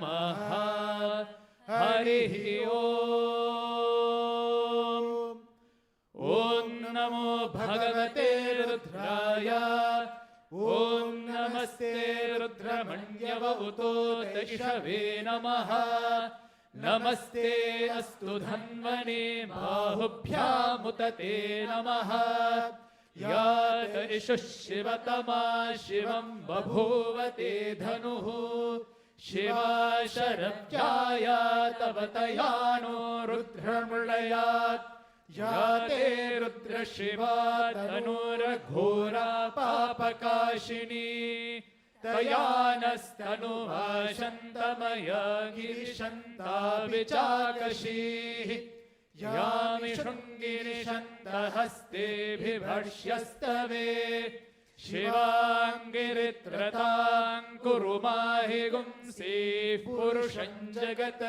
नमः। हरिः ओम्। ॐ नमो भगवते रुद्राय। ॐ नमस्ते रुद्रमण्यवहुतोतैषवे नमः। नमस्ते अस्तु धन्वने बाहुभ्यामुतते नमः। या तरिषु शिवतमा शिवं बभूवते धनुः। शिवा शरव्याया तव तयानो रुद्रमृळयात्। या ते रुद्रशिवा तनुर्घोरा पापकाशिनी। तया नस्तनुभाषन्तमया गिरिशन्ता विचाकशीः। यामिषुङ्गिरिशन्तहस्ते बिभर्ष्यस्तवे। शिवाङ्गिरित्रतां कुरु माहि गुंसीः पुरुषं जगत्।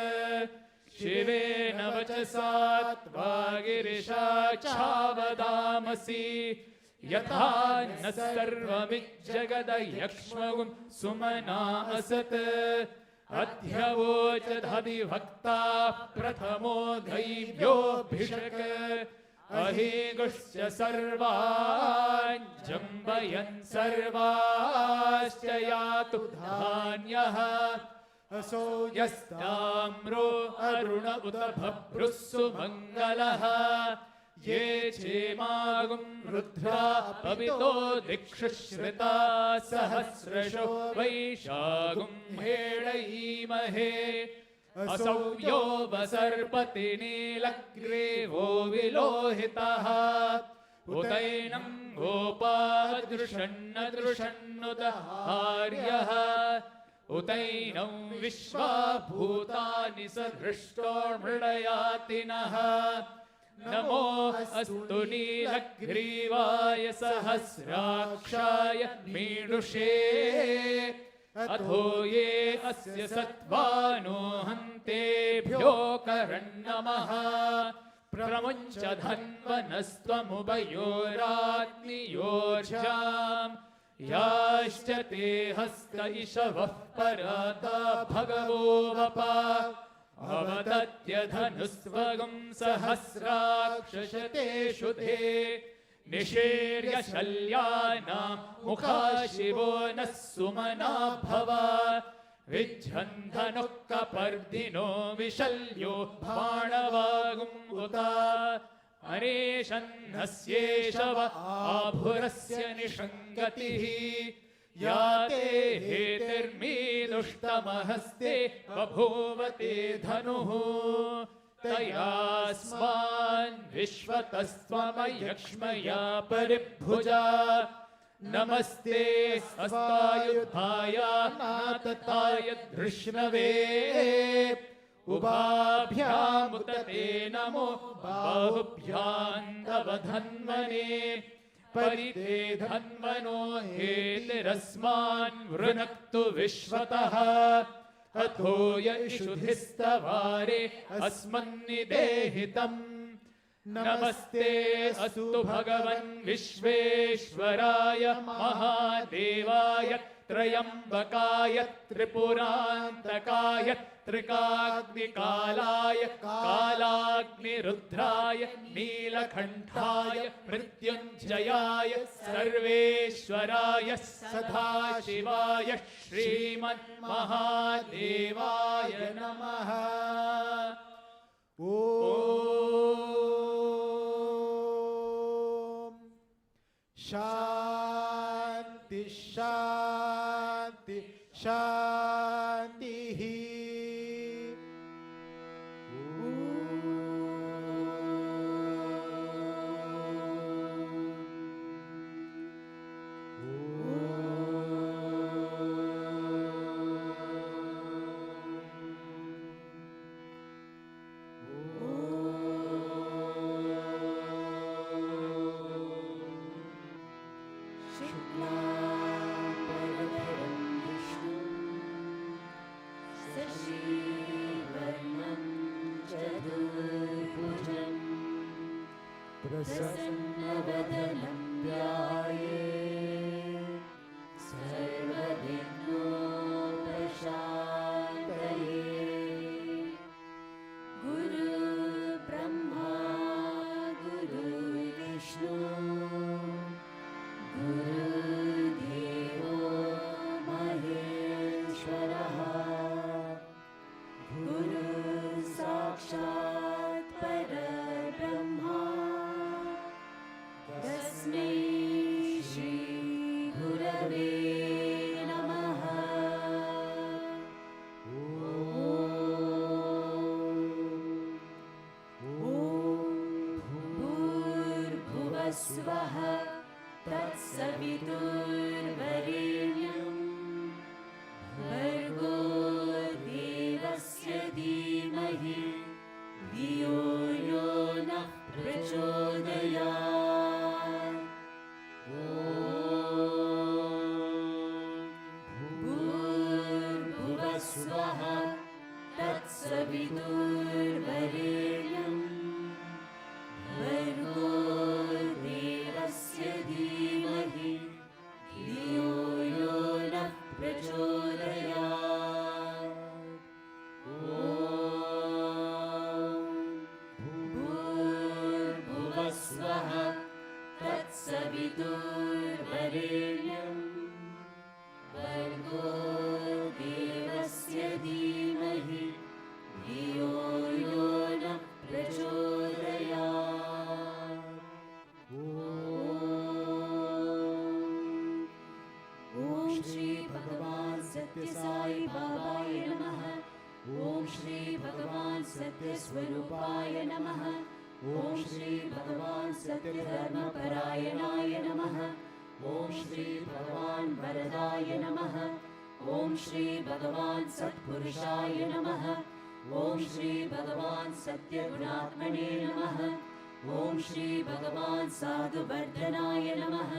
शिवेन वचसा त्वा गिरिशाच्छावदामसि। यथा न सर्वमिज्जगदयक्ष्मगुं सुमना असत्। अध्यवोचदधिभक्ताः प्रथमो दैव्योऽभिषक्। अहीगुश्च सर्वान् जम्बयन् सर्वाश्च यातु धान्यः। असो यस्ताम्रो अरुण उत भभ्रुः सुमङ्गलः। ये चेमागुं रुद्रा पवितो दिक्षु श्रिता। सहस्रशो वैशागुं हेळयीमहे। असौ यो वसर्पति नीलग्रीवो विलोहितः। उतैनं गोपादृशन्न दृशन्नुत आर्यः। उतैनं विश्वा भूतानि सदृष्टो मृडयातिनः। नमो अस्तु नीलग्रीवाय सहस्राक्षाय मीडुषे। अथो ये अस्य सत्त्वानो हन्तेभ्यो करन्नमः। प्रमुञ्च धन्वनस्त्वमुभयोराग्नियोर्जाम्। याश्च ते हस्त इषवः पराता भगवो वपा। अवदत्य धनुस्वगं सहस्राक्षशतेषु ते। निशीर्य शल्यानां मुखा शिवो नः सुमना भव। विज्झन् धनुः कपर्दिनो विशल्यो बाणवागुम् उता। अनेशन्नस्येषव आभुरस्य निषङ्गतिः। या ते हेतिर्मीदुष्टमहस्ते बभूवते धनुः। तयास्मान् विश्वतस्त्वमयक्ष्मया परिभुजा। नमस्ते अस्तायुधाय नातताय धृष्णवे। उभाभ्यामुतते नमो बाहुभ्यां तव धन्वने। परिते धन्वनो हेतिरस्मान् वृणक्तु विश्वतः। अथो यशुधिस्तवारे अस्मन्निदेहितम्। नमस्ते अस्तु भगवन् विश्वेश्वराय महादेवाय। त्रयम्बकाय त्रिपुरान्तकाय त्रिकाग्निकालाय कालाग्निरुद्राय नीलकण्ठाय मृत्युञ्जयाय सर्वेश्वराय सदाशिवाय श्रीमन्महादेवाय नमः। ॐ शान्ति शान्ति शान्तिः। प्रसन्नवदनं ध्यायेत् सर्वविघ्नोपशान्तये। नमः तत्सवितुर्वरेण्यं भर्गो देवस्य धीमहि धियो यो नः प्रचोदयात्। ॐ भूर्भुवः स्वः तत्सवितुर्वरेण्यं भर्गो देवस्य धीमहि धियो यो नः प्रचोदयात्। ॐ श्री भगवान् सत्य साई बाबाय नमः। ॐ श्री भगवान् सत्य स्वरूपाय नमः। ॐ श्री भगवान् सत्य धर्मपरायणाय नमः। ॐ श्री भगवान् वरदाय नमः। ॐ श्री भगवान् सत्पुरुषाय नमः। ॐ श्री भगवान् सत्यगुणात्मने नमः। ॐ श्री भगवान् साधुवर्धनाय नमः।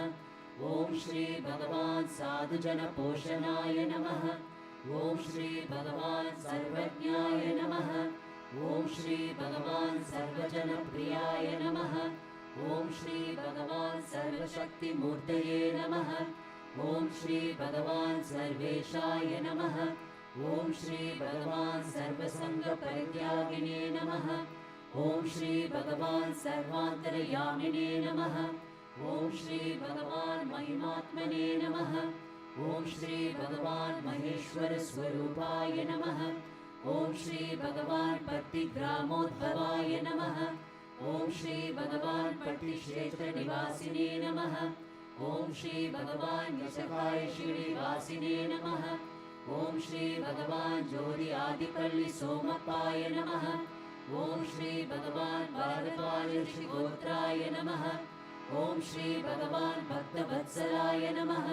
ॐ श्री भगवान् साधुजनपोषणाय नमः। ॐ श्री भगवान् सर्वज्ञाय नमः। ॐ श्री भगवान् सर्वजनप्रियाय नमः। ॐ श्री भगवान् सर्वशक्तिमूर्तये नमः। ॐ श्री भगवान् सर्वेशाय नमः। ॐ श्री भगवान् सर्वसङ्गपरित्यागिने नमः। ॐ श्री भगवान् सर्वान्तर्यामिने नमः। ॐ श्री भगवान् महिमात्मने नमः। ॐ श्री भगवान् महेश्वरस्वरूपाय नमः। ॐ श्री भगवान् पट्टिग्रामोद्भवाय नमः। ॐ श्री भगवान् पट्टिक्षेत्रनिवासिने नमः। ॐ श्री भगवान् यशकाय श्रीनिवासिने नमः। ॐ श्री भगवान् जोरि आदिपल्लि सोमप्पाय नमः। ॐ श्री भगवान् भारद्वाज ऋषिगोत्राय नमः। ॐ श्री भगवान् भक्तवत्सलाय नमः।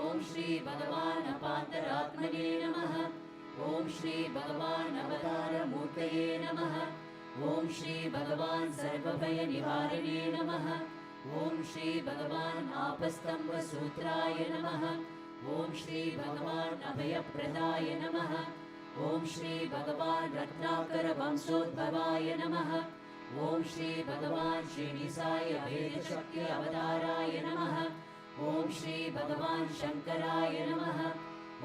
ॐ श्री भगवान् अपान्तरात्मने नमः। ॐ श्री भगवान् अवतारमूर्तये नमः। ॐ श्री भगवान् सर्वभयनिवारणे नमः। ॐ श्री भगवान् आपस्तम्भसूत्राय नमः। ॐ श्री भगवान् अभयप्रदाय नमः। ॐ श्री भगवान् रत्नाकरवंशोद्भवाय नमः। ॐ श्री भगवान् श्रीनिसाय भेदशक्ति अवताराय नमः। ॐ श्री भगवान् शङ्कराय नमः।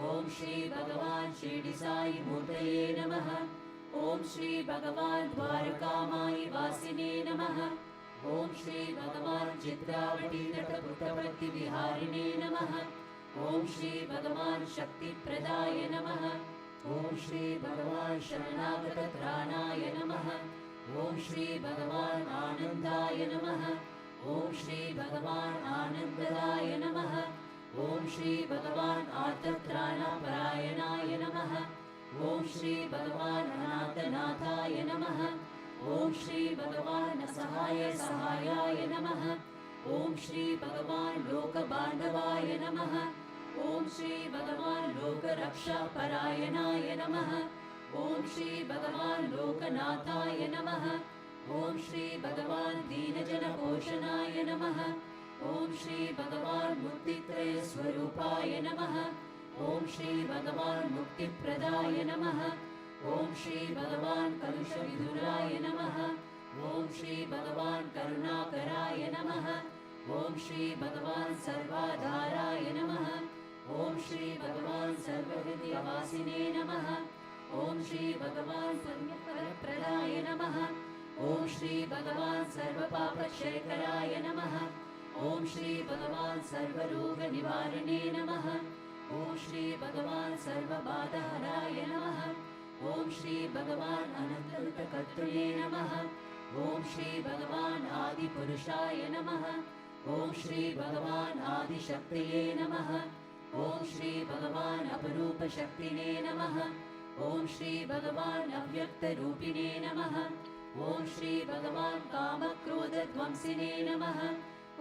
ॐ श्री भगवान् शिरडिसाई मूर्तये नमः। ॐ श्री भगवान् द्वारकामायि वासिने नमः। ॐ श्री भगवान् चित्रावती तटपुटपतिविहारिणे नमः। ॐ श्री भगवान् शक्तिप्रदाय नमः। ॐ श्री भगवान् शरणागतत्राणाय नमः। ॐ श्री भगवान् आनन्दाय नमः। ॐ श्री भगवान् आनन्ददाय नमः। ॐ श्री भगवान् आर्तत्राणपरायणाय नमः। ॐ श्री भगवान् अनाथनाथाय नमः। ॐ श्री भगवान् असहायसहायाय नमः। ॐ श्री भगवान् लोकबान्धवाय नमः। ॐ श्री भगवान् लोकरक्षापरायणाय नमः। ॐ श्री भगवान् लोकनाथाय नमः। ॐ श्री भगवान् दीनजनपोषणाय नमः। ॐ श्री भगवान् मुक्तित्रयस्वरूपाय नमः। ॐ श्री भगवान् मुक्तिप्रदाय नमः। ॐ श्री भगवान् कलुषविधुराय नमः। ॐ श्री भगवान् करुणाकराय नमः। ॐ श्री भगवान् सर्वाधाराय नमः। ॐ श्री भगवान् सर्वहृदयवासिने नमः। ॐ श्री भगवान् पुण्यफलप्रदाय नमः। ॐ श्री भगवान् सर्वपापक्षयकराय नमः। ॐ श्री भगवान् सर्वरोगनिवारणे नमः। ॐ श्री भगवान् सर्वबाधहराय नमः। ॐ श्री भगवान् अनन्तकर्तृणे नमः। ॐ श्री भगवान् आदिपुरुषाय नमः। ॐ श्री भगवान् आदिशक्तये नमः। ॐ श्री भगवान् अपरूपशक्तिने नमः। ॐ श्री भगवान् अव्यक्तरूपिणे नमः। ॐ श्री भगवान् कामक्रोधध्वंसिने नमः।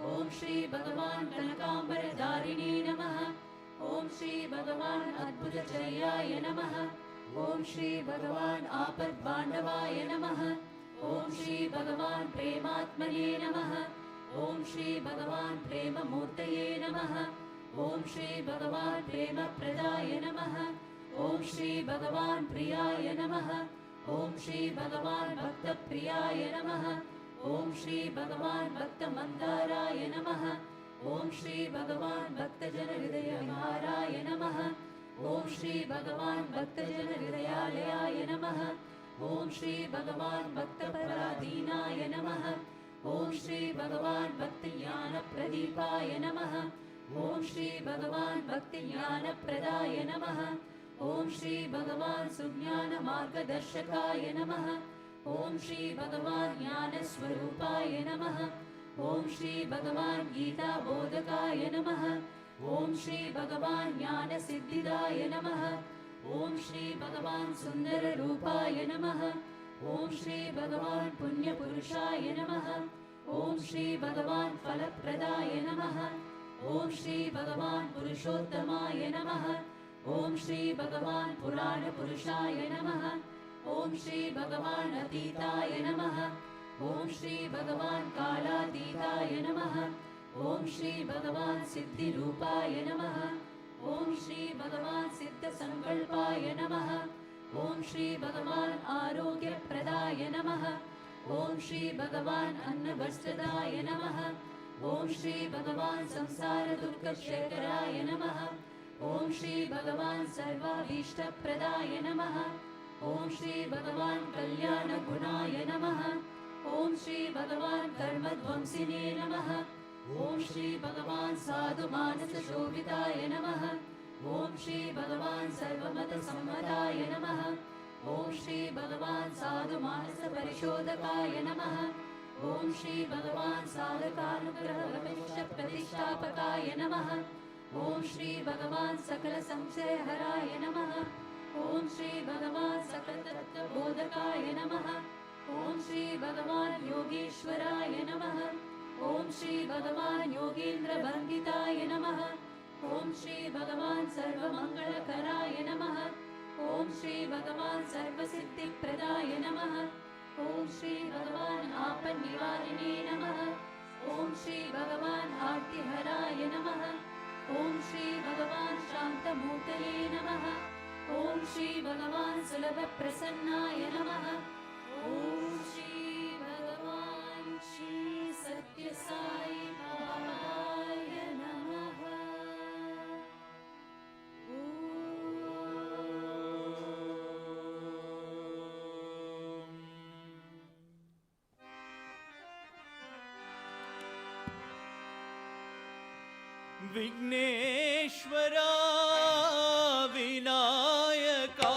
ॐ श्री भगवान् कनकाम्बरधारिणे नमः। ॐ श्री भगवान् अद्भुतचर्याय नमः। ॐ श्री भगवान् आपद्बान्धवाय नमः। ॐ श्री भगवान् प्रेमात्मने नमः। ॐ श्री भगवान् प्रेममूर्तये नमः। ॐ श्री भगवान् प्रेमप्रदाय नमः। ॐ श्री भगवान् प्रियाय नमः ॐ श्री भगवान् भक्तप्रियाय नमः ॐ श्री भगवान् भक्तमन्दाराय नमः ॐ श्री भगवान् भक्तजनहृदयहाराय नमः ॐ श्री भगवान् भक्तजनहृदयालयाय नमः ॐ श्री भगवान् भक्तपराधीनाय नमः ॐ श्री भगवान् भक्तिज्ञानप्रदीपाय नमः ॐ श्री भगवान् भक्तिज्ञानप्रदाय नमः ॐ श्री भगवान् सुज्ञानमार्गदर्शकाय नमः ॐ श्री भगवान् ज्ञानस्वरूपाय नमः ॐ श्री भगवान् गीताबोधकाय नमः ॐ श्री भगवान् ज्ञानसिद्धिदाय नमः ॐ श्री भगवान् सुन्दररूपाय नमः ॐ श्री भगवान् पुण्यपुरुषाय नमः ॐ श्री भगवान् फलप्रदाय नमः ॐ श्री भगवान् पुरुषोत्तमाय नमः ॐ श्री भगवान् पुराणपुरुषाय नमः ॐ श्री भगवान् अतीताय नमः ॐ श्री भगवान् कालातीताय नमः ॐ श्री भगवान् सिद्धिरूपाय नमः ॐ श्री भगवान् सिद्धसङ्कल्पाय नमः ॐ श्री भगवान् आरोग्यप्रदाय नमः ॐ श्री भगवान् अन्नवस्त्रदाय नमः ॐ श्री भगवान् संसारदुःखक्षेकराय नमः ॐ श्री भगवान् सर्वाभीष्टप्रदाय नमः ॐ श्री भगवान् कल्याणगुणाय नमः ॐ श्री भगवान् कर्मध्वंसिने नमः ॐ श्री भगवान् साधुमानसशोभिताय नमः ॐ श्री भगवान् सर्वमतसम्मताय नमः ॐ श्री भगवान् साधुमानसपरिशोधकाय नमः ॐ श्री भगवान् साधकानुग्रहप्रतिष्ठापकाय नमः ॐ श्री भगवान् सकलसंशयहराय नमः ॐ श्री भगवान् सकलतत्त्वबोधकाय नमः ॐ श्री भगवान् योगीश्वराय नमः ॐ श्री भगवान् योगीन्द्रवन्दिताय नमः ॐ श्री भगवान् सर्वमङ्गलकराय नमः ॐ श्री भगवान् सर्वसिद्धिप्रदाय नमः ॐ श्री भगवान् आपन्निवारिणे नमः ॐ श्री भगवान् आर्तिहराय नमः ॐ श्री भगवान् शान्तमूर्तये नमः ॐ श्री भगवान् सुलभप्रसन्नाय नमः ॐ श्री भगवान् श्री सत्यसाई बाबाय नमः। विघ्नेश्वरा विनायका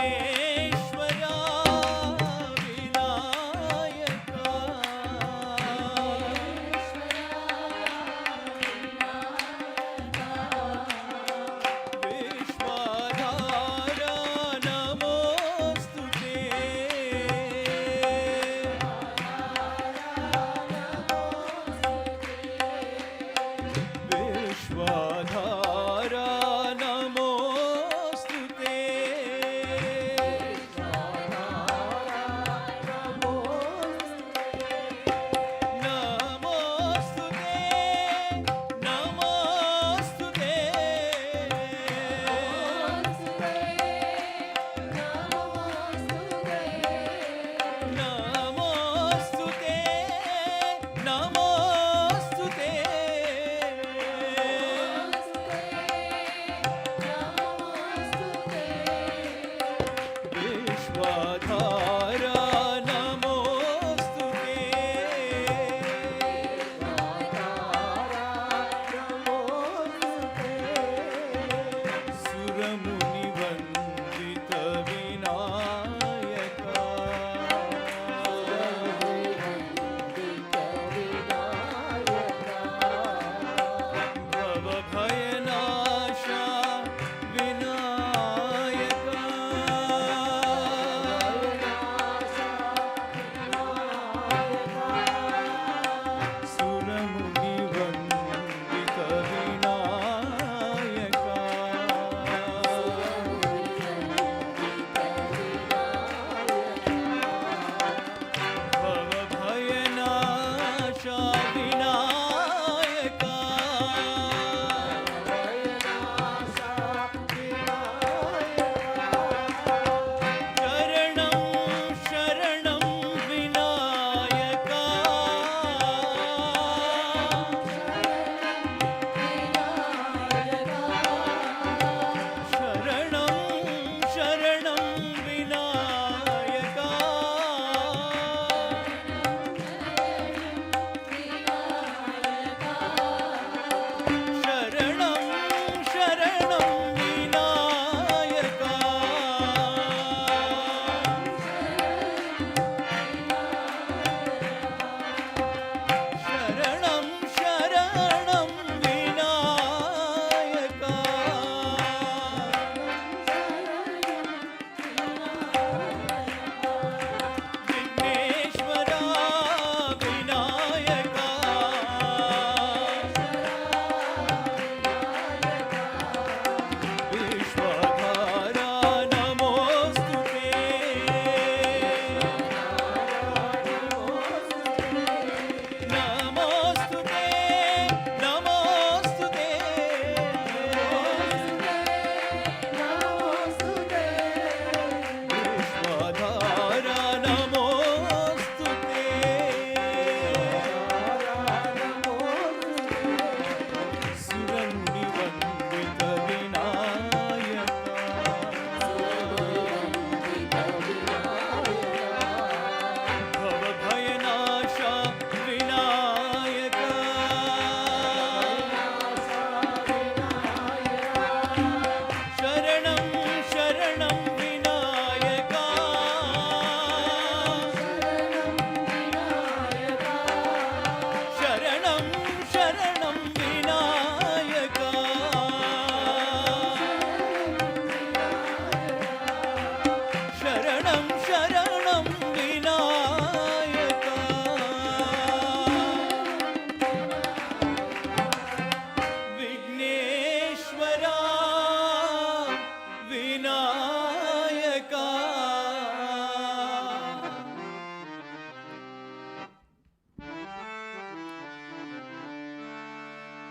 विघ्नेश्वरा विनायका विश्वाधारा नमोस्तुते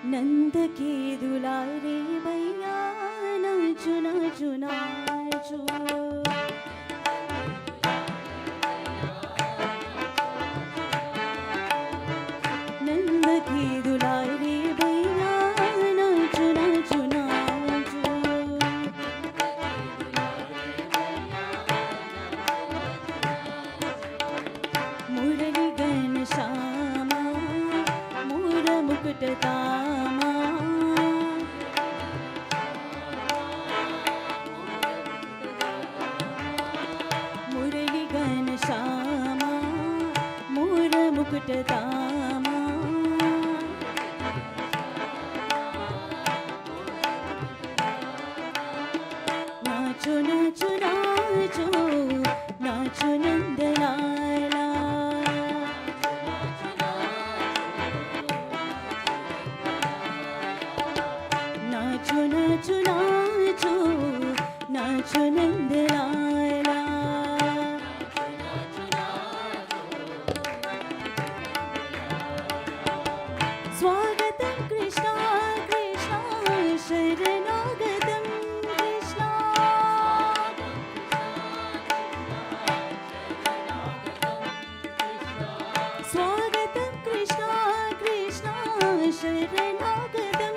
नंद के दुलारे भैया नाचो नाचो नाचो नंद के दुलारे भैया नाचो नाचो नाचो मुरली गण श्यामा मोर मुकुट तामा मुरली गण श्यामा मोर मुकुट तामा नाचो नाचो नाचो नाचो नंद लाला नाचो नाचो नाचो नाचो नंद लाला स्वागतं कृष्णा कृष्णा शरणागतं कृष्णा स्वागतं कृष्णा कृष्णा शरणागतं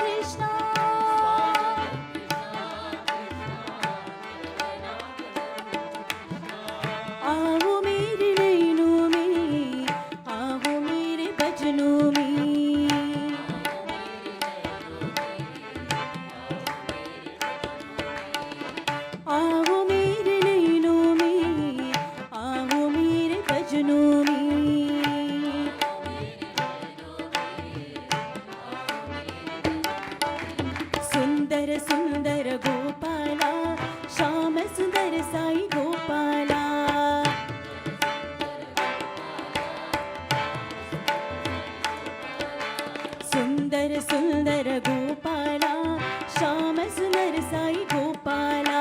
कृष्णा आओ मेरे नैनों में आओ मेरे भजनों में आओ मेरे नैनों में आओ मेरे भजनों में सुंदर सुंदर गोपाला श्याम सुंदर साई गोपाला सुंदर सुंदर गोपाला श्याम सुंदर साई गोपाला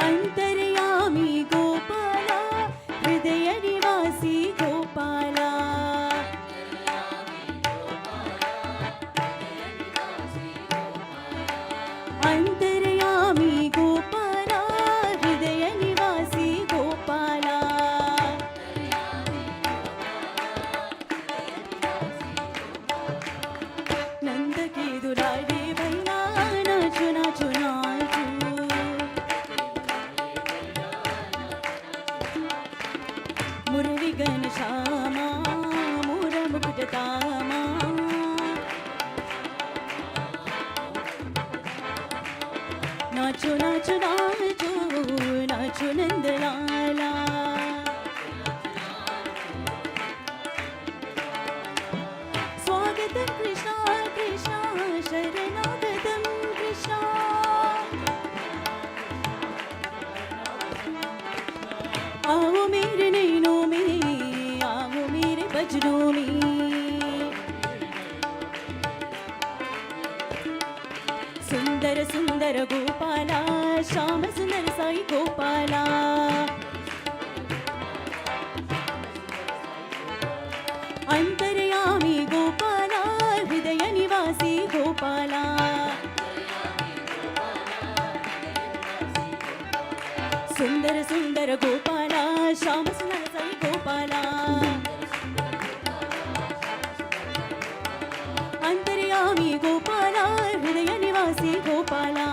अंतर्यामी गोपाला हृदय निवासी गोपाला अंतर्यामी गोपाला हृदय निवासी गोपाला नंद के दुलारे भैया नाचो नाचो नाचो मुरली गण श्यामा मोर मुकुट तामा नाचो नाचो नाचो नाचो नंद लाला स्वागतं कृष्णा कृष्णा शरणागतं कृष्णा आओ मेरे नैनों में आओ मेरे भजनों में सुंदर सुंदर गोपाला श्याम सुंदर साई गोपाला अंतर्यामी गोपाला हृदय निवासी गोपाला सुंदर सुंदर गोपाला श्याम सुंदर साई गोपाला अंतर्यामी गोपाला हृदय निवासी गोपाला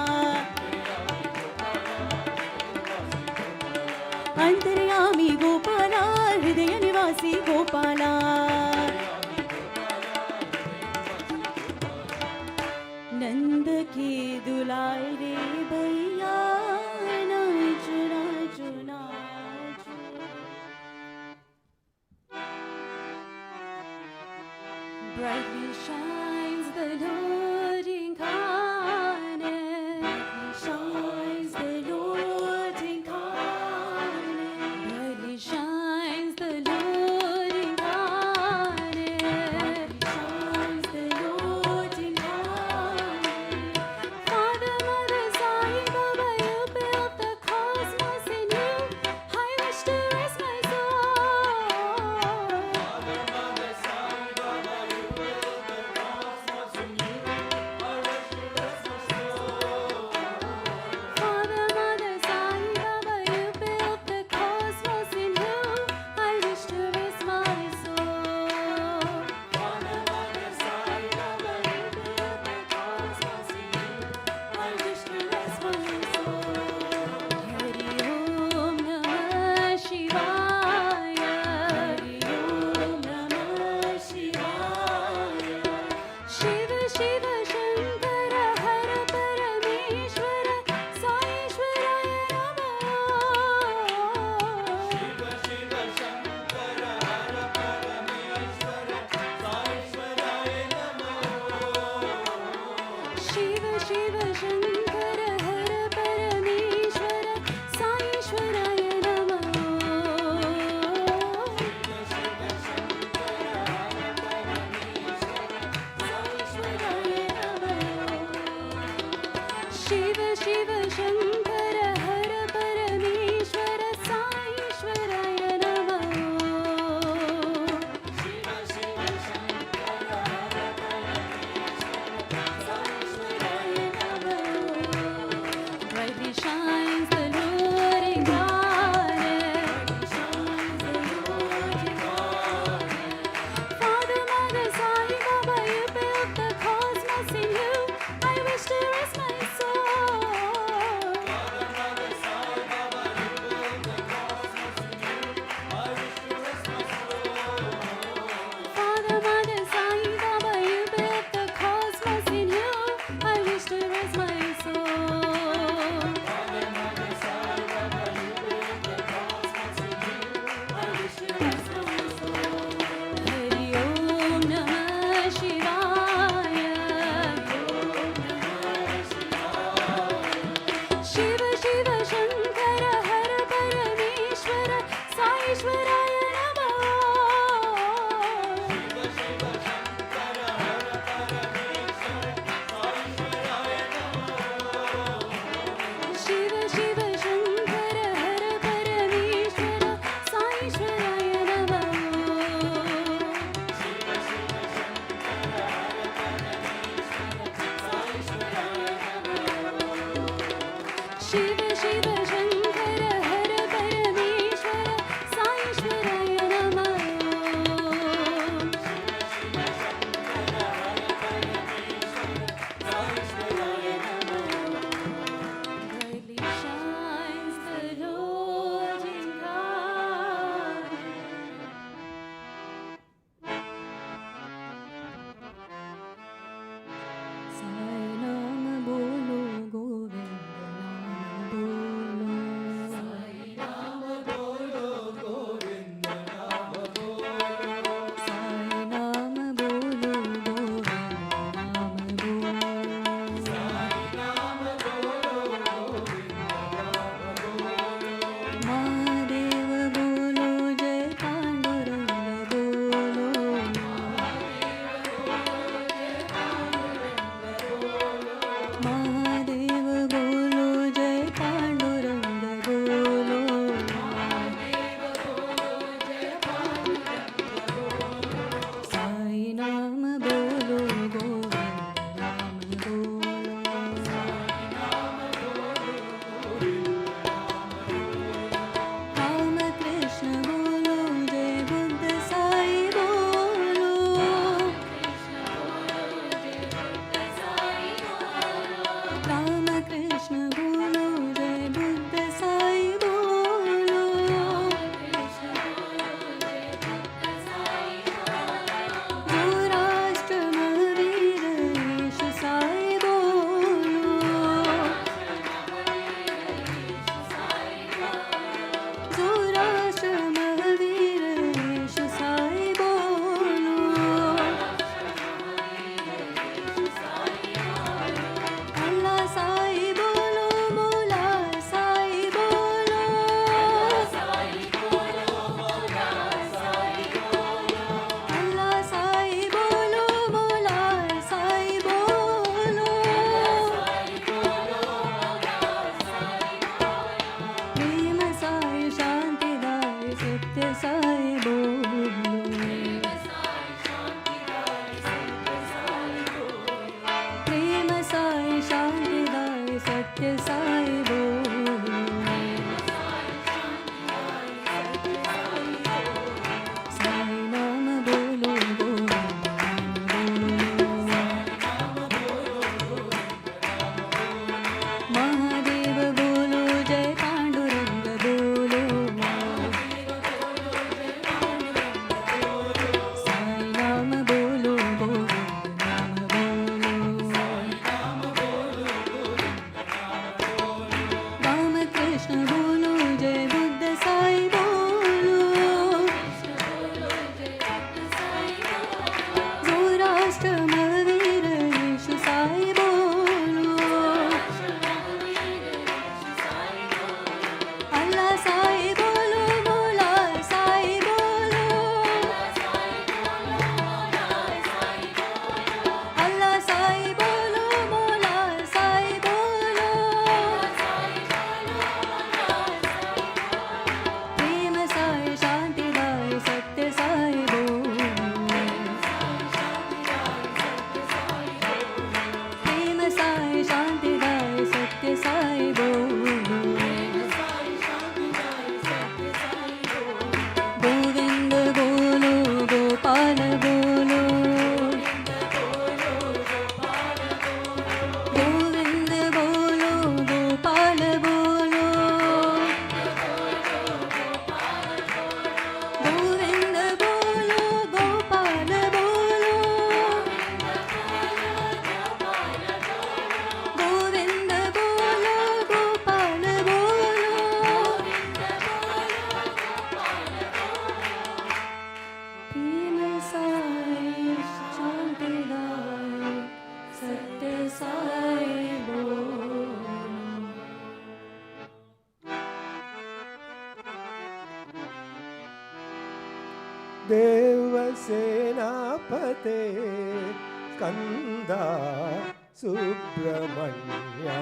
अंतर्यामी गोपाला हृदय निवासी गोपाला नंद के दुलारे भैया नाचो नाचो नाचो Brightly shines the Lord incarnate. Brightly shines the Lord incarnate. Brightly shines the Lord incarnate. Brightly shines the Lord incarnate. Father, Mother, Sai Baba, you built the cosmos in you. I wish to rest my soul Hari ओम नमः शिवाय शिव शिव शंकर हर परमेश्वर साईश्वराय नमः शिव शिव शंकर हर परमेश्वर साईश्वराय नमः शिव शिव शंकर हर परमेश्वर साईश्वराय नमः Brightly shines the Lord in God. Sai नाम बोलो गोविंद नाम बोलो साई नाम बोलो गोविंद नाम बोलो साई नाम बोलो गोविंद नाम बोलो साई नाम बोलो गोविंद नाम बोलो महादेव बोलो जय पांडुरंग बोलो महादेव बोलो जय पांडुरंग बोलो साई नाम बोलो गोविंद नाम बोलो राम कृष्ण बोलो जय बुद्ध साई बोलो राम कृष्ण बोलो जय बुद्ध साई बोलो जो राष्ट्र महावीर यीशु साई बोलो जो राष्ट्र महावीर यीशु साई बोलो अल्लाह साई बोलो मौला साई बोलो अल्लाह साई बोलो मौला साई बोलो प्रेम साई शांति दाई सत्य साई बोलो प्रेम साई शांति दाई सत्य साई बोलो साई नाम बोलो गोविंद नाम बोलो महादेव बोलो जय पांडुरंग बोलो साई नाम बोलो गोविंद नाम बोलो राम कृष्ण बोलो जय बुद्ध साई बोलो जो राष्ट्र महावीर यीशु साई बोलो अल्लाह साई बोलो मौला साई बोलो अल्लाह साई बोलो मौला साई बोलो प्रेम साई शांति दाई सत्य साई बोलो प्रेम साई शांति दाई सत्य साई बोलो गोविंद बोलो गोपाल बोलो गोविंद बोलो गोपाल बोलो गोविंद बोलो गोपाल बोलो गोविंद बोलो गोपाल बोलो देवसेनापते स्कन्दा सुब्रह्मण्या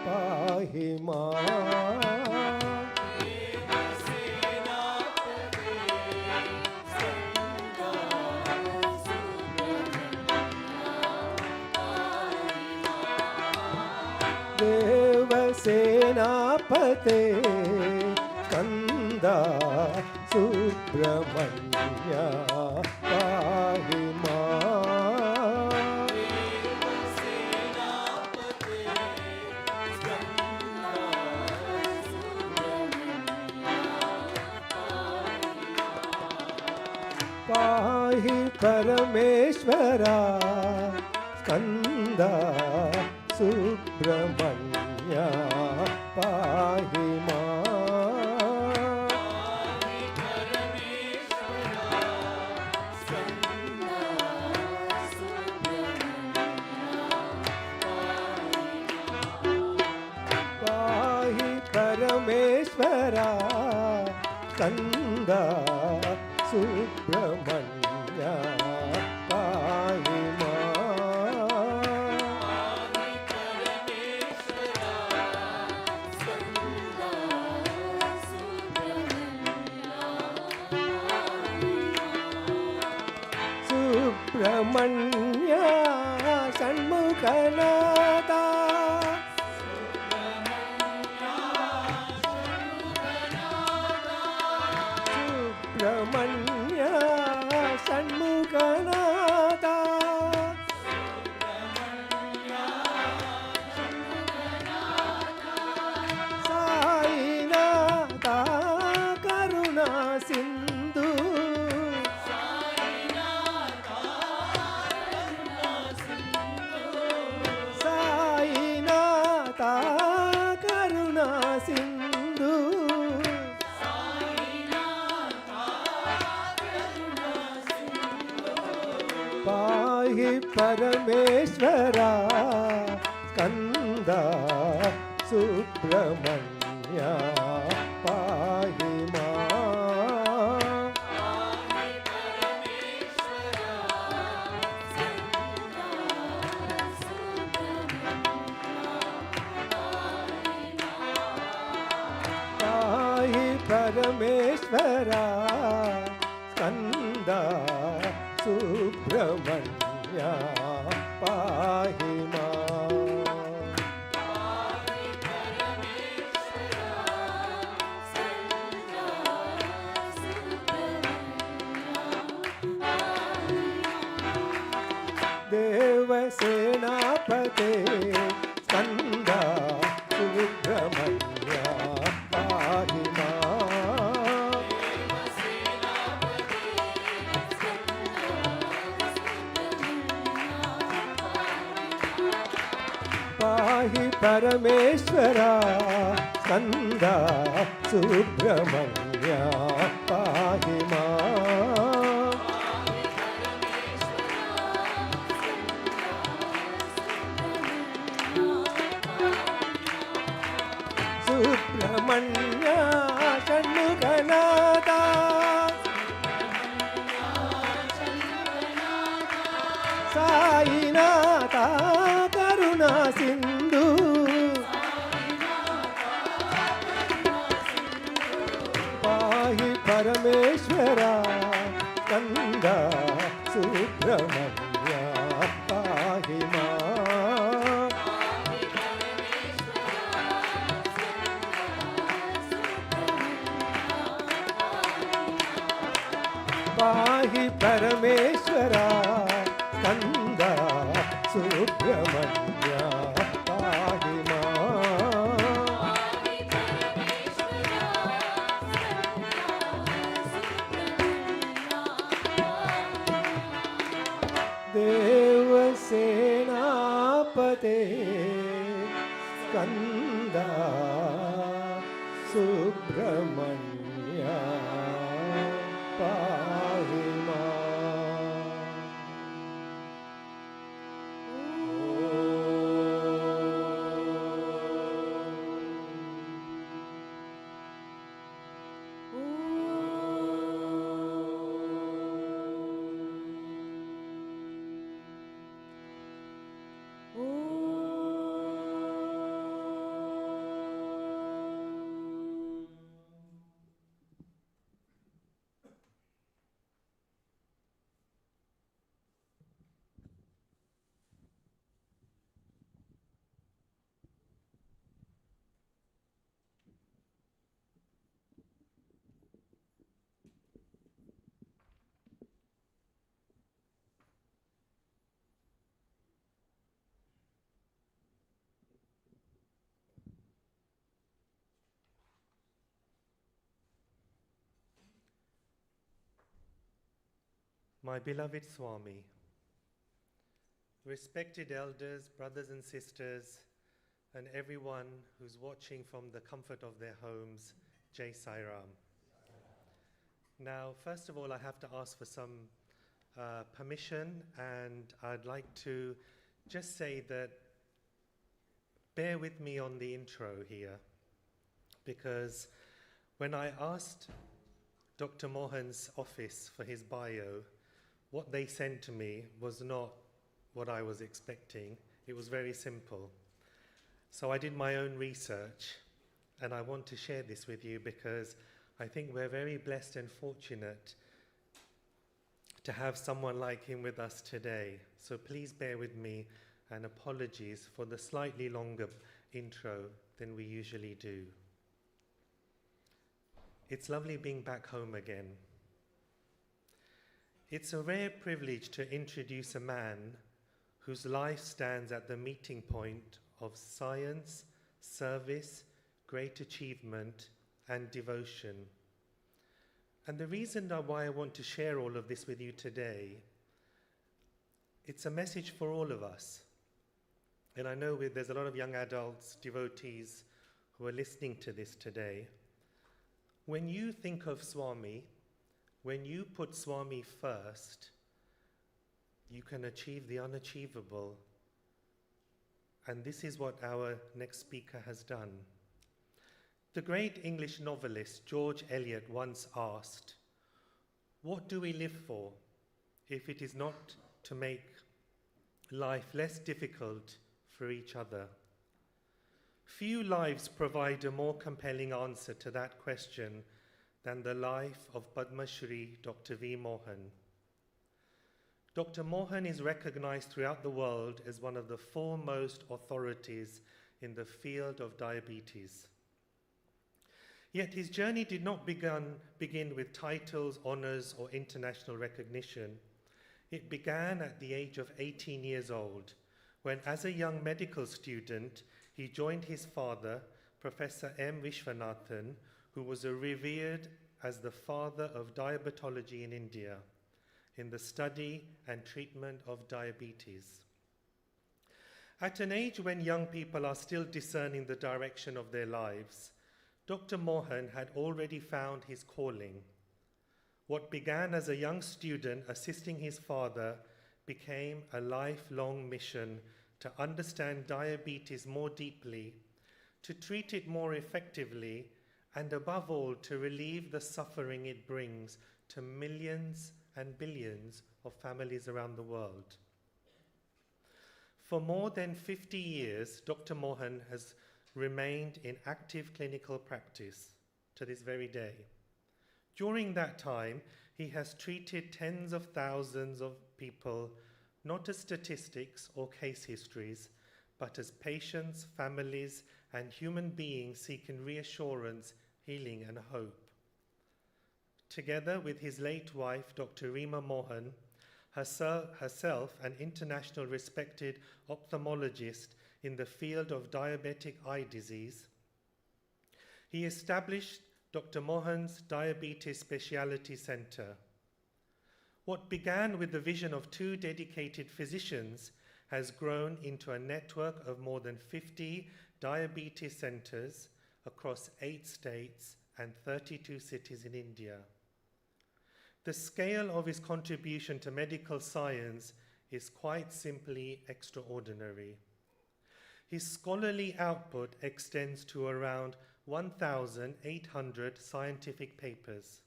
पाहि माम्। देवसेनापते स्कन्दा सुब्रह्मण्या पाहि माम्। पाहि परमेश्वरा स्कन्दा सुब्रह्मण्या पाहि माम्। पाहि परमेश्वरा स्कन्दा सुब्रह्मण्या पाहि माम्। सुब्रह्मण्या षण्मुखनादा सुब्रह्मण्या षण्मुखनादा साईनाथा करुणा सिन्धु साईनाथा करुणा सिन्धु पाहि परमेश्वरा स्कन्दा सुब्रह्मण्या पाहि माम्। पाहि परमेश्वरा स्कन्दा सुब्रह्मण्या पाहि माम्। देवसेनापते स्कन्दा सुब्रह्मण्या पाहि माम्। पाहि परमेश्वरा स्कन्दा सुब्रह्मण्या पाहि माम्। सुब्रह्मण्या षण्मुखनादा साईनाथा करुणा सिन्धु पाहि परमेश्वरा स्कन्दा सुब्रह्मण्या पाहि माम्। पाहि परमेश्वरा स्कन्दा सुब्रह्मण्या पाहि माम्। देवसेनापते स्कन्दा सुब्रह्मण्या पाहि माम्। My beloved Swami, respected elders, brothers and sisters, and everyone who's watching from the comfort of their homes, Jai Sai Ram. Now, first of all, I have to ask for some permission, and I'd like to just say that bear with me on the intro here, because when I asked Dr. Mohan's office for his bio, what they sent to me was not what I was expecting. It was very simple. So I did my own research, and I want to share this with you because I think we're very blessed and fortunate to have someone like him with us today. So please bear with me, and apologies for the slightly longer intro than we usually do. It's lovely being back home again. It's a rare privilege to introduce a man whose life stands at the meeting point of science, service, great achievement, and devotion. And the reason why I want to share all of this with you today, it's a message for all of us. And I know there's a lot of young adults, devotees, who are listening to this today. When you think of Swami, when you put Swami first, you can achieve the unachievable. And this is what our next speaker has done. The great English novelist George Eliot once asked, "What do we live for if it is not to make life less difficult for each other?" Few lives provide a more compelling answer to that question than the life of Padma Shri Dr. V. Mohan. Dr. Mohan is recognized throughout the world as one of the foremost authorities in the field of diabetes. Yet his journey did not begin with titles, honors, or international recognition. It began at the age of 18 years old, when as a young medical student, he joined his father, Professor M. Vishwanathan, who was revered as the father of diabetology in India, in the study and treatment of diabetes. At an age when young people are still discerning the direction of their lives, Dr. Mohan had already found his calling. What began as a young student assisting his father became a lifelong mission to understand diabetes more deeply, to treat it more effectively, and above all, to relieve the suffering it brings to millions and billions of families around the world. For more than 50 years, Dr. Mohan has remained in active clinical practice to this very day. During that time, he has treated tens of thousands of people, not as statistics or case histories, but as patients, families, and human beings seeking reassurance, healing, and hope. Together with his late wife, Dr. Rima Mohan, herself an international respected ophthalmologist in the field of diabetic eye disease, he established Dr. Mohan's Diabetes Specialty Center. What began with the vision of 2 dedicated physicians has grown into a network of more than 50 diabetes centers across 8 states and 32 cities in India. The scale of his contribution to medical science is quite simply extraordinary. His scholarly output extends to around 1,800 scientific papers.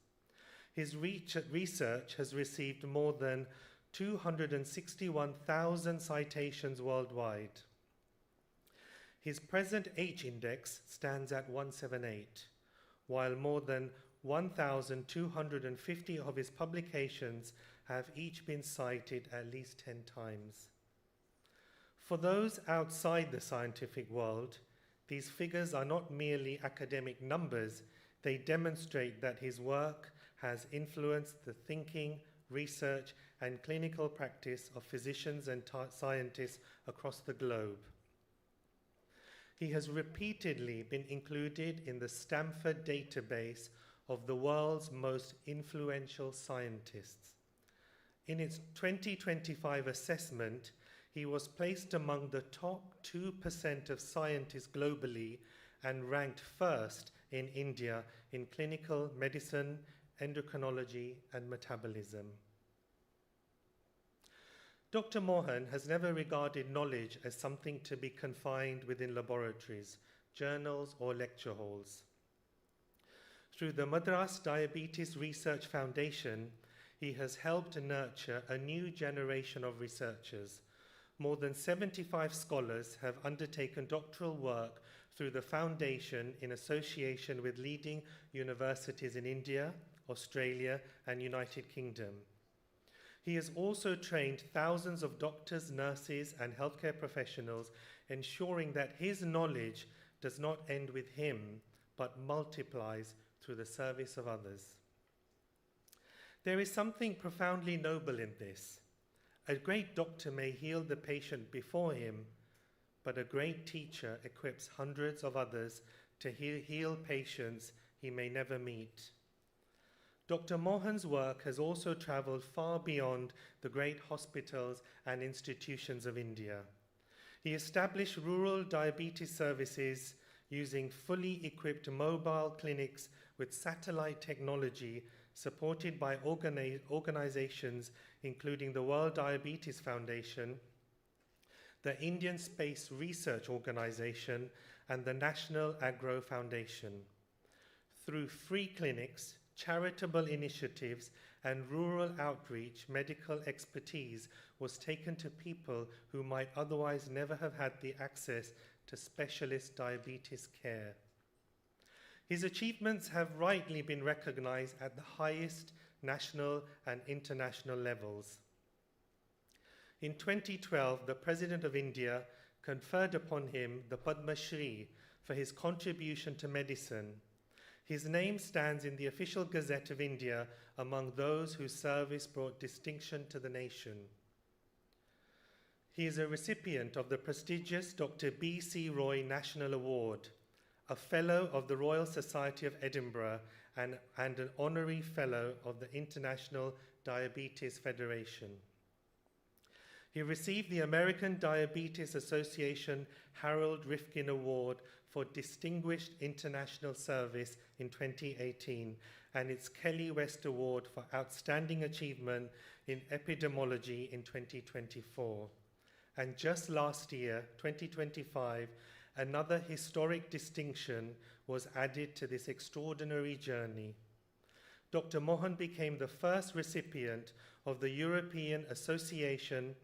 His research has received more than 261,000 citations worldwide. His present H-index stands at 178, while more than 1,250 of his publications have each been cited at least 10 times. For those outside the scientific world, these figures are not merely academic numbers, they demonstrate that his work has influenced the thinking, research, and clinical practice of physicians and scientists across the globe. He has repeatedly been included in the Stanford database of the world's most influential scientists. In its 2025 assessment, he was placed among the top 2% of scientists globally and ranked first in India in clinical medicine, endocrinology, and metabolism. Dr. Mohan has never regarded knowledge as something to be confined within laboratories, journals, or lecture halls. Through the Madras Diabetes Research Foundation, he has helped nurture a new generation of researchers. More than 75 scholars have undertaken doctoral work through the foundation in association with leading universities in India, Australia, and United Kingdom. He has also trained thousands of doctors, nurses, and healthcare professionals, ensuring that his knowledge does not end with him, but multiplies through the service of others. There is something profoundly noble in this. A great doctor may heal the patient before him, but a great teacher equips hundreds of others to heal patients he may never meet. Dr. Mohan's work has also traveled far beyond the great hospitals and institutions of India. He established rural diabetes services using fully equipped mobile clinics with satellite technology supported by organizations including the World Diabetes Foundation, the Indian Space Research Organization, and the National Agro Foundation. Through free clinics, charitable initiatives, and rural outreach, medical expertise was taken to people who might otherwise never have had the access to specialist diabetes care. His achievements have rightly been recognized at the highest national and international levels. In 2012, the President of India conferred upon him the Padma Shri for his contribution to medicine. His name stands in the official Gazette of India among those whose service brought distinction to the nation. He is a recipient of the prestigious Dr. B.C. Roy National Award, a Fellow of the Royal Society of Edinburgh, and an Honorary Fellow of the International Diabetes Federation. He received the American Diabetes Association Harold Rifkin Award for Distinguished International Service in 2018 and its Kelly West Award for Outstanding Achievement in Epidemiology in 2024. And just last year, 2025, another historic distinction was added to this extraordinary journey. Dr. Mohan became the first recipient of the European Association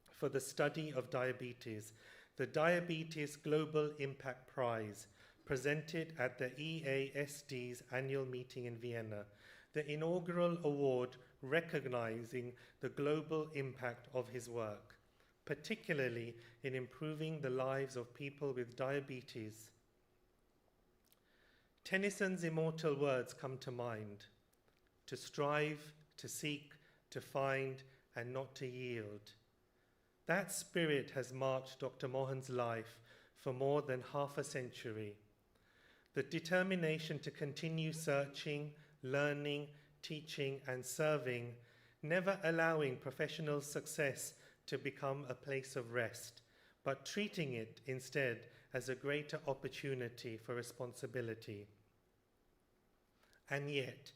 for the Study of Diabetes, the Diabetes Global Impact Prize, presented at the EASD's annual meeting in Vienna, the inaugural award recognizing the global impact of his work, particularly in improving the lives of people with diabetes. Tennyson's immortal words come to mind: to strive, to seek, to find, and not to yield. That spirit has marked Dr. Mohan's life for more than half a century. The determination to continue searching, learning, teaching, and serving, never allowing professional success to become a place of rest, but treating it instead as a greater opportunity for responsibility. And yet,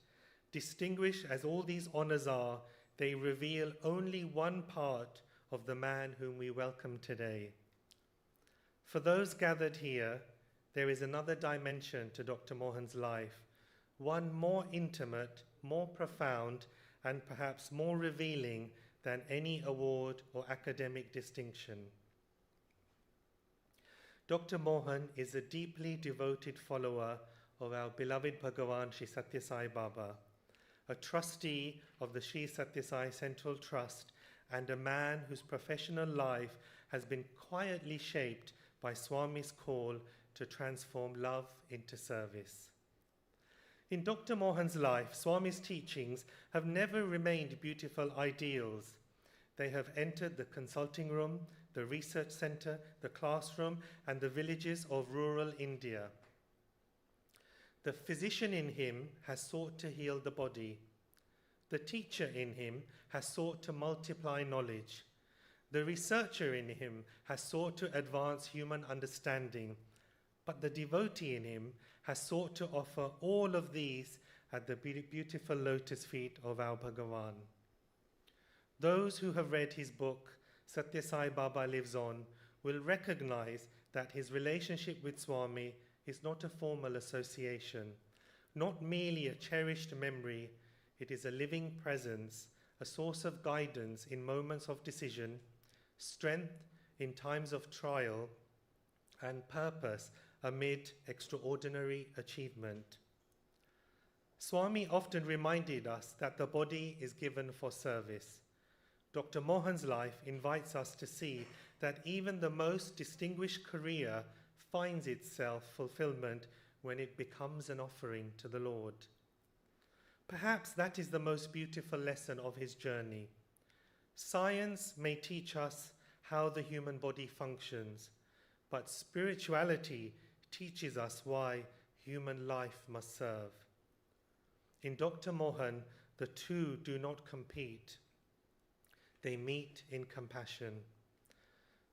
distinguished as all these honors are, they reveal only one part of the man whom we welcome today. For those gathered here, there is another dimension to Dr. Mohan's life, one more intimate, more profound, and perhaps more revealing than any award or academic distinction. Dr. Mohan is a deeply devoted follower of our beloved Bhagavan Sri Sathya Sai Baba, a trustee of the Sri Sathya Sai Central Trust, and a man whose professional life has been quietly shaped by Swami's call to transform love into service. In Dr. Mohan's life, Swami's teachings have never remained beautiful ideals. They have entered the consulting room, the research center, the classroom, and the villages of rural India. The physician in him has sought to heal the body. The teacher in him has sought to multiply knowledge. The researcher in him has sought to advance human understanding. But the devotee in him has sought to offer all of these at the beautiful lotus feet of our Bhagavan. Those who have read his book, Sathya Sai Baba Lives On, will recognize that his relationship with Swami is not a formal association, not merely a cherished memory. It is a living presence, a source of guidance in moments of decision, strength in times of trial, and purpose amid extraordinary achievement. Swami often reminded us that the body is given for service. Dr. Mohan's life invites us to see that even the most distinguished career finds itself fulfillment when it becomes an offering to the Lord. Perhaps that is the most beautiful lesson of his journey. Science may teach us how the human body functions, but spirituality teaches us why human life must serve. In Dr. Mohan, the two do not compete. They meet in compassion.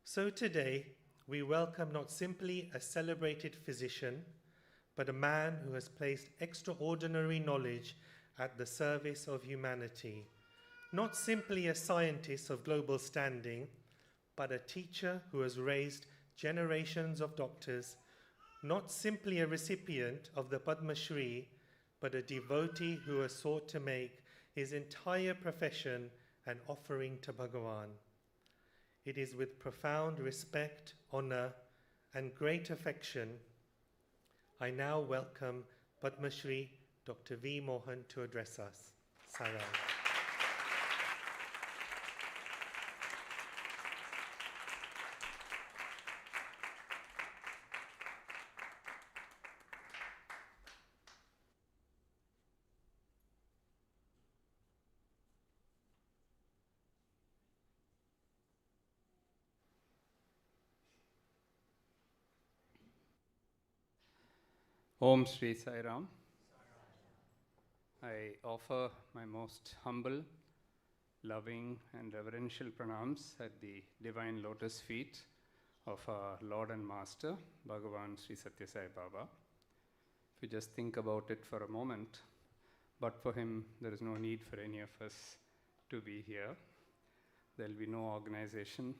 So today, we welcome not simply a celebrated physician, but a man who has placed extraordinary knowledge at the service of humanity. Not simply a scientist of global standing, but a teacher who has raised generations of doctors. Not simply a recipient of the Padma Shri, but a devotee who has sought to make his entire profession an offering to Bhagavan. It is with profound respect, honor, and great affection I now welcome Padma Shri Dr. V. Mohan to address us. Sarai. Om Shri Sai Ram. I offer my most humble, loving and reverential pranams at the divine lotus feet of our Lord and Master, Bhagavan Sri Sathya Sai Baba. If you just think about it for a moment, but for him, there is no need for any of us to be here. There will be no organization,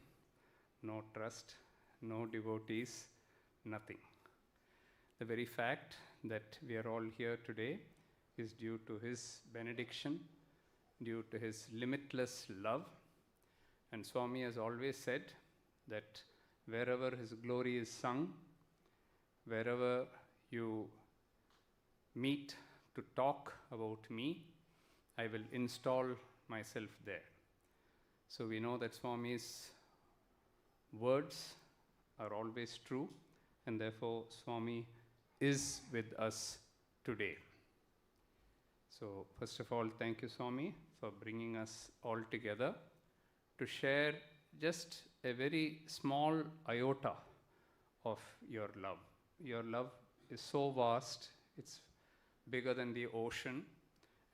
no trust, no devotees, nothing. The very fact that we are all here today is due to his benediction, due to his limitless love. And Swami has always said that wherever his glory is sung, wherever you meet to talk about me, I will install myself there. So we know that Swami's words are always true, and therefore Swami is with us today. So first of all, thank you, Swami, for bringing us all together to share just a very small iota of your love. Your love is so vast, it's bigger than the ocean,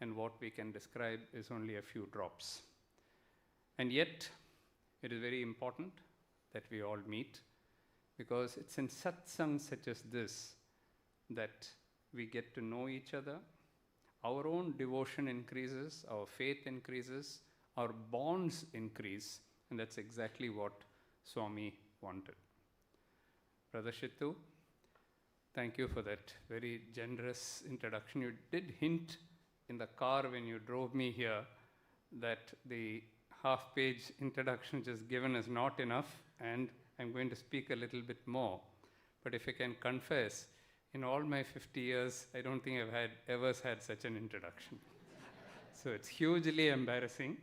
and what we can describe is only a few drops. And yet, it is very important that we all meet, because it's in satsang such as this that we get to know each other. Our own devotion increases, our faith increases, our bonds increase, and that's exactly what Swami wanted. Brother Shittu, thank you for that very generous introduction. You did hint in the car when you drove me here that the half-page introduction just given is not enough, and I'm going to speak a little bit more. But if I can confess, in all my 50 years, I don't think I've ever had such an introduction. So it's hugely embarrassing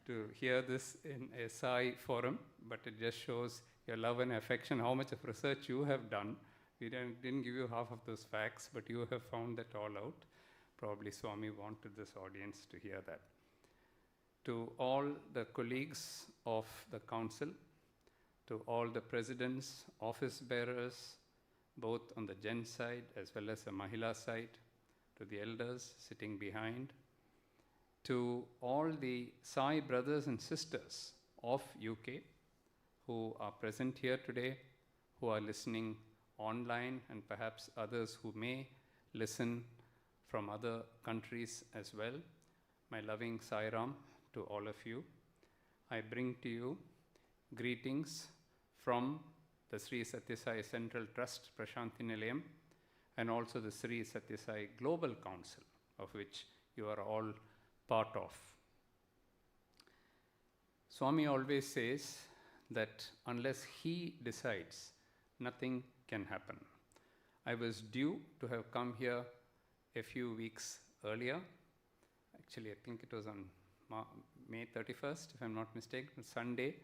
to hear this in a Sai forum, but it just shows your love and affection, how much of research you have done. We didn't give you half of those facts, but you have found that all out. Probably Swami wanted this audience to hear that. To all the colleagues of the council, to all the presidents, office bearers, both on the Gen side as well as the Mahila side, to the elders sitting behind, to all the Sai brothers and sisters of UK who are present here today, who are listening online, and perhaps others who may listen from other countries as well. My loving Sai Ram to all of you. I bring to you greetings from the Sri Sathya Sai Central Trust Prashanthi Nilayam and also the Sri Sathya Sai Global Council, of which you are all part of. Swami always says that unless he decides, nothing can happen. I was due to have come here a few weeks earlier. Actually, I think it was on May 31st, if I'm not mistaken, Sunday.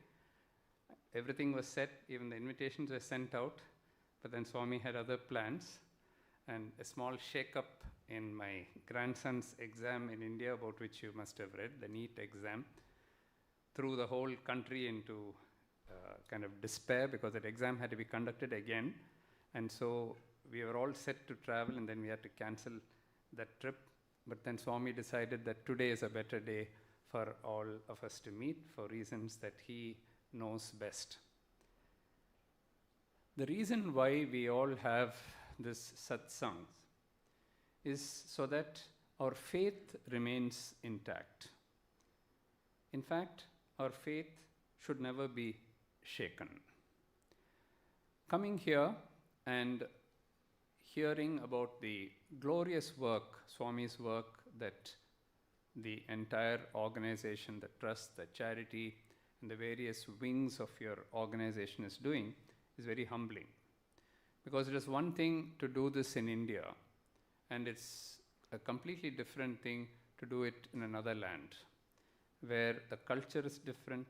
Everything was set, even the invitations were sent out, but then Swami had other plans, and a small shake-up in my grandson's exam in India, about which you must have read, the NEET exam, threw the whole country into kind of despair, because that exam had to be conducted again. And so we were all set to travel, and then we had to cancel that trip. But then Swami decided that today is a better day for all of us to meet, for reasons that he knows best. The reason why we all have this satsangs is so that our faith remains intact. In fact, our faith should never be shaken. Coming here and hearing about the glorious work, Swami's work, that the entire organization, the trust, the charity, and the various wings of your organization is doing is very humbling. Because it is one thing to do this in India, and it's a completely different thing to do it in another land, where the culture is different,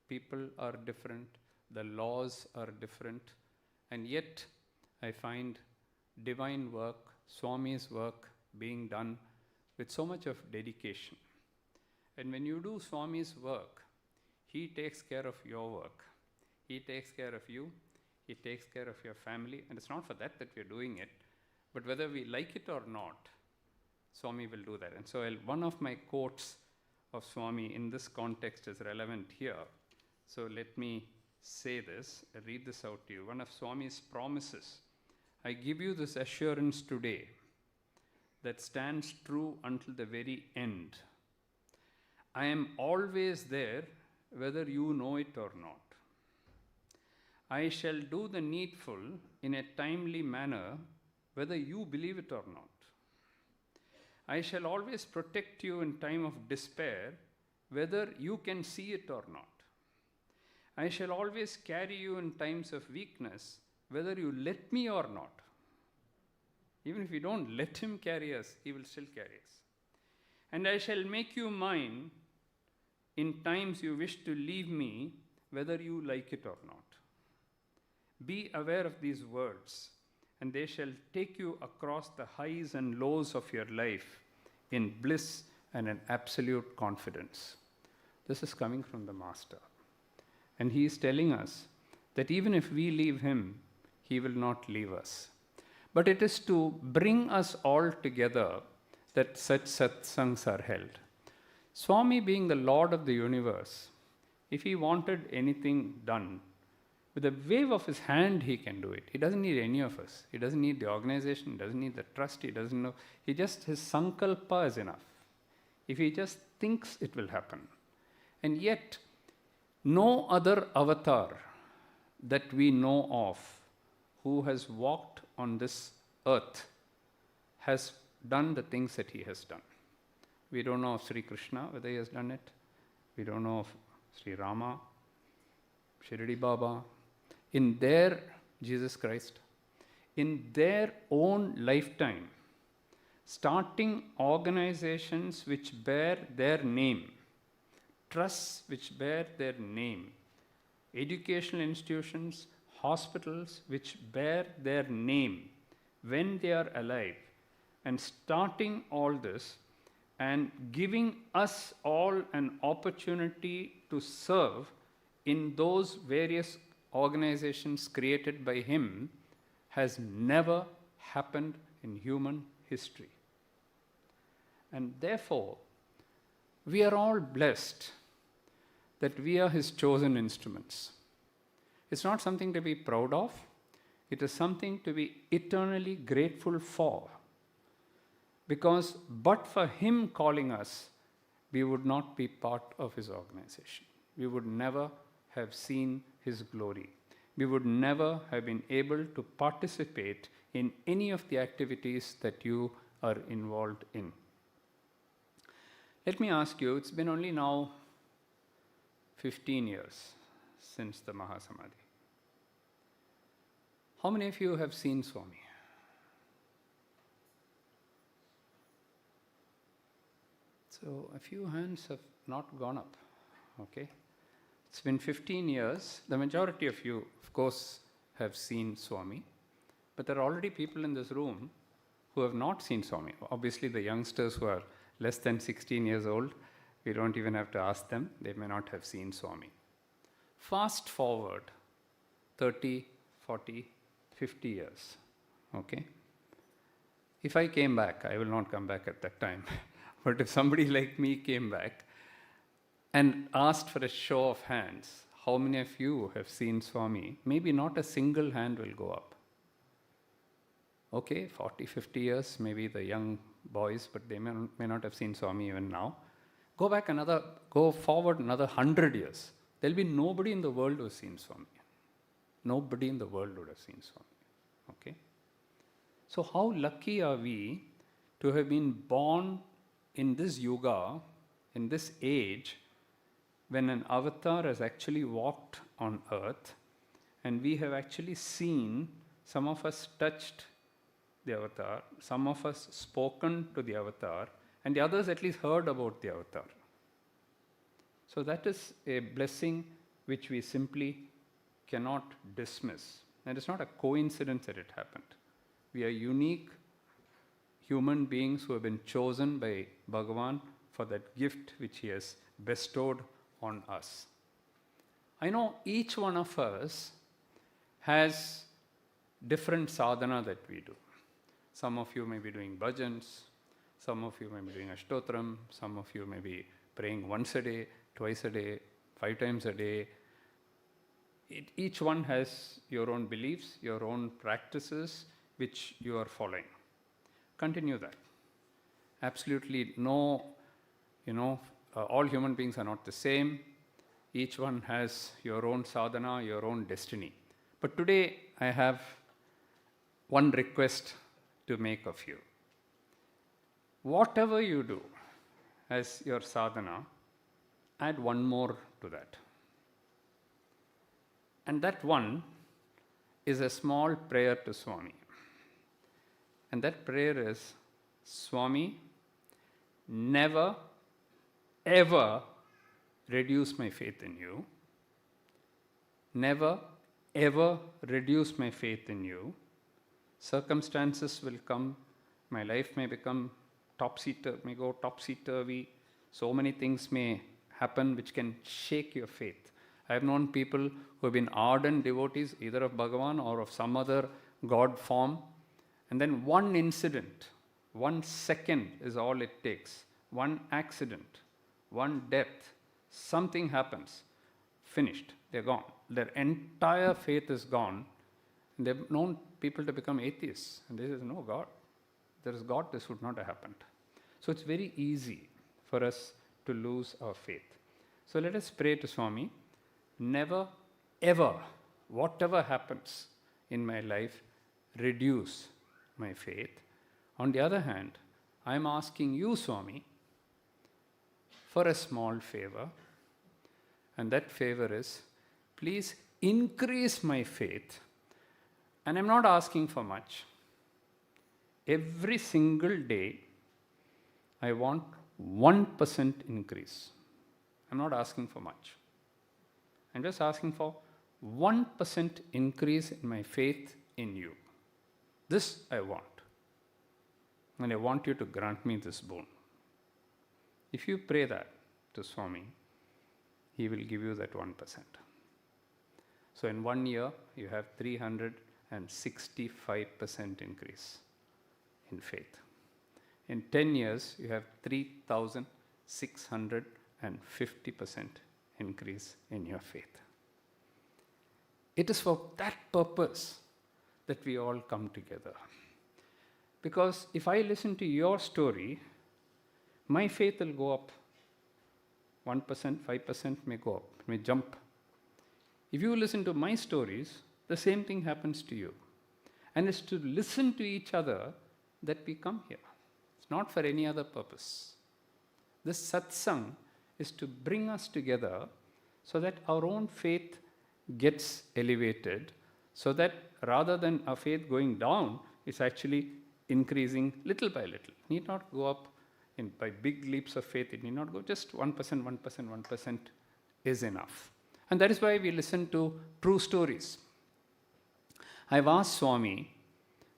people are different, the laws are different, and yet I find divine work, Swami's work, being done with so much of dedication. And when you do Swami's work, he takes care of your work. He takes care of you. He takes care of your family. And it's not for that we are doing it, but whether we like it or not, Swami will do that. And so one of my quotes of Swami in this context is relevant here. So let me say this, read this out to you. One of Swami's promises: I give you this assurance today that stands true until the very end. I am always there, whether you know it or not. I shall do the needful in a timely manner, whether you believe it or not. I shall always protect you in time of despair, whether you can see it or not. I shall always carry you in times of weakness, whether you let me or not. Even if you don't let him carry us, he will still carry us. And I shall make you mine in times you wish to leave me, whether you like it or not. Be aware of these words, and they shall take you across the highs and lows of your life in bliss and an absolute confidence. This is coming from the Master. And he is telling us that even if we leave him, he will not leave us. But it is to bring us all together that such satsangs are held. Swami, being the Lord of the universe, if he wanted anything done, with a wave of his hand he can do it. He doesn't need any of us. He doesn't need the organization, he doesn't need the trust, he doesn't know. His sankalpa is enough. If he just thinks, it will happen. And yet, no other avatar that we know of who has walked on this earth has done the things that he has done. We don't know of Sri Krishna, whether he has done it. We don't know of Sri Rama, Shirdi Baba. In their, Jesus Christ, in their own lifetime, starting organizations which bear their name, trusts which bear their name, educational institutions, hospitals which bear their name when they are alive, and starting all this and giving us all an opportunity to serve in those various organizations created by him has never happened in human history. And therefore, we are all blessed that we are his chosen instruments. It's not something to be proud of. It is something to be eternally grateful for. Because but for him calling us, we would not be part of his organization. We would never have seen his glory. We would never have been able to participate in any of the activities that you are involved in. Let me ask you, it's been only now 15 years since the Mahasamadhi. How many of you have seen Swami? So a few hands have not gone up, okay? It's been 15 years. The majority of you, of course, have seen Swami. But there are already people in this room who have not seen Swami. Obviously, the youngsters who are less than 16 years old, we don't even have to ask them. They may not have seen Swami. Fast forward 30, 40, 50 years, okay? If I came back, I will not come back at that time. But if somebody like me came back and asked for a show of hands, how many of you have seen Swami? Maybe not a single hand will go up. Okay, 40, 50 years, maybe the young boys, but they may not have seen Swami even now. Go forward another 100 years. There'll be nobody in the world who has seen Swami. Nobody in the world would have seen Swami. Okay? So how lucky are we to have been born in this yuga, in this age, when an avatar has actually walked on earth, and we have actually seen, some of us touched the avatar, some of us spoken to the avatar, and the others at least heard about the avatar. So that is a blessing which we simply cannot dismiss. And it's not a coincidence that it happened. We are unique human beings who have been chosen by Bhagavan for that gift which he has bestowed on us. I know each one of us has different sadhana that we do. Some of you may be doing bhajans, some of you may be doing ashtotram, some of you may be praying once a day, twice a day, 5 times a day. Each one has your own beliefs, your own practices, which you are following. Continue that. Absolutely no, all human beings are not the same. Each one has your own sadhana, your own destiny. But today I have one request to make of you. Whatever you do as your sadhana, add one more to that. And that one is a small prayer to Swami. And that prayer is, Swami, never, ever reduce my faith in you. Never, ever reduce my faith in you. Circumstances will come. My life may become may go topsy-turvy. So many things may happen which can shake your faith. I have known people who have been ardent devotees, either of Bhagavan or of some other God form. And then one incident, 1 second is all it takes. One accident, one death, something happens. Finished. They're gone. Their entire faith is gone. And they've known people to become atheists. And they say, no God. There is God, this would not have happened. So it's very easy for us to lose our faith. So let us pray to Swami. Never, ever, whatever happens in my life, reduce my faith. On the other hand, I am asking you, Swami, for a small favor. And that favor is, please increase my faith. And I'm not asking for much. Every single day, I want 1% increase. I'm not asking for much. I'm just asking for 1% increase in my faith in you. This I want. And I want you to grant me this boon. If you pray that to Swami, he will give you that 1%. So in 1 year, you have 365% increase in faith. In 10 years, you have 3,000 650% increase in your faith. It is for that purpose that we all come together. Because if I listen to your story, my faith will go up. 1%, 5% may go up, may jump. If you listen to my stories, the same thing happens to you. And it's to listen to each other that we come here. It's not for any other purpose. This satsang is to bring us together so that our own faith gets elevated, so that rather than our faith going down, it's actually increasing little by little. It need not go up by big leaps of faith. It need not go just 1%, 1%, 1% is enough. And that is why we listen to true stories. I've asked Swami,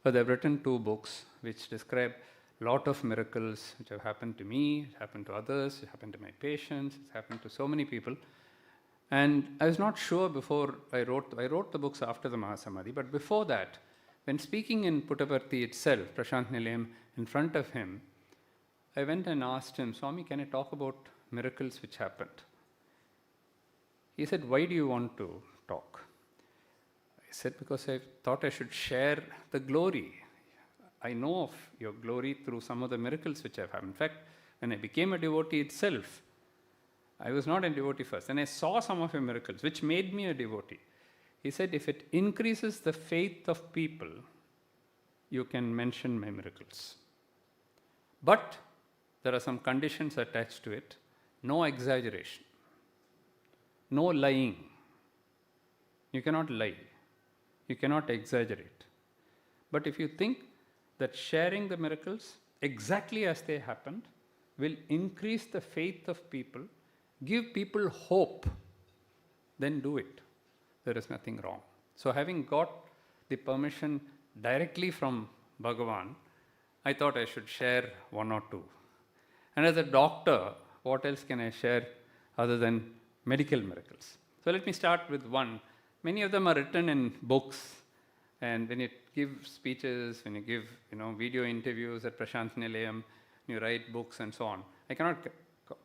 but they've written 2 books which describe a lot of miracles which have happened to me, it happened to others, it happened to my patients, it's happened to so many people. And I was not sure before I wrote the books after the Mahasamadhi, but before that, when speaking in Puttaparthi itself, Prashant Nilayam, in front of him, I went and asked him, Swami, can I talk about miracles which happened? He said, why do you want to talk? I said, because I thought I should share the glory. I know of your glory through some of the miracles which have happened. In fact, when I became a devotee itself, I was not a devotee first. And I saw some of your miracles, which made me a devotee. He said, if it increases the faith of people, you can mention my miracles. But there are some conditions attached to it. No exaggeration. No lying. You cannot lie. You cannot exaggerate. But if you think that sharing the miracles exactly as they happened will increase the faith of people, give people hope, then do it. There is nothing wrong. So having got the permission directly from Bhagavan, I thought I should share 1 or 2. And as a doctor, what else can I share other than medical miracles? So let me start with one. Many of them are written in books, and when you give speeches, when you give video interviews at Prashant Nilayam, you write books and so on. I cannot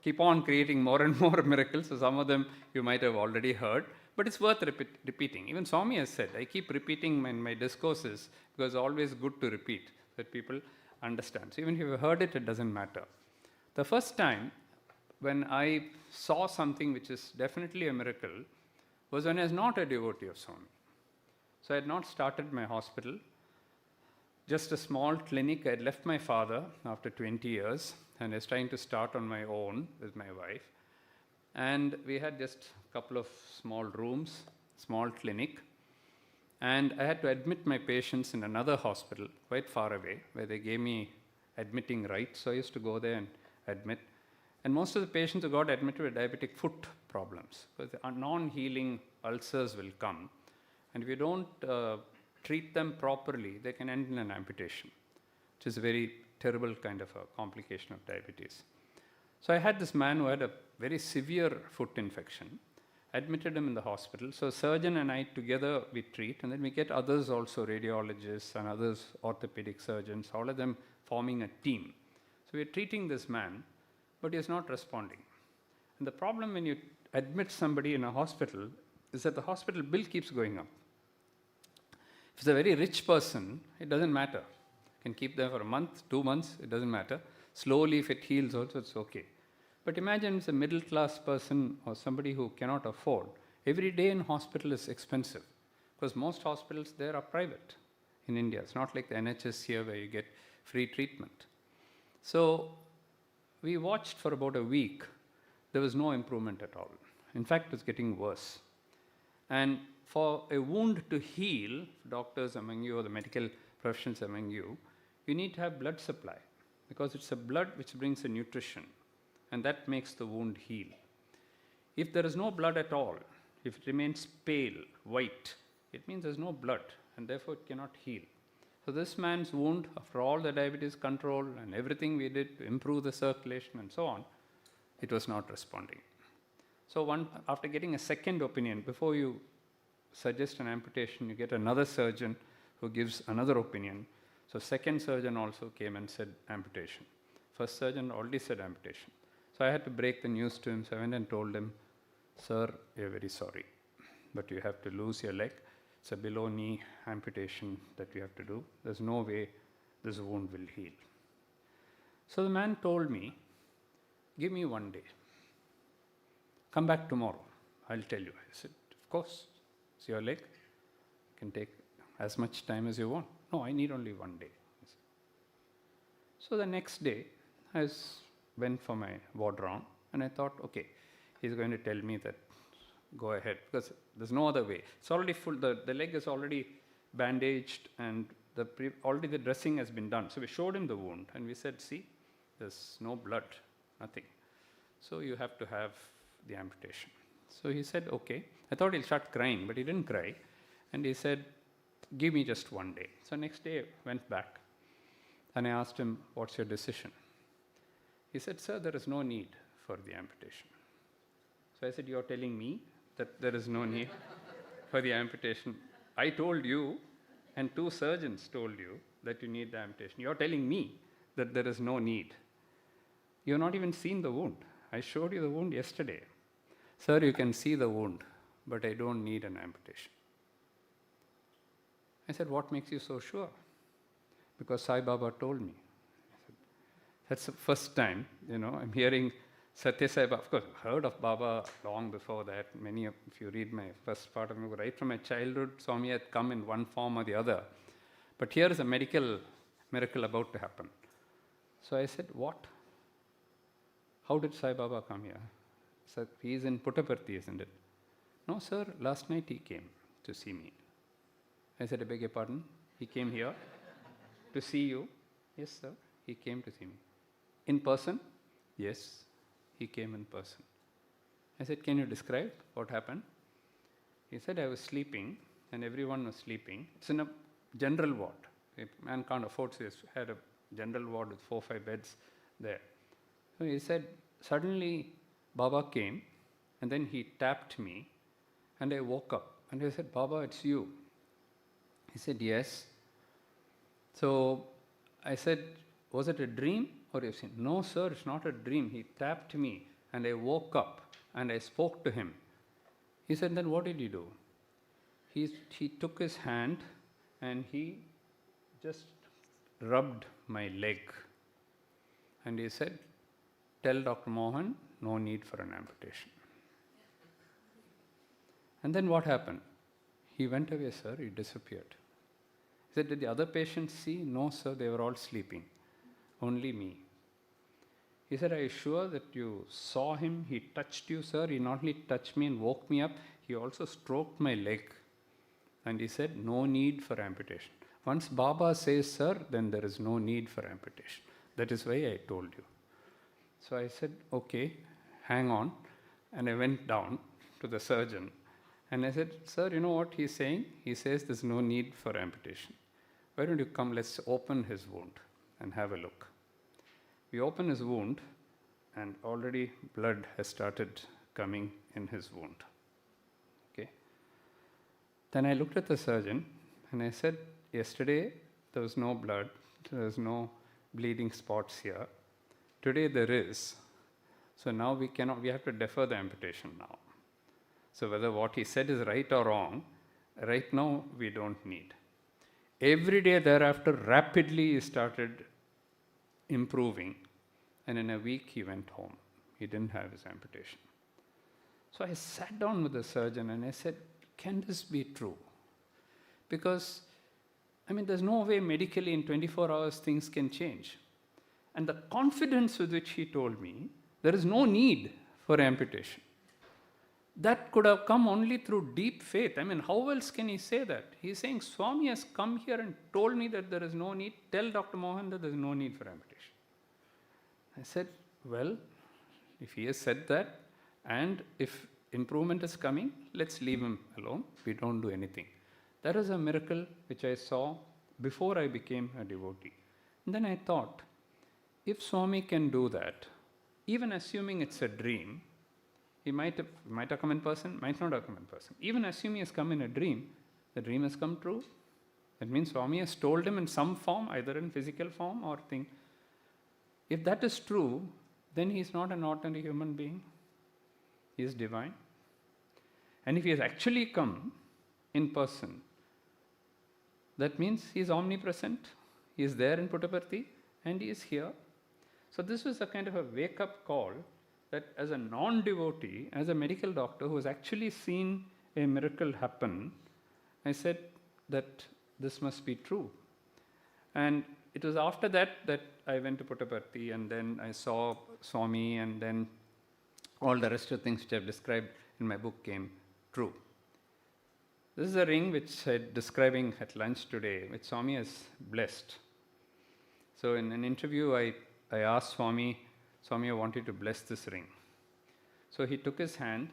keep on creating more and more miracles, so some of them you might have already heard, but it's worth repeating. Even Swami has said, I keep repeating my discourses because it's always good to repeat so that people understand. So even if you've heard it, it doesn't matter. The first time when I saw something which is definitely a miracle was when I was not a devotee of Swami. So I had not started my hospital, just a small clinic. I had left my father after 20 years and I was trying to start on my own with my wife. And we had just a couple of small rooms, small clinic. And I had to admit my patients in another hospital quite far away where they gave me admitting rights. So I used to go there and admit. And most of the patients who got admitted with diabetic foot problems, because the non-healing ulcers will come. And if you don't treat them properly, they can end in an amputation, which is a very terrible kind of a complication of diabetes. So I had this man who had a very severe foot infection, admitted him in the hospital. So surgeon and I together we treat, and then we get others also, radiologists and others, orthopedic surgeons, all of them forming a team. So we're treating this man, but he is not responding. And the problem when you admit somebody in a hospital is that the hospital bill keeps going up. If it's a very rich person, it doesn't matter. You can keep them for a month, 2 months, it doesn't matter. Slowly, if it heals also, it's okay. But imagine it's a middle-class person or somebody who cannot afford. Every day in hospital is expensive because most hospitals there are private in India. It's not like the NHS here where you get free treatment. So we watched for about a week. There was no improvement at all. In fact, it was getting worse. And for a wound to heal, doctors among you or the medical professionals among you, you need to have blood supply because it's a blood which brings a nutrition and that makes the wound heal. If there is no blood at all, if it remains pale, white, it means there's no blood and therefore it cannot heal. So this man's wound, after all the diabetes control and everything we did to improve the circulation and so on, it was not responding. So after getting a second opinion, before you suggest an amputation, you get another surgeon who gives another opinion. So second surgeon also came and said amputation. First surgeon already said amputation. So I had to break the news to him. So I went and told him, "Sir, we are very sorry, but you have to lose your leg. It's a below knee amputation that you have to do. There's no way this wound will heal." So the man told me, "Give me 1 day. Come back tomorrow. I'll tell you." I said, "Of course, it's your leg. You can take as much time as you want." "No, I need only 1 day." So the next day, I went for my ward round, and I thought, okay, he's going to tell me that go ahead, because there's no other way. It's already full, the leg is already bandaged, and already the dressing has been done. So we showed him the wound, and we said, "See, there's no blood, nothing. So you have to have the amputation." So he said, "Okay." I thought he'll start crying, but he didn't cry. And he said, "Give me just 1 day." So next day I went back, and I asked him, "What's your decision?" He said, "Sir, there is no need for the amputation." So I said, "You're telling me that there is no need for the amputation? I told you, and 2 surgeons told you that you need the amputation. You're telling me that there is no need. You've not even seen the wound. I showed you the wound yesterday. Sir, you can see the wound, but I don't need an amputation." I said, "What makes you so sure?" "Because Sai Baba told me." I said, that's the first time, I'm hearing Sathya Sai Baba. Of course, I've heard of Baba long before that. If you read my first part of my book, right from my childhood, Swami had come in one form or the other. But here is a medical miracle about to happen. So I said, "What? How did Sai Baba come here?" So he's in Puttaparthi, isn't it? "No, sir, last night he came to see me." I said, "I beg your pardon? He came here to see you?" "Yes, sir, he came to see me." "In person?" "Yes, he came in person." I said, "Can you describe what happened?" He said, "I was sleeping, and everyone was sleeping. It's in a general ward. A man can't afford to had a general ward with 4 or 5 beds there." So he said, "Suddenly Baba came, and then he tapped me, and I woke up. And I said, 'Baba, it's you.' He said, 'Yes.' So I said, 'Was it a dream or you've seen?' 'No, sir, it's not a dream. He tapped me, and I woke up, and I spoke to him.' He said, 'Then what did you do?' He took his hand, and he just rubbed my leg. And he said, 'Tell Dr. Mohan, no need for an amputation.' And then what happened? He went away, sir. He disappeared. He said, 'Did the other patients see?' 'No, sir, they were all sleeping. Only me.' He said, 'Are you sure that you saw him? He touched you, sir. He not only touched me and woke me up, he also stroked my leg.' And he said, 'No need for amputation.' Once Baba says, sir, then there is no need for amputation. That is why I told you." So I said, "Okay, hang on." And I went down to the surgeon, and I said, "Sir, you know what he's saying? He says there's no need for amputation. Why don't you come, let's open his wound and have a look." We open his wound, and already blood has started coming in his wound. Okay. Then I looked at the surgeon, and I said, "Yesterday there was no blood, there was no bleeding spots here. Today there is. So now we have to defer the amputation now. So whether what he said is right or wrong, right now we don't need." Every day thereafter, rapidly he started improving, and in a week he went home. He didn't have his amputation. So I sat down with the surgeon and I said, "Can this be true?" Because, there's no way medically in 24 hours things can change. And the confidence with which he told me, there is no need for amputation. That could have come only through deep faith. How else can he say that? He's saying, "Swami has come here and told me that there is no need. Tell Dr. Mohan that there is no need for amputation." I said, "Well, if he has said that, and if improvement is coming, let's leave him alone. We don't do anything." That is a miracle which I saw before I became a devotee. And then I thought, if Swami can do that, even assuming it's a dream, he might have come in person, might not have come in person. Even assuming he has come in a dream, the dream has come true. That means Swami has told him in some form, either in physical form or thing. If that is true, then he is not an ordinary human being. He is divine. And if he has actually come in person, that means he is omnipresent. He is there in Puttaparthi and he is here. So this was a kind of a wake-up call that as a non-devotee, as a medical doctor who has actually seen a miracle happen, I said that this must be true. And it was after that that I went to Puttaparthi, and then I saw Swami, and then all the rest of the things which I have described in my book came true. This is a ring which I'm describing at lunch today, which Swami has blessed. So in an interview, I asked Swami, I want you to bless this ring. So he took his hand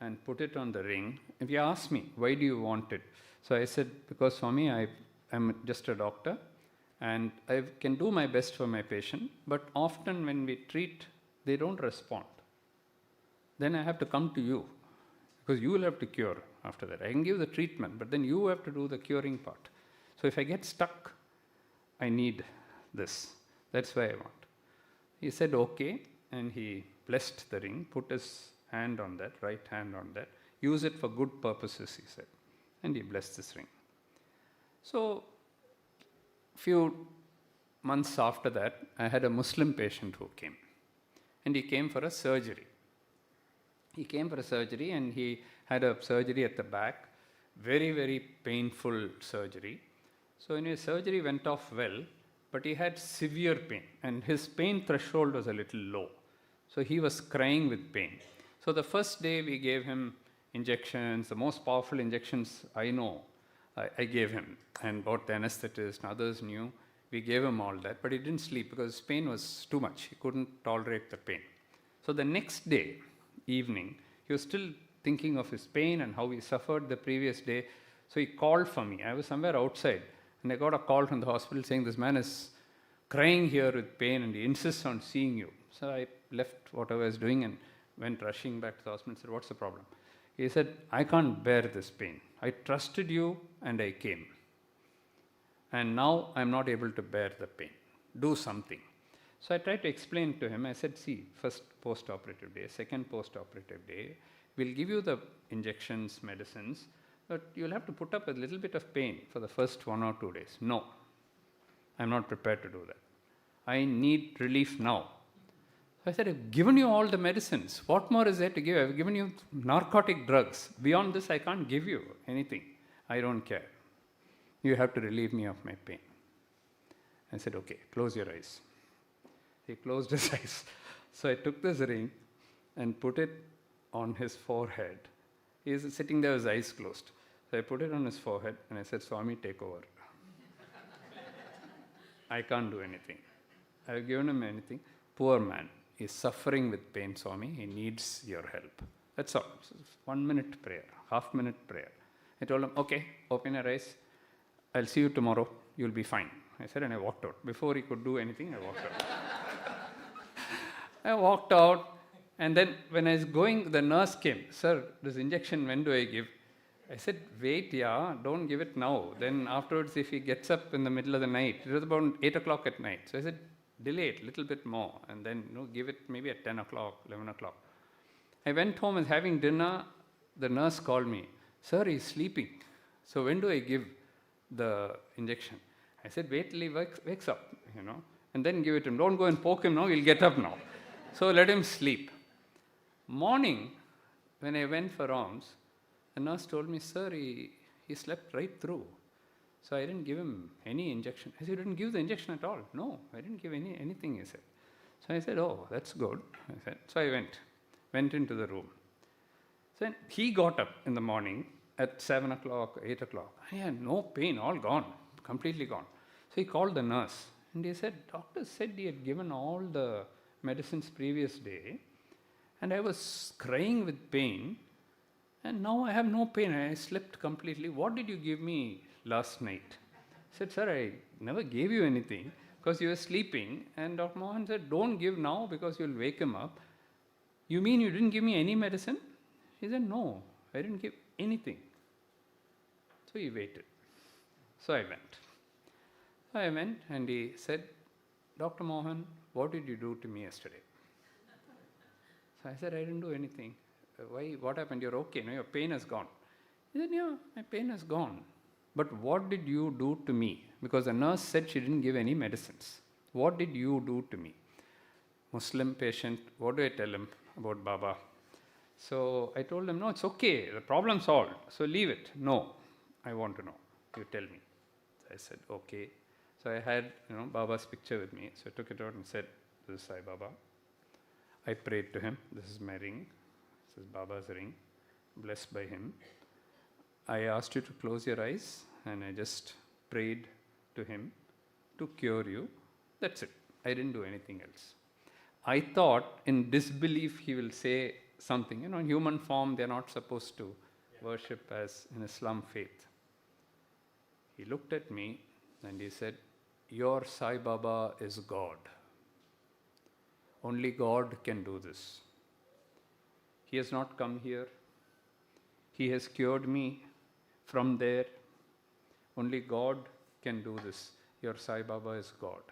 and put it on the ring. And he asked me, why do you want it? So I said, because Swami, I'm just a doctor, and I can do my best for my patient, but often when we treat, they don't respond. Then I have to come to you, because you will have to cure after that. I can give the treatment, but then you have to do the curing part. So if I get stuck, I need this. That's why I want. He said, okay, and he blessed the ring, put his hand on that, right hand on that. Use it for good purposes, he said. And he blessed this ring. So, few months after that, I had a Muslim patient who came. And he came for a surgery. He came for a surgery, and he had a surgery at the back. Very, very painful surgery. So anyway, surgery went off well, but he had severe pain, and his pain threshold was a little low. So he was crying with pain. So the first day we gave him injections, the most powerful injections I know, I gave him, and both the anesthetist and others knew. We gave him all that, but he didn't sleep because his pain was too much. He couldn't tolerate the pain. So the next day, evening, he was still thinking of his pain and how he suffered the previous day. So he called for me. I was somewhere outside, and I got a call from the hospital saying, this man is crying here with pain and he insists on seeing you. So I left what I was doing and went rushing back to the hospital and said, what's the problem? He said, I can't bear this pain. I trusted you and I came. And now I'm not able to bear the pain. Do something. So I tried to explain to him. I said, see, first post-operative day, second post-operative day, we'll give you the injections, medicines, but you'll have to put up a little bit of pain for the first 1 or 2 days. No, I'm not prepared to do that. I need relief now. I said, I've given you all the medicines. What more is there to give? I've given you narcotic drugs. Beyond this, I can't give you anything. I don't care. You have to relieve me of my pain. I said, okay, close your eyes. He closed his eyes. So I took this ring and put it on his forehead. He is sitting there with his eyes closed. So I put it on his forehead and I said, Swami, take over. I can't do anything. I've given him anything. Poor man. He's suffering with pain, Swami. He needs your help. That's all. 1 minute prayer, half-minute prayer. I told him, okay, open your eyes. I'll see you tomorrow. You'll be fine. I said, and I walked out. Before he could do anything, I walked out. I walked out, and then when I was going, the nurse came. Sir, this injection, when do I give? I said, wait, yeah, don't give it now. Then afterwards, if he gets up in the middle of the night, it was about 8 o'clock at night. So I said, delay it a little bit more, and then give it maybe at 10 o'clock, 11 o'clock. I went home and having dinner. The nurse called me. Sir, he's sleeping. So when do I give the injection? I said, wait till he wakes up, and then give it to him. Don't go and poke him now, he'll get up now. So let him sleep. Morning, when I went for alms, the nurse told me, sir, he slept right through. So I didn't give him any injection. I said, you didn't give the injection at all? No, I didn't give anything, he said. So I said, oh, that's good. I said, so I went into the room. So he got up in the morning at 7 o'clock, 8 o'clock. I had no pain, all gone, completely gone. So he called the nurse and he said, doctor said he had given all the medicines previous day and I was crying with pain and now I have no pain. I slept completely. What did you give me last night? I said, sir, I never gave you anything because you were sleeping. And Dr. Mohan said, don't give now because you'll wake him up. You mean you didn't give me any medicine? He said, no, I didn't give anything. So he waited. So I went and he said, Dr. Mohan, what did you do to me yesterday? So I said, I didn't do anything. Why? What happened? You're okay, no? Your pain is gone. He said, yeah, my pain is gone. But what did you do to me? Because the nurse said she didn't give any medicines. What did you do to me? Muslim patient, what do I tell him about Baba? So I told him, no, it's okay. The problem's solved. So leave it. No, I want to know. You tell me. So I said, okay. So I had, Baba's picture with me. So I took it out and said, this is Sai Baba. I prayed to him. This is my ring. This is Baba's ring. Blessed by him. I asked you to close your eyes and I just prayed to him to cure you. That's it. I didn't do anything else. I thought in disbelief he will say something. In human form they are not supposed to worship as in Islam faith. He looked at me and he said, your Sai Baba is God. Only God can do this. He has not come here. He has cured me from there. Only God can do this. Your Sai Baba is God,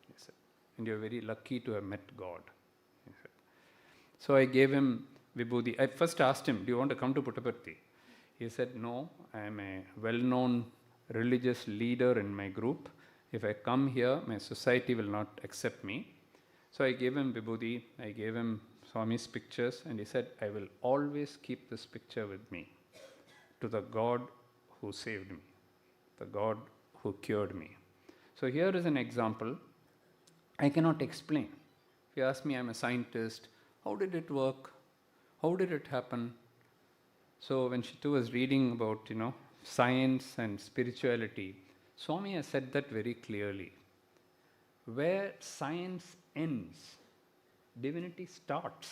he said. And you're very lucky to have met God, he said. So I gave him Vibhuti. I first asked him, do you want to come to Puttaparthi? He said, no, I am a well-known religious leader in my group. If I come here, my society will not accept me. So I gave him Vibhuti, I gave him Swami's pictures, and he said, I will always keep this picture with me to the God who saved me, the God who cured me. So here is an example. I cannot explain. If you ask me, I'm a scientist, how did it work? How did it happen? So when Shitu was reading about, science and spirituality, Swami has said that very clearly. Where science ends, divinity starts.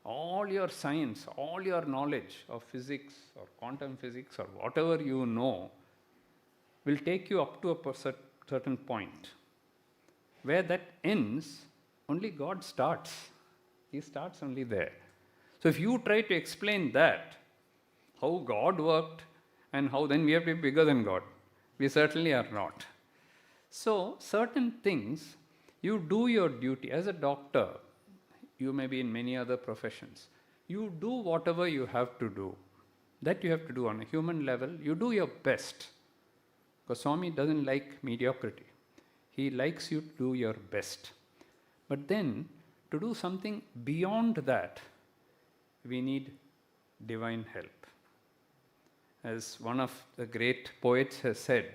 All your science, all your knowledge of physics or quantum physics or whatever you know will take you up to a certain point. Where that ends, only God starts. He starts only there. So if you try to explain that, how God worked and how then we have to be bigger than God, we certainly are not. So certain things, you do your duty. As a doctor, you may be in many other professions. You do whatever you have to do. That you have to do on a human level. You do your best. Because Swami doesn't like mediocrity. He likes you to do your best. But then, to do something beyond that, we need divine help. As one of the great poets has said,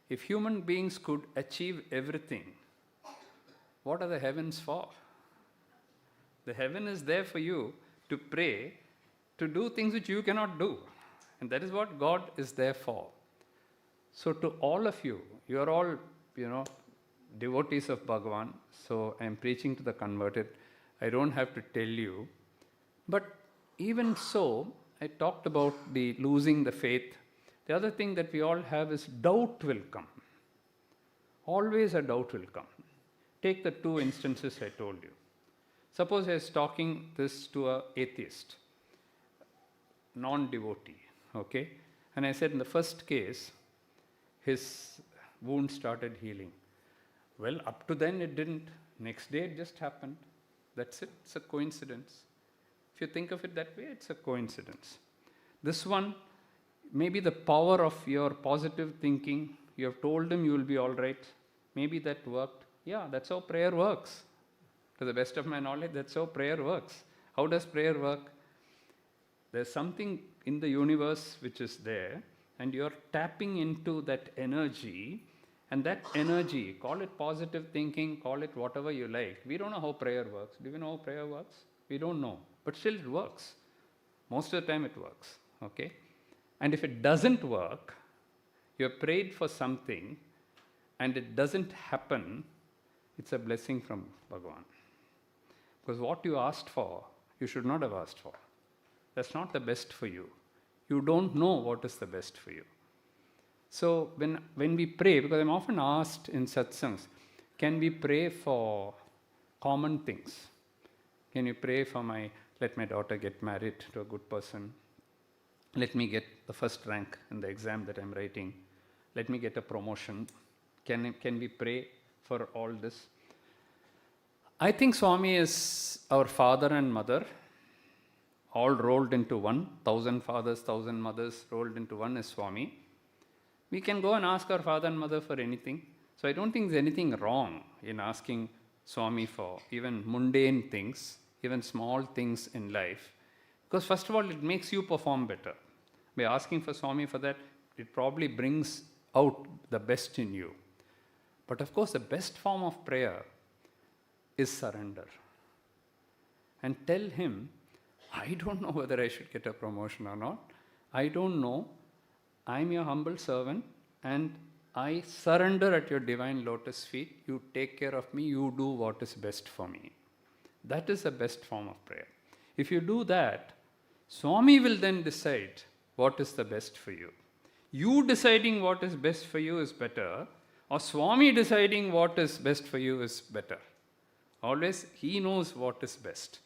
if human beings could achieve everything, what are the heavens for? The heaven is there for you to pray, to do things which you cannot do. And that is what God is there for. So to all of you, you are all, devotees of Bhagavan. So I am preaching to the converted. I don't have to tell you. But even so, I talked about the losing the faith. The other thing that we all have is doubt will come. Always a doubt will come. Take the two instances I told you. Suppose I was talking this to an atheist, non-devotee, okay? And I said in the first case, his wound started healing. Well, up to then it didn't. Next day it just happened. That's it. It's a coincidence. If you think of it that way, it's a coincidence. This one, maybe the power of your positive thinking, you have told him you will be all right. Maybe that worked. Yeah, that's how prayer works. To the best of my knowledge, that's how prayer works. How does prayer work? There's something in the universe which is there, and you're tapping into that energy, and that energy, call it positive thinking, call it whatever you like. We don't know how prayer works. Do you know how prayer works? We don't know. But still it works. Most of the time it works. Okay? And if it doesn't work, you have prayed for something, and it doesn't happen, it's a blessing from Bhagavan. Because what you asked for, you should not have asked for. That's not the best for you. You don't know what is the best for you. So when we pray, because I'm often asked in satsangs, can we pray for common things? Can you pray for let my daughter get married to a good person? Let me get the first rank in the exam that I'm writing. Let me get a promotion. Can we pray for all this? I think Swami is our father and mother, all rolled into one. 1,000 fathers, 1,000 mothers rolled into one is Swami. We can go and ask our father and mother for anything. So I don't think there's anything wrong in asking Swami for even mundane things, even small things in life. Because first of all, it makes you perform better. By asking for Swami for that, it probably brings out the best in you. But of course, the best form of prayer is surrender. And tell him, I don't know whether I should get a promotion or not. I don't know. I'm your humble servant and I surrender at your divine lotus feet. You take care of me. You do what is best for me. That is the best form of prayer. If you do that, Swami will then decide what is the best for you. You deciding what is best for you is better, or Swami deciding what is best for you is better. Always he knows what is best.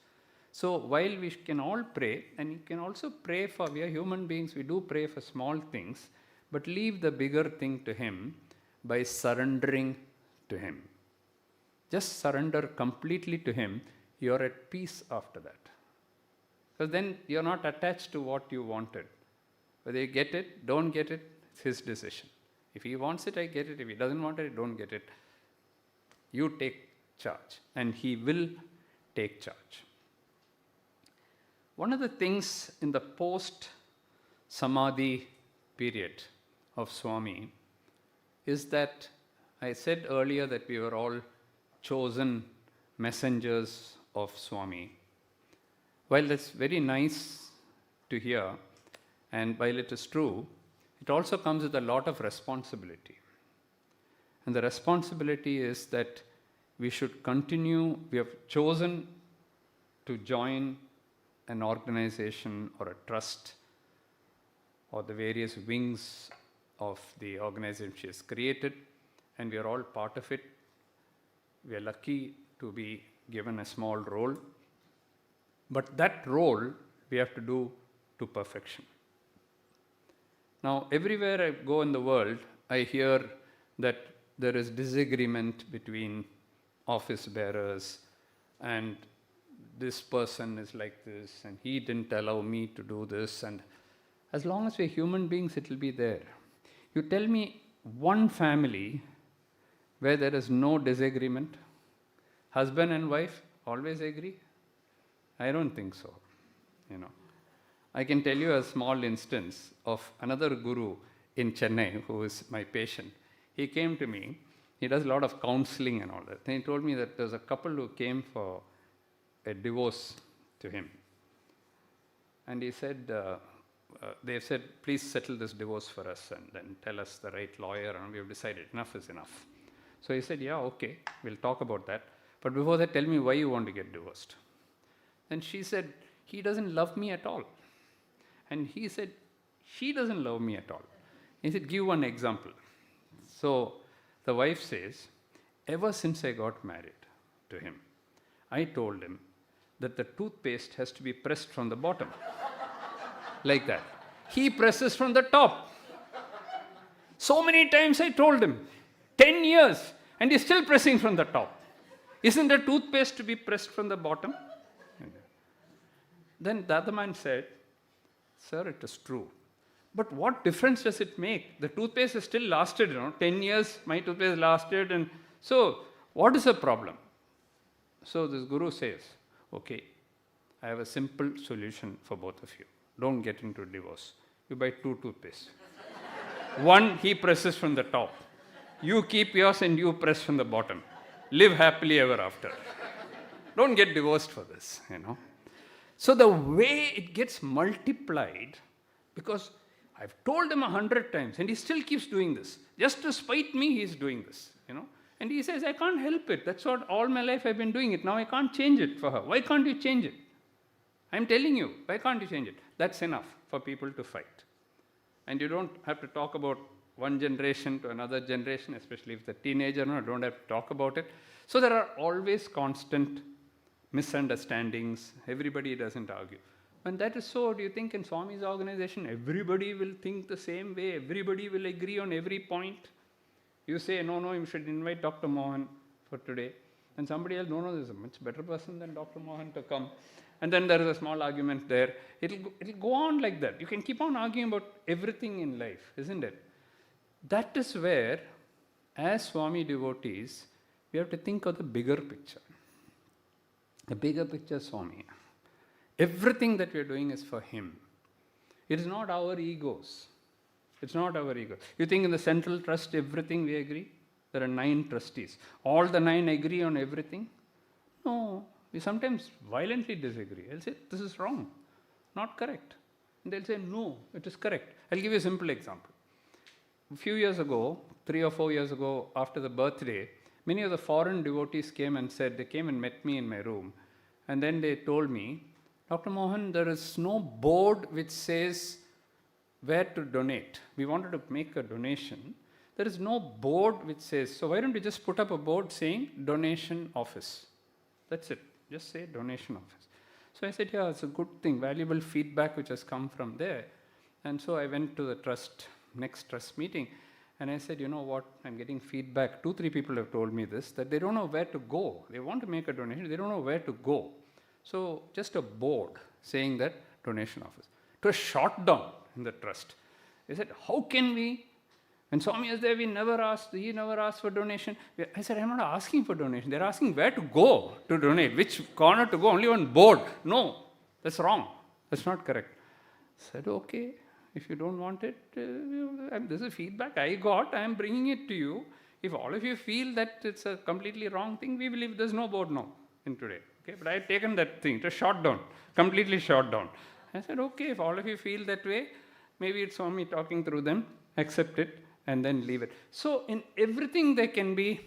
So while we can all pray, and you can also pray for, we are human beings, we do pray for small things, but leave the bigger thing to him by surrendering to him. Just surrender completely to him, you're at peace after that. Because then you're not attached to what you wanted. Whether you get it, don't get it, it's his decision. If he wants it, I get it. If he doesn't want it, I don't get it. You take charge, and he will take charge. One of the things in the post-Samadhi period of Swami is that I said earlier that we were all chosen messengers of Swami. While that's very nice to hear, and while it is true, it also comes with a lot of responsibility. And the responsibility is that we should continue, we have chosen to join an organization or a trust or the various wings of the organization she has created, and we are all part of it. We are lucky to be given a small role, but that role we have to do to perfection. Now, everywhere I go in the world, I hear that there is disagreement between office bearers, and this person is like this, and he didn't allow me to do this, and as long as we're human beings, it will be there. You tell me one family where there is no disagreement, husband and wife always agree? I don't think so, I can tell you a small instance of another guru in Chennai who is my patient. He came to me, he does a lot of counseling and all that. And he told me that there's a couple who came for a divorce to him. And he said, they said, please settle this divorce for us and then tell us the right lawyer, and we have decided enough is enough. So he said, yeah, okay, we'll talk about that. But before that, tell me why you want to get divorced. And she said, he doesn't love me at all. And he said, she doesn't love me at all. He said, give one example. So the wife says, ever since I got married to him, I told him that the toothpaste has to be pressed from the bottom. Like that. He presses from the top. So many times I told him, 10 years, and he's still pressing from the top. Isn't the toothpaste to be pressed from the bottom? Then the other man said, sir, it is true. But what difference does it make? The toothpaste has still lasted, 10 years, my toothpaste lasted. And so, what is the problem? So this guru says, okay, I have a simple solution for both of you. Don't get into divorce. You buy 2 toothpastes. One, he presses from the top. You keep yours and you press from the bottom. Live happily ever after. Don't get divorced for this, So the way it gets multiplied, because I've told him 100 times and he still keeps doing this. Just to spite me, he's doing this, And he says, I can't help it. That's what all my life I've been doing it. Now I can't change it for her. Why can't you change it? I'm telling you, why can't you change it? That's enough for people to fight. And you don't have to talk about one generation to another generation, especially if the teenager, don't have to talk about it. So there are always constant misunderstandings. Everybody doesn't argue. When that is so, do you think in Swami's organization, everybody will think the same way? Everybody will agree on every point? You say, no, you should invite Dr. Mohan for today. And somebody else, no, there's a much better person than Dr. Mohan to come. And then there is a small argument there. It'll go on like that. You can keep on arguing about everything in life, isn't it? That is where, as Swami devotees, we have to think of the bigger picture. The bigger picture, Swami. Everything that we are doing is for him. It is not our egos. It's not our ego. You think in the central trust, everything we agree? There are 9 trustees. All the 9 agree on everything? No. We sometimes violently disagree. I'll say, this is wrong. Not correct. And they'll say, no, it is correct. I'll give you a simple example. A few years ago, 3 or 4 years ago, after the birthday, many of the foreign devotees came and met me in my room. And then they told me, Dr. Mohan, there is no board which says where to donate. We wanted to make a donation. There is no board which says, so why don't you just put up a board saying donation office? That's it. Just say donation office. So I said, yeah, it's a good thing, valuable feedback which has come from there. And so I went to the next trust meeting, and I said, you know what, I'm getting feedback. 2-3 people have told me this, that they don't know where to go. They want to make a donation, they don't know where to go. So just a board saying that donation office. It was shot down in the trust. They said, how can we? When Swami was there, he never asked for donation. I said, I'm not asking for donation. They're asking where to go to donate, which corner to go, only one board. No, that's wrong. That's not correct. I said, okay, if you don't want it, this is feedback I got, I am bringing it to you. If all of you feel that it's a completely wrong thing, we believe there's no board now in today. Okay, but I had taken that thing, it was shot down, completely shot down. I said, okay, if all of you feel that way, maybe it's Swami talking through them, accept it, and then leave it. So in everything there can be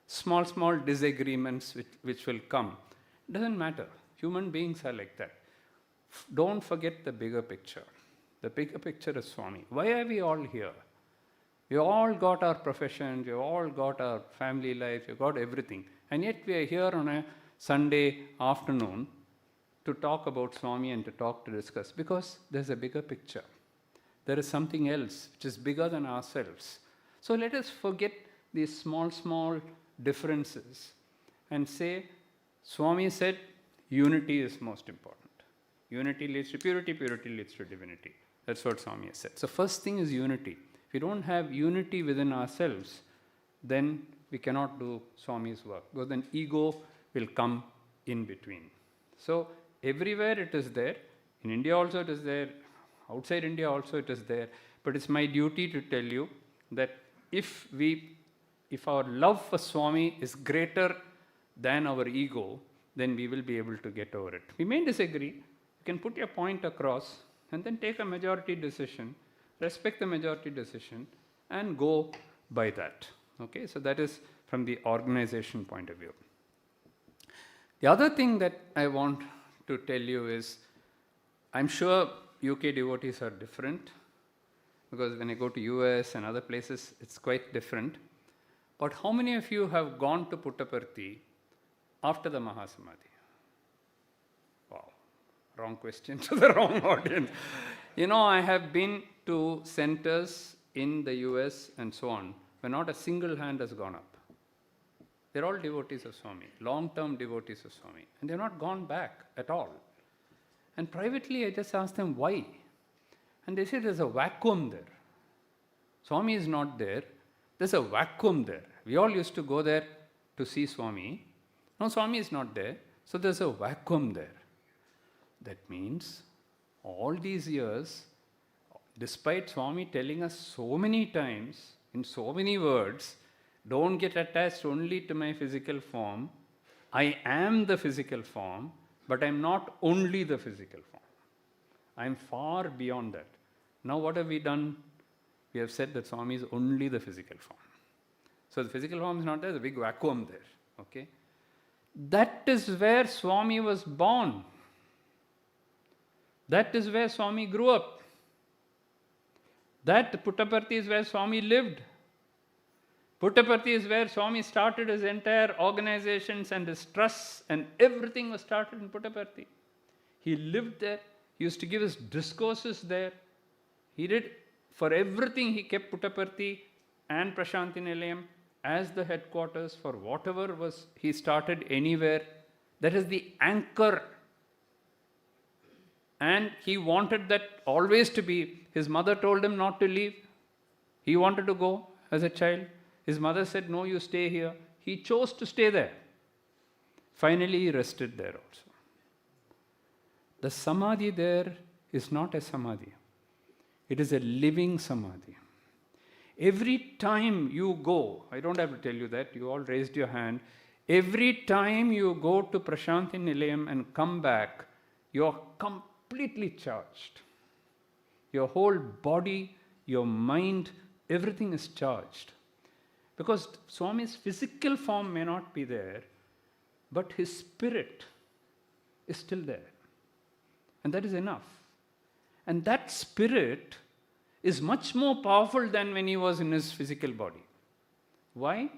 small disagreements which will come. It doesn't matter. Human beings are like that. Don't forget the bigger picture. The bigger picture is Swami. Why are we all here? We all got our professions, we all got our family life, we got everything. And yet we are here on a Sunday afternoon to talk about Swami and to discuss, because there's a bigger picture. There is something else which is bigger than ourselves. So let us forget these small differences and say, Swami said, unity is most important. Unity leads to purity, purity leads to divinity. That's what Swami has said. So first thing is unity. If we don't have unity within ourselves, then we cannot do Swami's work, because then ego will come in between. So everywhere it is there. In India also it is there. Outside India also it is there. But it's my duty to tell you that if our love for Swami is greater than our ego, then we will be able to get over it. We may disagree. You can put your point across and then take a majority decision, respect the majority decision, and go by that. Okay, so that is from the organization point of view. The other thing that I want to tell you is, I'm sure UK devotees are different, because when I go to US and other places, it's quite different. But how many of you have gone to Puttaparthi after the Mahasamadhi? Wow, wrong question to the wrong audience. You know, I have been to centers in the US and so on, where not a single hand has gone up. They're all devotees of Swami, long-term devotees of Swami, and they've not gone back at all. And privately, I just asked them why. And they said there's a vacuum there. Swami is not there. There's a vacuum there. We all used to go there to see Swami. No, Swami is not there. So there's a vacuum there. That means all these years, despite Swami telling us so many times, in so many words, don't get attached only to my physical form. I am the physical form, but I'm not only the physical form. I'm far beyond that. Now what have we done? We have said that Swami is only the physical form. So the physical form is not there, there's a big vacuum there. Okay? That is where Swami was born. That is where Swami grew up. That Puttaparthi is where Swami lived. Puttaparthi is where Swami started his entire organizations and his trusts, and everything was started in Puttaparthi. He lived there. He used to give his discourses there. He did, for everything he kept Puttaparthi and Prashanti Nilayam as the headquarters for whatever was he started anywhere. That is the anchor. And he wanted that always to be. His mother told him not to leave. He wanted to go as a child. His mother said, no, you stay here. He chose to stay there. Finally, he rested there also. The samadhi there is not a samadhi. It is a living samadhi. Every time you go, I don't have to tell you that, you all raised your hand. Every time you go to Prashanthi Nilayam and come back, you're completely charged. Your whole body, your mind, everything is charged. Because Swami's physical form may not be there, but his spirit is still there. And that is enough. And that spirit is much more powerful than when he was in his physical body. Why?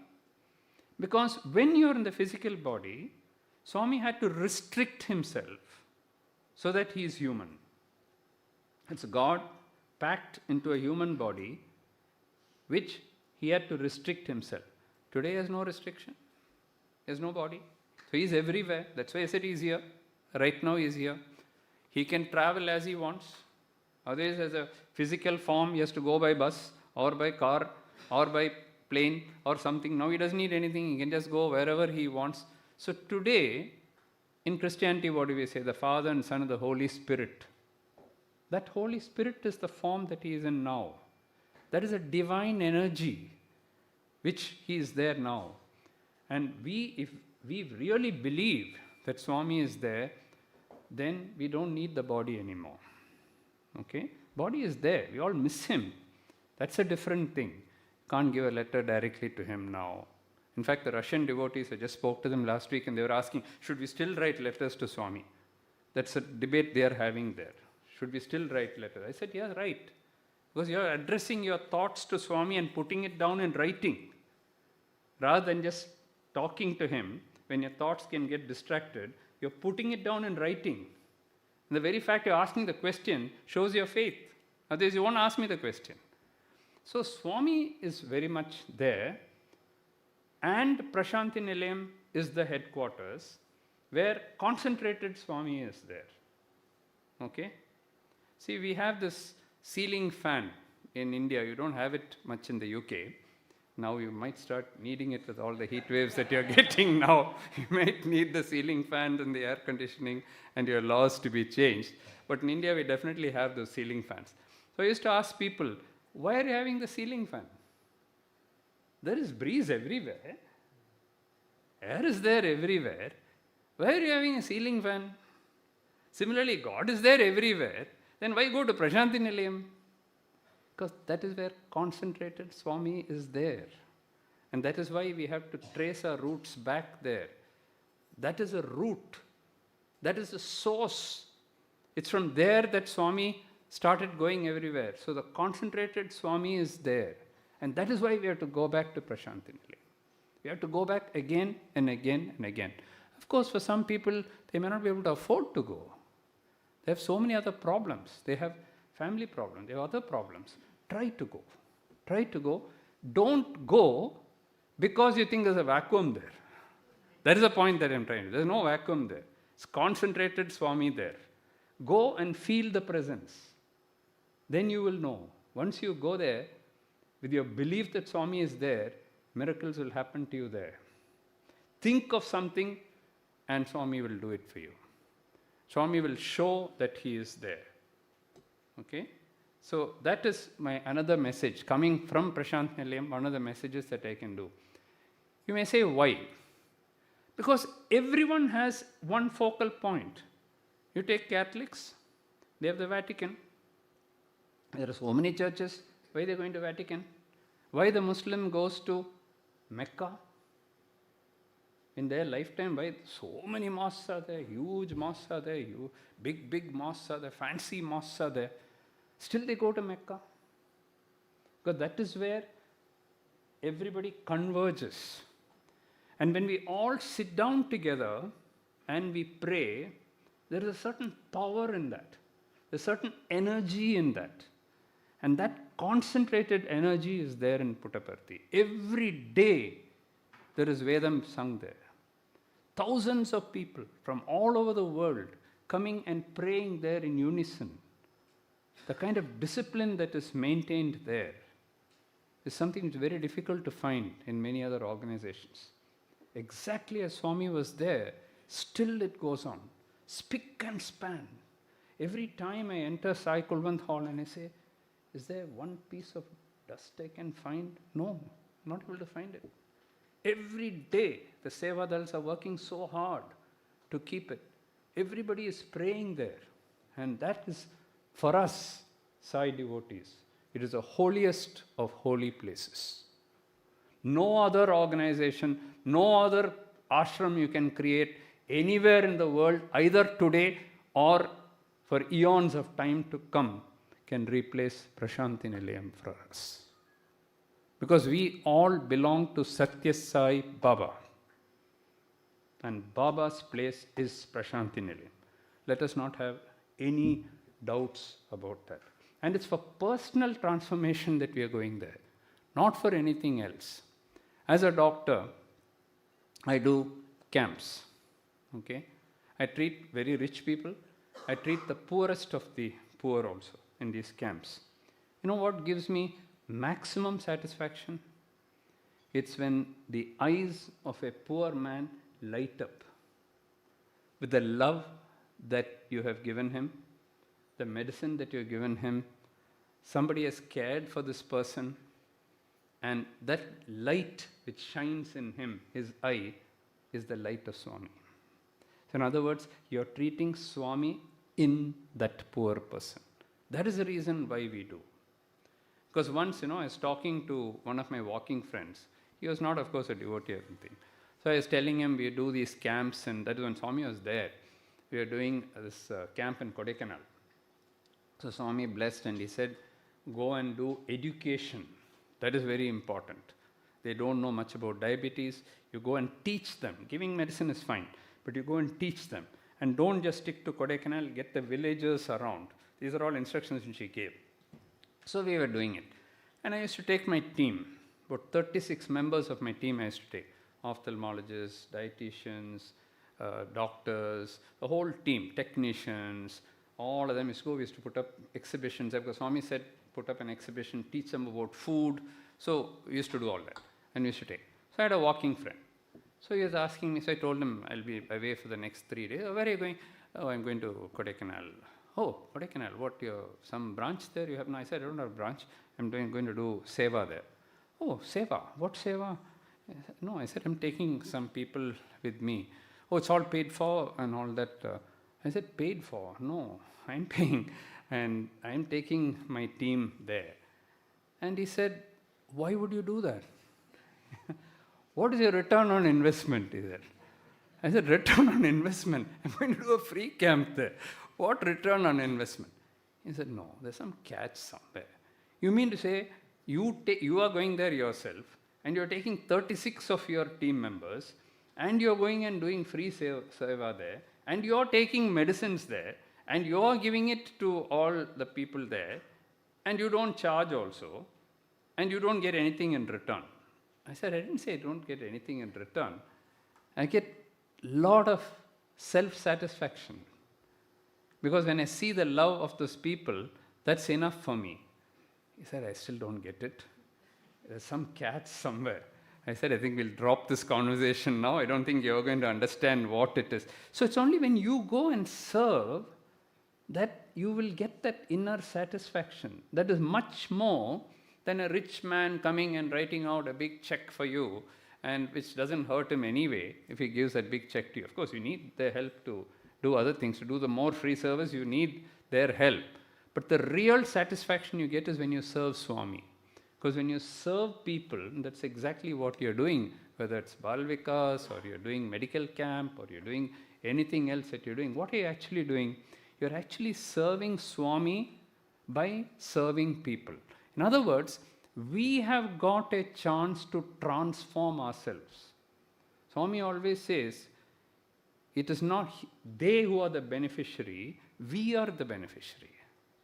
Because when you're in the physical body, Swami had to restrict himself so that he is human. It's God packed into a human body, which he had to restrict himself. Today he has no restriction. He has no body. So he's everywhere. That's why I said he's here. Right now he's here. He can travel as he wants. Otherwise, as a physical form, he has to go by bus or by car or by plane or something. Now he doesn't need anything. He can just go wherever he wants. So today, in Christianity, what do we say? The Father and Son and the Holy Spirit. That Holy Spirit is the form that he is in now. That is a divine energy which he is there now. And if we really believe that Swami is there, then we don't need the body anymore. Okay? Body is there. We all miss him. That's a different thing. Can't give a letter directly to him now. In fact, the Russian devotees, I just spoke to them last week and they were asking, should we still write letters to Swami? That's a debate they are having there. Should we still write letters? I said, yeah, write. Because you are addressing your thoughts to Swami and putting it down in writing. Rather than just talking to him, when your thoughts can get distracted, you're putting it down in writing. And the very fact you're asking the question shows your faith. Otherwise, you won't ask me the question. So, Swami is very much there. And Prashanthi Nilayam is the headquarters where concentrated Swami is there. Okay? See, we have this ceiling fan in India. You don't have it much in the UK. Now you might start needing it with all the heat waves that you're getting now. You might need the ceiling fans and the air conditioning and your laws to be changed. But in India, we definitely have those ceiling fans. So I used to ask people, why are you having the ceiling fan? There is breeze everywhere. Air is there everywhere. Why are you having a ceiling fan? Similarly, God is there everywhere. Then why go to Prashanthi Nilayam? Because that is where concentrated Swami is there. And that is why we have to trace our roots back there. That is a root. That is a source. It's from there that Swami started going everywhere. So the concentrated Swami is there. And that is why we have to go back to Prashanthi Nilayam. We have to go back again and again and again. Of course, for some people, they may not be able to afford to go. They have so many other problems. They have family problems. They have other problems. Try to go. Try to go. Don't go because you think there's a vacuum there. That is the point that I'm trying to. There's no vacuum there. It's concentrated Swami there. Go and feel the presence. Then you will know. Once you go there, with your belief that Swami is there, miracles will happen to you there. Think of something and Swami will do it for you. Swami will show that he is there. Okay? So that is my another message coming from Prashanthi Nilayam, one of the messages that I can do. You may say, why? Because everyone has one focal point. You take Catholics, they have the Vatican. There are so many churches. Why are they going to Vatican? Why the Muslim goes to Mecca? In their lifetime, why so many mosques are there, huge mosques are there, big mosques are there, fancy mosques are there. Still they go to Mecca. Because that is where everybody converges. And when we all sit down together and we pray, there is a certain power in that. There's a certain energy in that. And that concentrated energy is there in Puttaparthi. Every day there is Vedam sung there. Thousands of people from all over the world coming and praying there in unison. The kind of discipline that is maintained there is something which is very difficult to find in many other organizations. Exactly as Swami was there, still it goes on. Spick and span. Every time I enter Sai Kulwant Hall and I say, is there one piece of dust I can find? No, not able to find it. Every day, the Sevadals are working so hard to keep it. Everybody is praying there. And that is, for us, Sai devotees, it is the holiest of holy places. No other organization, no other ashram you can create anywhere in the world, either today or for eons of time to come, can replace Prashanti Nilayam for us. Because we all belong to Sathya Sai Baba. And Baba's place is Prashanti Nilayam. Let us not have any doubts about that. And it's for personal transformation that we are going there, not for anything else. As a doctor, I do camps. Okay? I treat very rich people. I treat the poorest of the poor also in these camps. You know what gives me maximum satisfaction? It's when the eyes of a poor man light up with the love that you have given him, the medicine that you have given him. Somebody has cared for this person, and that light which shines in him, his eye, is the light of Swami. So in other words, you're treating Swami in that poor person. That is the reason why we do. Because once, I was talking to one of my walking friends. He was not, of course, a devotee or anything. So I was telling him we do these camps, and that is when Swami was there. We were doing this camp in Kodaikanal. So Swami blessed and he said, go and do education. That is very important. They don't know much about diabetes. You go and teach them. Giving medicine is fine, but you go and teach them. And don't just stick to Kodaikanal, get the villagers around. These are all instructions which he gave. So we were doing it. And I used to take my team, about 36 members of my team I used to take. Ophthalmologists, dietitians, doctors, the whole team, technicians, all of them used to go. We used to put up exhibitions. Because Swami said, put up an exhibition, teach them about food. So we used to do all that. And we used to take. So I had a walking friend. So he was asking me, so I told him, I'll be away for the next 3 days. Oh, where are you going? Oh, I'm going to Kodaikanal. Oh, Kodaikanal, what, some branch there you have? No, I said, I don't have a branch. I'm going to do seva there. Oh, seva. What seva? No, I said, I'm taking some people with me. Oh, it's all paid for and all that. I said, paid for? No, I'm paying. And I'm taking my team there. And he said, why would you do that? What is your return on investment? He said. I said, return on investment? I'm going to do a free camp there. What return on investment? He said, no, there's some catch somewhere. You mean to say, you are going there yourself, and you're taking 36 of your team members, and you're going and doing free seva there, and you're taking medicines there, and you're giving it to all the people there, and you don't charge also, and you don't get anything in return. I said, I didn't say I don't get anything in return. I get a lot of self-satisfaction. Because when I see the love of those people, that's enough for me. He said, I still don't get it. There's some catch somewhere. I said, I think we'll drop this conversation now. I don't think you're going to understand what it is. So it's only when you go and serve that you will get that inner satisfaction. That is much more than a rich man coming and writing out a big check for you, and which doesn't hurt him anyway if he gives that big check to you. Of course, you need their help to do other things. To do the more free service, you need their help. But the real satisfaction you get is when you serve Swami. Because when you serve people, that's exactly what you're doing, whether it's Bal Vikas or you're doing medical camp or you're doing anything else that you're doing. What are you actually doing? You're actually serving Swami by serving people. In other words, we have got a chance to transform ourselves. Swami always says, it is not they who are the beneficiary, we are the beneficiary.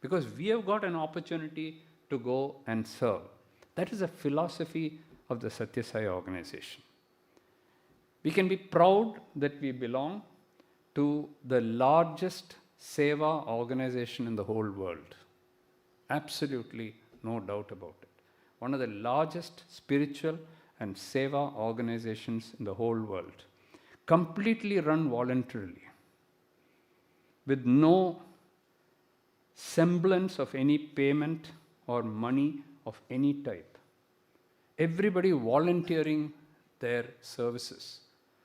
Because we have got an opportunity to go and serve. That is a philosophy of the Sathya Sai organization. We can be proud that we belong to the largest Seva organization in the whole world. Absolutely no doubt about it. One of the largest spiritual and Seva organizations in the whole world. Completely run voluntarily, with no semblance of any payment or money of any type. Everybody volunteering their services.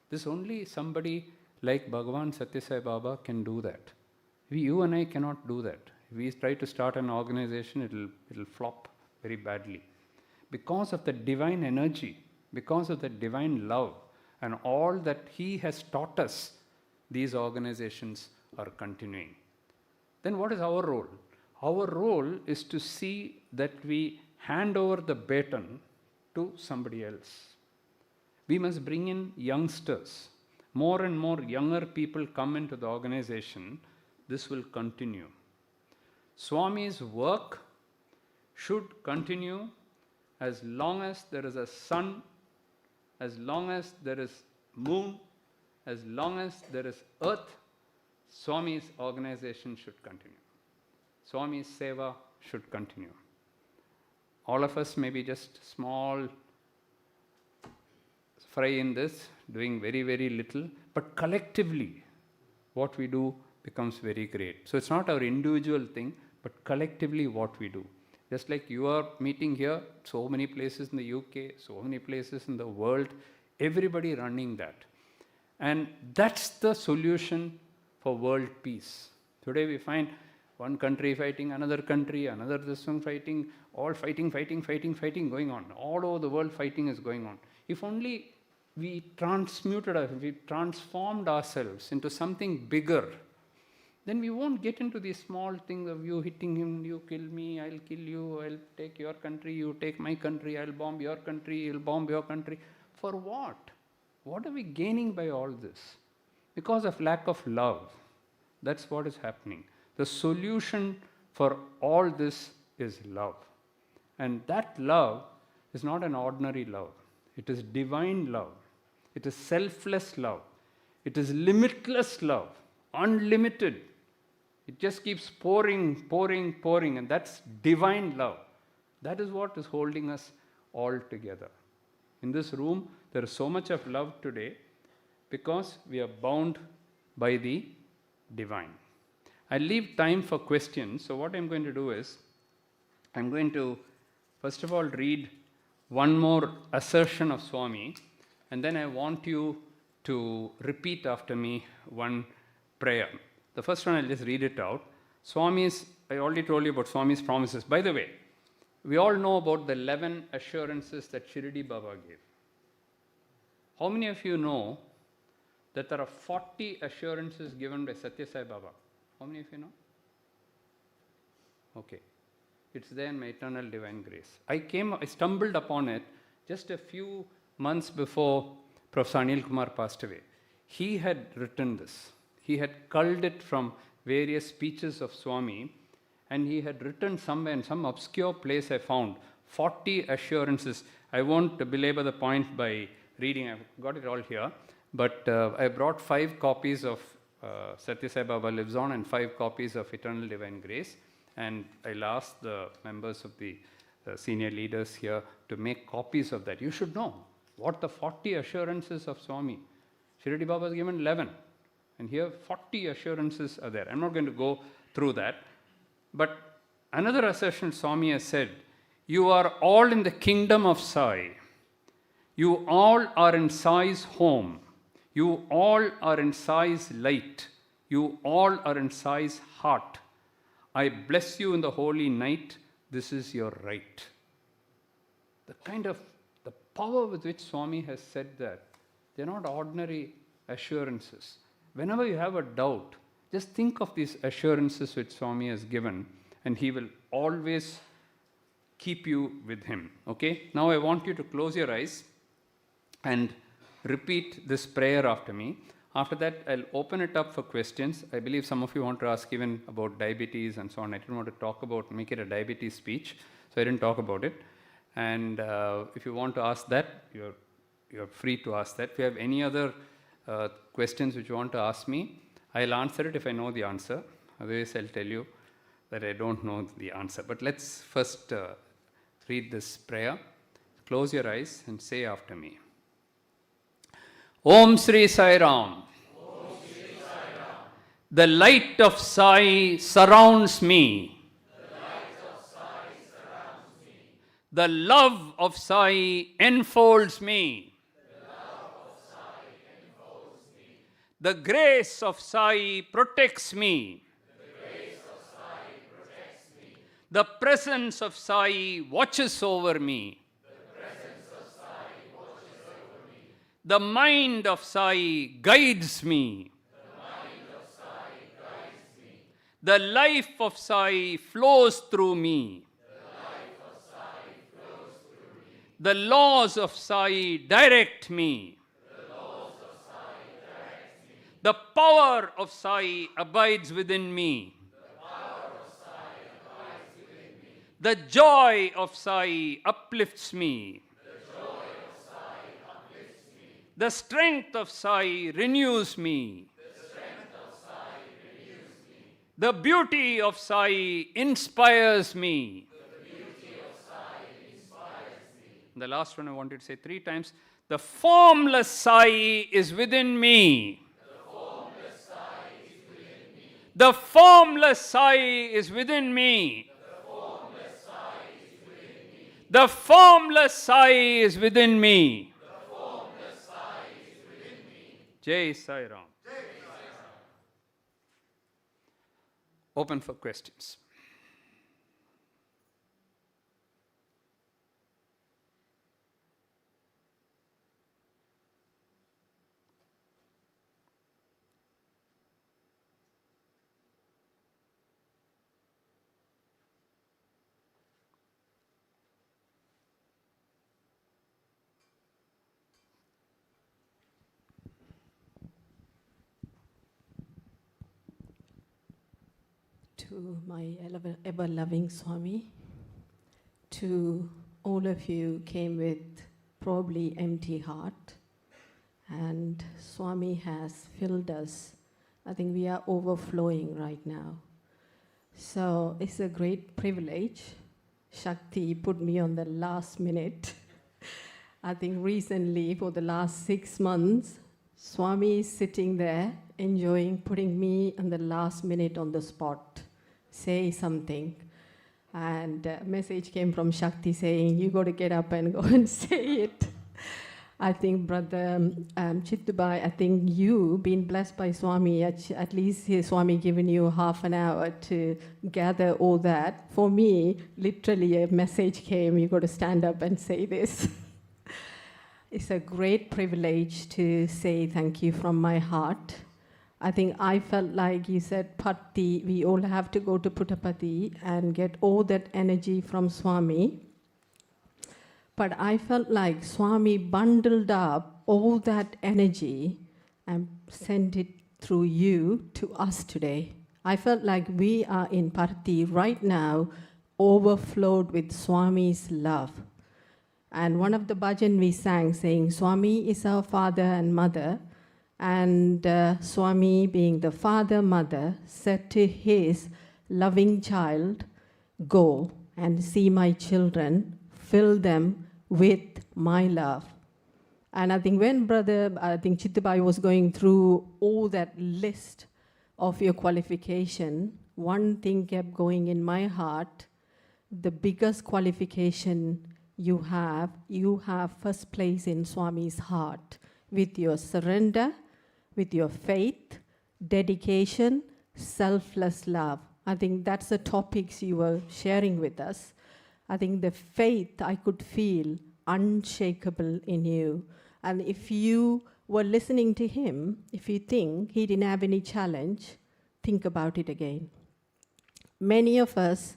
This only somebody like Bhagavan Sathya Sai Baba can do that. You and I cannot do that. If we try to start an organization, it'll flop very badly. Because of the divine energy, because of the divine love, and all that He has taught us, these organizations are continuing. Then what is our role? Our role is to see that we hand over the baton to somebody else. We must bring in youngsters. More and more younger people come into the organization. This will continue. Swami's work should continue as long as there is a sun, as long as there is moon, as long as there is earth. Swami's organization should continue. Swami's seva should continue. All of us may be just small fry in this, doing very, very little, but collectively what we do becomes very great. So it's not our individual thing, but collectively what we do. Just like you are meeting here, so many places in the UK, so many places in the world, everybody running that. And that's the solution for world peace. Today we find one country fighting another country, another this one fighting, all fighting going on. All over the world fighting is going on. If only we transformed ourselves into something bigger, then we won't get into these small things of you hitting him, you kill me, I'll kill you, I'll take your country, you take my country, I'll bomb your country, you'll bomb your country. For what? What are we gaining by all this? Because of lack of love. That's what is happening. The solution for all this is love. And that love is not an ordinary love. It is divine love. It is selfless love. It is limitless love, unlimited. It just keeps pouring, and that's divine love. That is what is holding us all together. In this room, there is so much of love today because we are bound by the divine. I'll leave time for questions. So what I'm going to do is, I'm going to, first of all, read one more assertion of Swami, and then I want you to repeat after me one prayer. The first one, I'll just read it out. Swami's, I already told you about Swami's promises. By the way, we all know about the 11 assurances that Shirdi Baba gave. How many of you know that there are 40 assurances given by Sathya Sai Baba? How many of you know? Okay. It's there in my eternal divine grace. I stumbled upon it just a few months before Professor Anil Kumar passed away. He had written this. He had culled it from various speeches of Swami, and he had written somewhere in some obscure place I found 40 assurances. I won't belabor the point by reading. I've got it all here. But I brought 5 copies of Sathya Sai Baba Lives On and 5 copies of Eternal Divine Grace. And I'll ask the members of the senior leaders here to make copies of that. You should know what the 40 assurances of Swami. Shirdi Baba has given 11. And here 40 assurances are there. I'm not going to go through that. But another assertion Swami has said, you are all in the kingdom of Sai. You all are in Sai's home. You all are in Sai's light. You all are in Sai's heart. I bless you in the holy night. This is your right. The power with which Swami has said that, they're not ordinary assurances. Whenever you have a doubt, just think of these assurances which Swami has given, and he will always keep you with him. Okay? Now I want you to close your eyes and repeat this prayer after me. After that, I'll open it up for questions. I believe some of you want to ask even about diabetes and so on. I didn't want to make it a diabetes speech, so I didn't talk about it. And if you want to ask that, you're free to ask that. If you have any other questions which you want to ask me, I'll answer it if I know the answer. Otherwise, I'll tell you that I don't know the answer. But let's first read this prayer. Close your eyes and say after me. Om Sri Sai Ram. The light of Sai surrounds me. The love of Sai enfolds me. The grace of Sai protects me. The presence of Sai watches over me. The mind of Sai guides me. The life of Sai flows through me. The laws of Sai direct me. The power of Sai abides within me. The joy of Sai uplifts me. The strength of Sai renews me. The beauty of Sai inspires me. The last one I wanted to say 3 times. The formless Sai is within me. The formless Sai is within me. The formless Sai is within me. Jai Sai Ram. Open for questions. To my ever-loving Swami, to all of you came with probably empty heart, and Swami has filled us. I think we are overflowing right now. So it's a great privilege. Shakti put me on the last minute. I think recently, for the last 6 months, Swami is sitting there enjoying putting me on the last minute on the spot. Say something. And a message came from Shakti saying, you got to get up and go and say it. I think, Brother Chittubai, I think you, been blessed by Swami, at least Swami given you half an hour to gather all that. For me, literally a message came, you got to stand up and say this. It's a great privilege to say thank you from my heart. I think I felt like you said, Patti, we all have to go to Puttapati and get all that energy from Swami. But I felt like Swami bundled up all that energy and sent it through you to us today. I felt like we are in Patti right now, overflowed with Swami's love. And one of the bhajan we sang saying, Swami is our father and mother. And Swami, being the father, mother, said to his loving child, go and see my children, fill them with my love. And I think when Chittubai was going through all that list of your qualification, one thing kept going in my heart. The biggest qualification you have first place in Swami's heart with your surrender, with your faith, dedication, selfless love. I think that's the topics you were sharing with us. I think the faith I could feel unshakable in you. And if you were listening to him, if you think he didn't have any challenge, think about it again. Many of us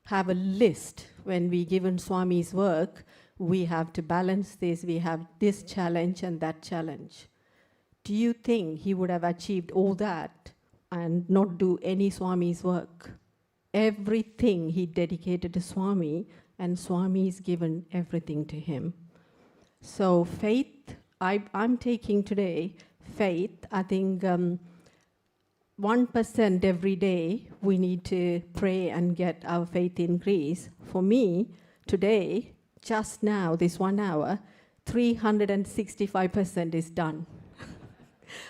have a list when we given Swami's work. We have to balance this, we have this challenge and that challenge. do you think he would have achieved all that and not do any Swami's work? Everything he dedicated to Swami, and Swami's given everything to him. So faith, I'm taking today faith. I think 1% every day we need to pray and get our faith increase. For me, today, just now, this 1 hour, 365% is done.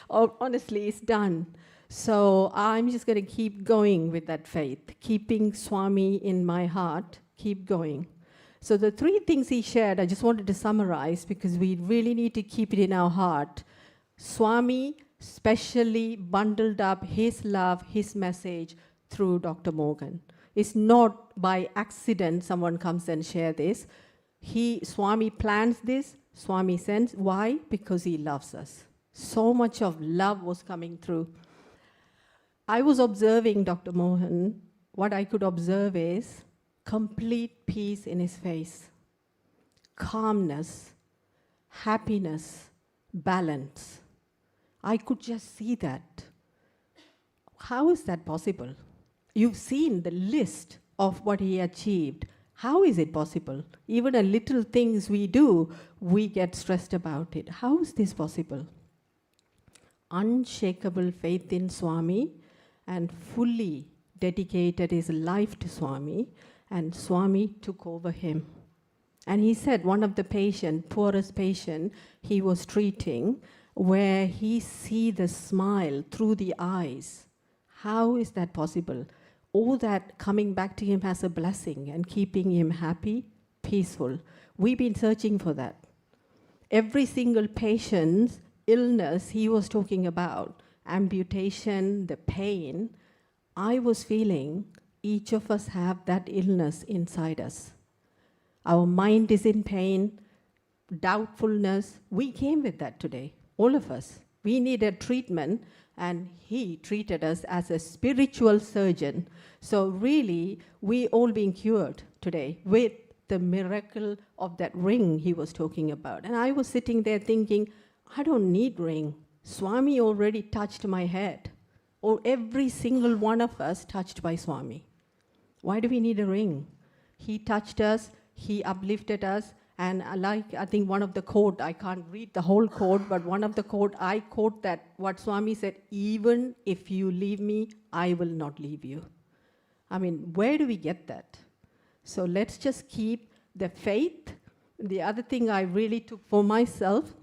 Honestly, it's done. So I'm just going to keep going with that faith, keeping Swami in my heart, keep going. So the 3 things he shared, I just wanted to summarize because we really need to keep it in our heart. Swami specially bundled up his love, his message through Dr. Mohan. It's not by accident someone comes and share this. Swami plans this, Swami sends. Why? Because he loves us. So much of love was coming through. I was observing Dr. Mohan. What I could observe is complete peace in his face, calmness, happiness, balance. I could just see that. How is that possible? You've seen the list of what he achieved. How is it possible? Even a little things we do, we get stressed about it. How is this possible? Unshakable faith in Swami and fully dedicated his life to Swami, and Swami took over him. And he said one of the poorest patient he was treating, where he see the smile through the eyes. How is that possible? All that coming back to him as a blessing and keeping him happy, peaceful. We've been searching for that. Every single patient's illness he was talking about, amputation, the pain, I was feeling each of us have that illness inside us. Our mind is in pain, doubtfulness. We came with that today, all of us. We needed treatment, and he treated us as a spiritual surgeon. So really, we all being cured today with the miracle of that ring he was talking about. And I was sitting there thinking, I don't need ring. Swami already touched my head. Or every single one of us touched by Swami. Why do we need a ring? He touched us, he uplifted us, and I think one of the quote, I can't read the whole quote, but one of the quote, I quote that what Swami said, even if you leave me, I will not leave you. I mean, where do we get that? So let's just keep the faith. The other thing I really took for myself,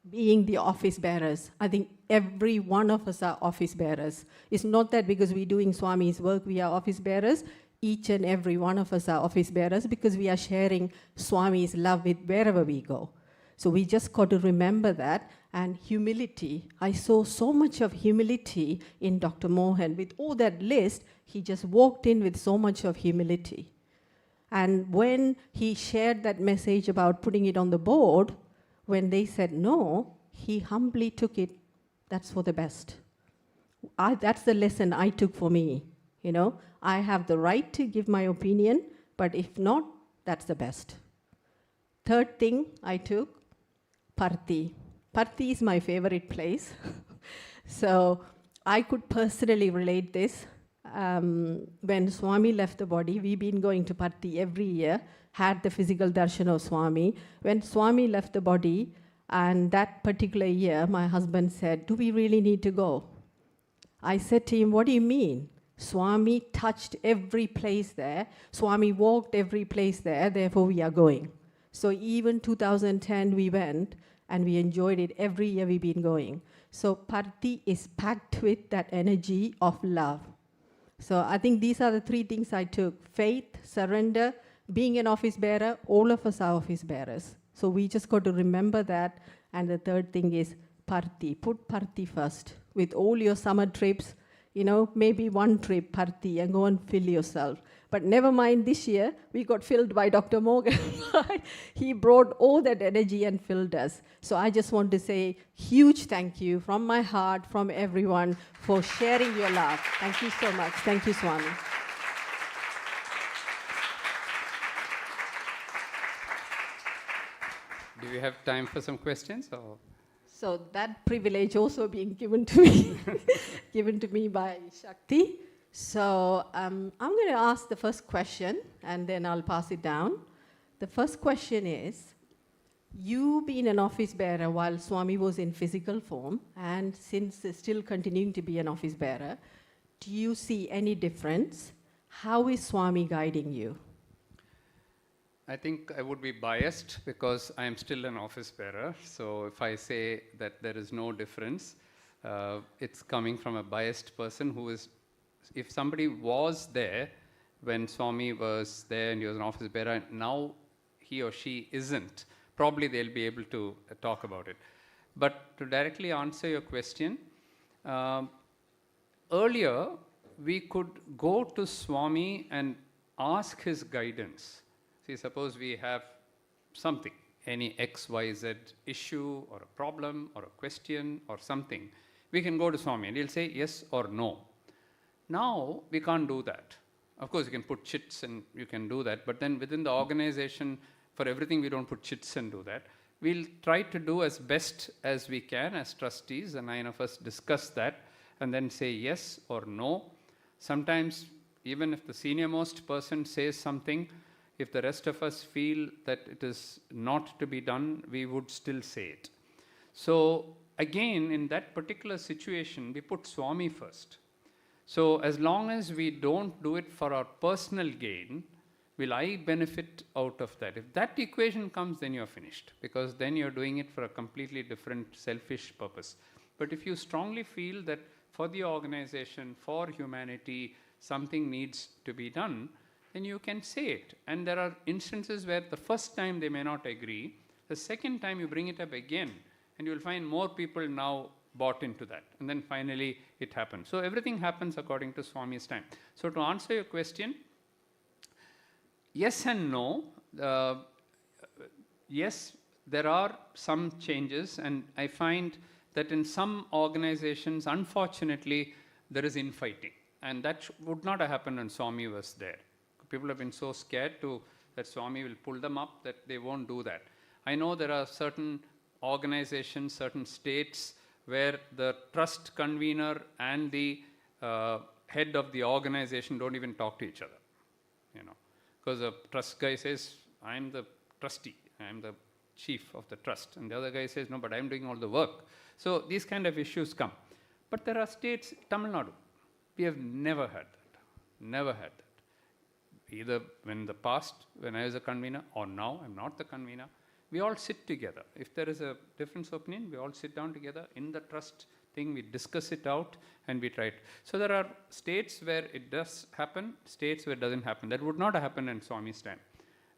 being the office bearers. I think every one of us are office bearers. It's not that because we're doing Swami's work, we are office bearers. Each and every one of us are office bearers because we are sharing Swami's love with wherever we go. So we just got to remember that. And humility. I saw so much of humility in Dr. Mohan. With all that list, he just walked in with so much of humility. And when he shared that message about putting it on the board, when they said no, he humbly took it. That's for the best. That's the lesson I took for me. You know, I have the right to give my opinion, but if not, that's the best. Third thing I took, Parthi. Parthi is my favorite place. So I could personally relate this. When Swami left the body, we've been going to Parthi every year, had the physical darshan of Swami. When Swami left the body, and that particular year, my husband said, do we really need to go? I said to him, what do you mean? Swami touched every place there. Swami walked every place there, therefore we are going. So even 2010 we went, and we enjoyed it. Every year we've been going. So Parthi is packed with that energy of love. So I think these are the 3 things I took. Faith, surrender, being an office bearer. All of us are office bearers. So we just got to remember that. And the third thing is Parthi. Put Parthi first. With all your summer trips, you know, maybe one trip, Parthi, and go and fill yourself. But never mind, this year, we got filled by Dr. Mohan. He brought all that energy and filled us. So I just want to say huge thank you from my heart, from everyone, for sharing your love. Thank you so much. Thank you, Swami. Do we have time for some questions? Or So that privilege also being given to me, given to me by Shakti. So I'm going to ask the first question, and then I'll pass it down. The first question is, you being an office bearer while Swami was in physical form, and since still continuing to be an office bearer, do you see any difference? How is Swami guiding you? I think I would be biased because I am still an office bearer. So if I say that there is no difference, it's coming from a biased person who is, if somebody was there when Swami was there and he was an office bearer, and now he or she isn't, probably they'll be able to talk about it. But to directly answer your question, earlier we could go to Swami and ask his guidance. See, suppose we have something, any XYZ issue or a problem or a question or something, we can go to Swami and he'll say yes or no. Now we can't do that. Of course, you can put chits and you can do that, but then within the organization, for everything we don't put chits and do that. We'll try to do as best as we can as trustees, and 9 of us discuss that and then say yes or no. Sometimes, even if the senior most person says something, if the rest of us feel that it is not to be done, we would still say it. So again, in that particular situation, we put Swami first. So as long as we don't do it for our personal gain, will I benefit out of that? If that equation comes, then you're finished, because then you're doing it for a completely different selfish purpose. But if you strongly feel that for the organization, for humanity, something needs to be done, then you can say it. And there are instances where the first time they may not agree, the second time you bring it up again, and you'll find more people now bought into that. And then finally it happens. So everything happens according to Swami's time. So to answer your question, yes and no. Yes, there are some changes, and I find that in some organizations, unfortunately, there is infighting. And that would not have happened when Swami was there. People have been so scared that Swami will pull them up that they won't do that. I know there are certain organizations, certain states, where the trust convener and the head of the organization don't even talk to each other. You know, because the trust guy says, I'm the trustee, I'm the chief of the trust. And the other guy says, no, but I'm doing all the work. So these kind of issues come. But there are states, Tamil Nadu, we have never had that. Never had that. Either when the past, when I was a convener, or now I'm not the convener, we all sit together. If there is a difference of opinion, we all sit down together in the trust thing, we discuss it out, and we try it. So there are states where it does happen, states where it doesn't happen. That would not have happened in Swami's time,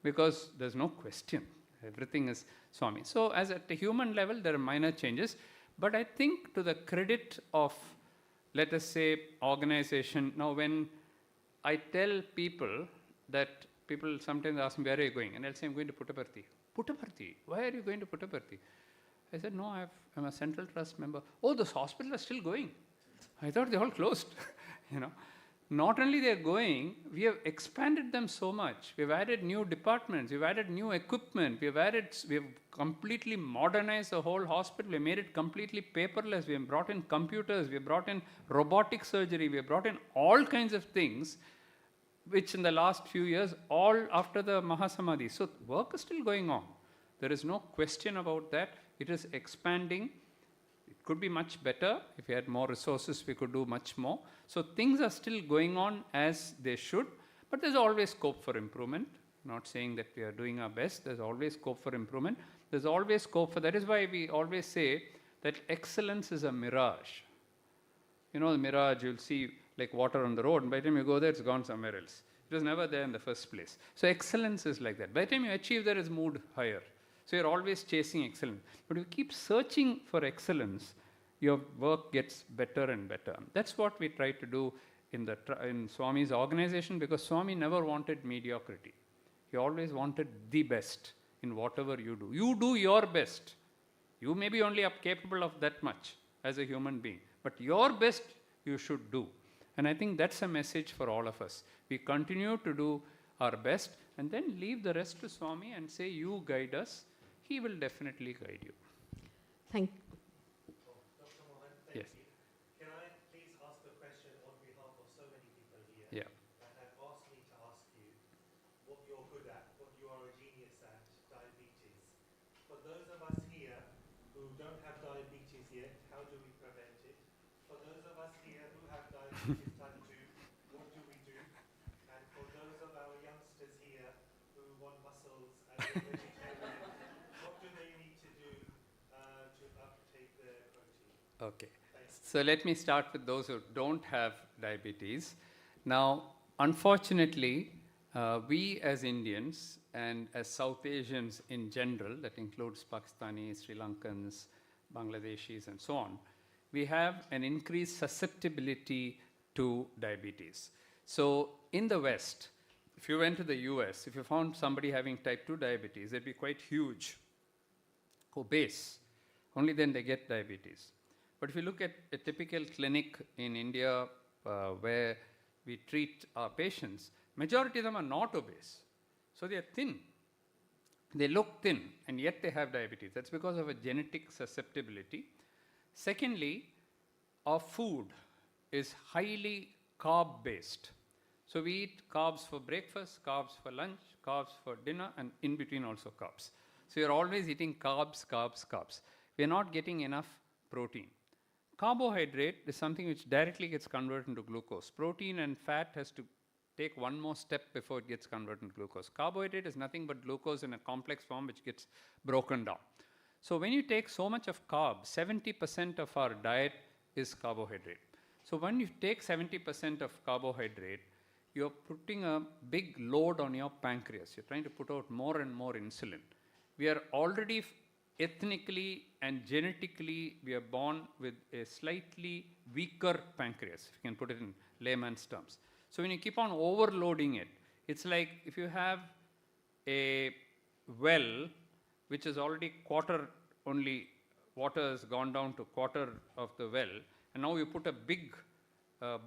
because there's no question. Everything is Swami. So as at the human level, there are minor changes, but I think to the credit of, let us say, organization, now when I tell people that, people sometimes ask me, where are you going? And I'll say, I'm going to Puttaparthi. Puttaparthi? Why are you going to Puttaparthi? I said, no, I'm a Central Trust member. Oh, those hospitals are still going. I thought they all closed. You know, not only they're going, we have expanded them so much. We've added new departments. We've added new equipment. We've completely modernized the whole hospital. We made it completely paperless. We have brought in computers. We have brought in robotic surgery. We have brought in all kinds of things, which in the last few years, all after the Mahasamadhi. So work is still going on. There is no question about that. It is expanding. It could be much better. If we had more resources, we could do much more. So things are still going on as they should, but there's always scope for improvement. Not saying that we are doing our best. There's always scope for improvement. There's always scope for, that is why we always say that excellence is a mirage. You know, the mirage, you'll see like water on the road, and by the time you go there, it's gone somewhere else. It was never there in the first place. So excellence is like that. By the time you achieve there, it's moved higher. So you're always chasing excellence. But if you keep searching for excellence, your work gets better and better. That's what we try to do in Swami's organization, because Swami never wanted mediocrity. He always wanted the best in whatever you do. You do your best. You may be only capable of that much as a human being, but your best you should do. And I think that's a message for all of us. We continue to do our best and then leave the rest to Swami and say, you guide us. He will definitely guide you. Thank Yes. you. Can I please ask a question on behalf of so many people here Yeah. that have asked me to ask you what you're good at, what you are a genius at, diabetes. For those of us here who don't have diabetes yet, how do we prevent it? For those of us here who have diabetes type 2, what do we do? And for those of our youngsters here who want muscles as a vegetarian, what do they need to do to uptake their protein? Okay. So let me start with those who don't have diabetes. Now, unfortunately, we as Indians and as South Asians in general, that includes Pakistanis, Sri Lankans, Bangladeshis, and so on, we have an increased susceptibility to diabetes. So in the West, if you went to the US, if you found somebody having type 2 diabetes, they'd be quite huge, obese. Only then they get diabetes. But if you look at a typical clinic in India where we treat our patients, majority of them are not obese. So they are thin. They look thin, and yet they have diabetes. That's because of a genetic susceptibility. Secondly, our food is highly carb-based. So we eat carbs for breakfast, carbs for lunch, carbs for dinner, and in between also carbs. So you're always eating carbs, carbs, carbs. We're not getting enough protein. Carbohydrate is something which directly gets converted into glucose. Protein and fat has to take one more step before it gets converted into glucose. Carbohydrate is nothing but glucose in a complex form which gets broken down. So when you take so much of carbs, 70% of our diet is carbohydrate. So when you take 70% of carbohydrate, you're putting a big load on your pancreas. You're trying to put out more and more insulin. We are already ethnically and genetically, we are born with a slightly weaker pancreas, if you can put it in layman's terms. So when you keep on overloading it, it's like if you have a well which is already quarter only, water has gone down to quarter of the well, and now you put a big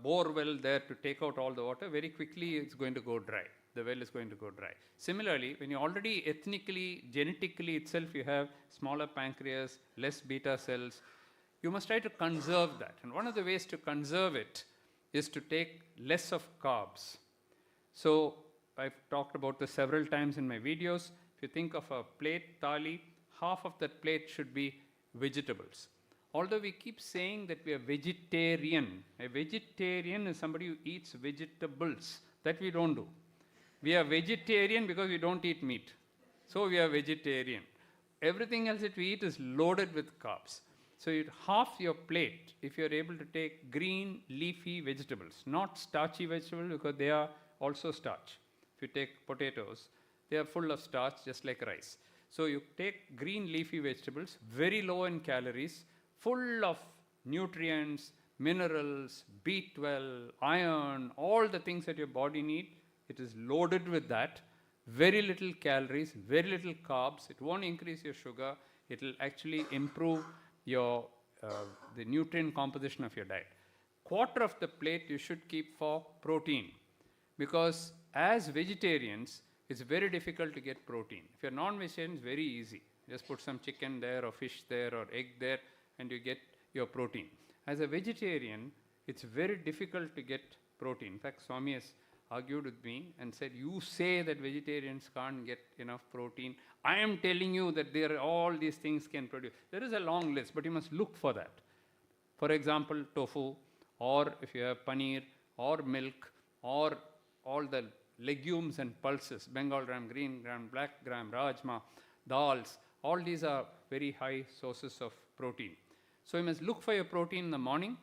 bore well there to take out all the water, very quickly it's going to go dry. The well is going to go dry. Similarly, when you already ethnically, genetically itself, you have smaller pancreas, less beta cells, you must try to conserve that. And one of the ways to conserve it is to take less of carbs. So I've talked about this several times in my videos. If you think of a plate, thali, half of that plate should be vegetables. Although we keep saying that we are vegetarian, a vegetarian is somebody who eats vegetables. That we don't do. We are vegetarian because we don't eat meat. So we are vegetarian. Everything else that we eat is loaded with carbs. So half your plate, if you're able to take green, leafy vegetables, not starchy vegetables because they are also starch. If you take potatoes, they are full of starch just like rice. So you take green leafy vegetables, very low in calories, full of nutrients, minerals, B12, iron, all the things that your body needs. It is loaded with that. Very little calories, very little carbs. It won't increase your sugar. It will actually improve your the nutrient composition of your diet. Quarter of the plate you should keep for protein, because as vegetarians, it's very difficult to get protein. If you're non-vegetarian, it's very easy. Just put some chicken there or fish there or egg there and you get your protein. As a vegetarian, it's very difficult to get protein. In fact, Swami has argued with me and said, you say that vegetarians can't get enough protein. I am telling you that there are all these things can produce. There is a long list, but you must look for that. For example, tofu, or if you have paneer, or milk, or all the legumes and pulses, Bengal gram, green gram, black gram, rajma, dals, all these are very high sources of protein. So you must look for your protein in the morning.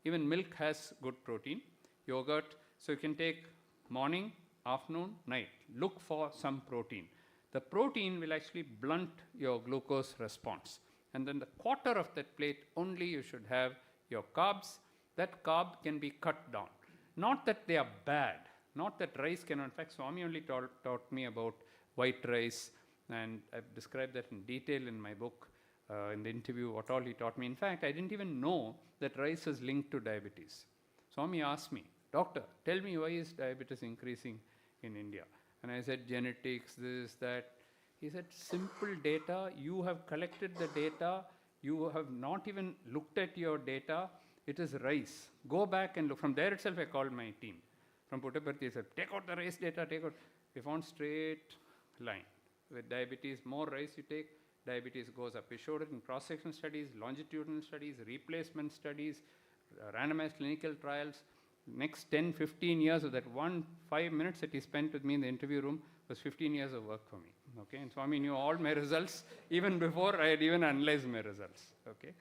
Even milk has good protein. Yogurt, so you can take morning, afternoon, night. Look for some protein. The protein will actually blunt your glucose response. And then the quarter of that plate only you should have your carbs. That carb can be cut down. Not that they are bad. Not that rice cannot. In fact, Swami only taught me about white rice. And I've described that in detail in my book, in the interview, what all he taught me. In fact, I didn't even know that rice is linked to diabetes. Swami asked me, doctor, tell me why is diabetes increasing in India? And I said, genetics, this, that. He said, simple data, you have collected the data, You have not even looked at your data. It is rice. Go back and look. From there itself, I called my team. From Puttaparthi, I said, take out the rice data, take out. We found straight line. With diabetes, more rice you take, diabetes goes up. We showed it in cross-section studies, longitudinal studies, replacement studies, randomized clinical trials. Next 10, 15 years of that 5 minutes that he spent with me in the interview room was 15 years of work for me. Okay, and Swami knew all my results even before I had even analyzed my results. Okay,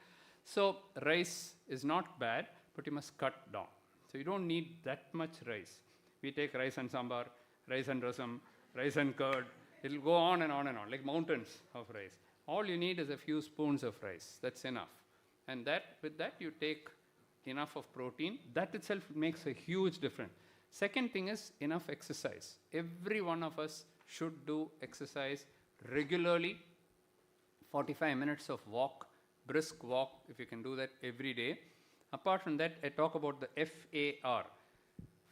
so rice is not bad, but you must cut down. So you don't need that much rice. We take rice and sambar, rice and rasam, rice and curd. It'll go on and on and on, like mountains of rice. All you need is a few spoons of rice. That's enough. And with that you take enough of protein. That itself makes a huge difference. Second thing is enough exercise. Every one of us should do exercise regularly. 45 minutes of walk, brisk walk, if you can do that every day. Apart from that, I talk about the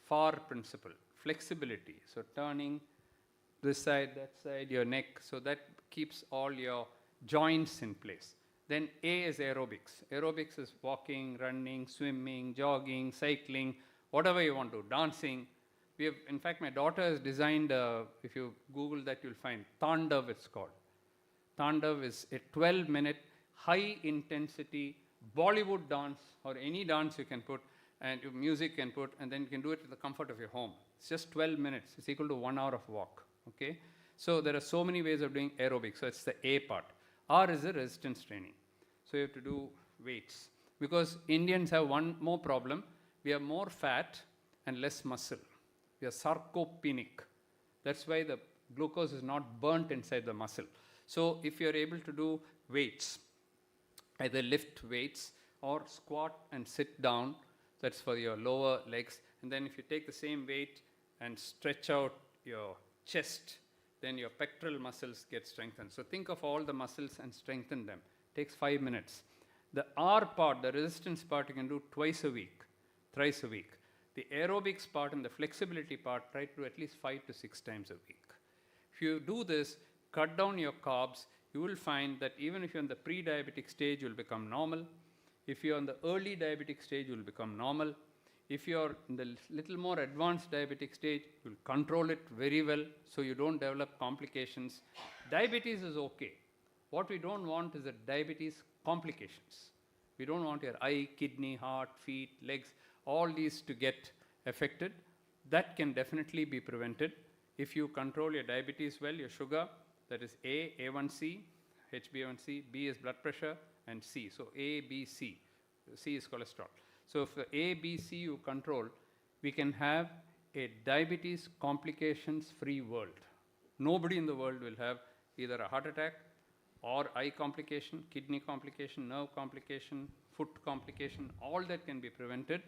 FAR principle, flexibility. So turning this side, that side, your neck, so that keeps all your joints in place. Then A is aerobics. Aerobics is walking, running, swimming, jogging, cycling, whatever you want to, dancing. We have, in fact, my daughter has designed, if you Google that, you'll find Tandav, it's called. Tandav is a 12-minute, high-intensity Bollywood dance, or any dance you can put, and your music can put, and then you can do it in the comfort of your home. It's just 12 minutes. It's equal to 1 hour of walk. Okay? So there are so many ways of doing aerobics. So it's the A part. R is the resistance training. So you have to do weights. Because Indians have one more problem. We have more fat and less muscle. We are sarcopenic. That's why the glucose is not burnt inside the muscle. So if you're able to do weights, either lift weights or squat and sit down, that's for your lower legs. And then if you take the same weight and stretch out your chest, then your pectoral muscles get strengthened. So think of all the muscles and strengthen them. Takes 5 minutes. The R part, the resistance part, you can do twice a week, thrice a week. The aerobics part and the flexibility part, try to do at least 5 to 6 times a week. If you do this, cut down your carbs, you will find that even if you're in the pre-diabetic stage, you'll become normal. If you're in the early diabetic stage, you'll become normal. If you're in the little more advanced diabetic stage, you'll control it very well so you don't develop complications. Diabetes is okay. What we don't want is the diabetes complications. We don't want your eye, kidney, heart, feet, legs, all these to get affected. That can definitely be prevented if you control your diabetes well, your sugar, that is A1C, HbA1c, B is blood pressure, and C. So A, B, C. C is cholesterol. So if the A, B, C you control, we can have a diabetes complications-free world. Nobody in the world will have either a heart attack or eye complication, kidney complication, nerve complication, foot complication. All that can be prevented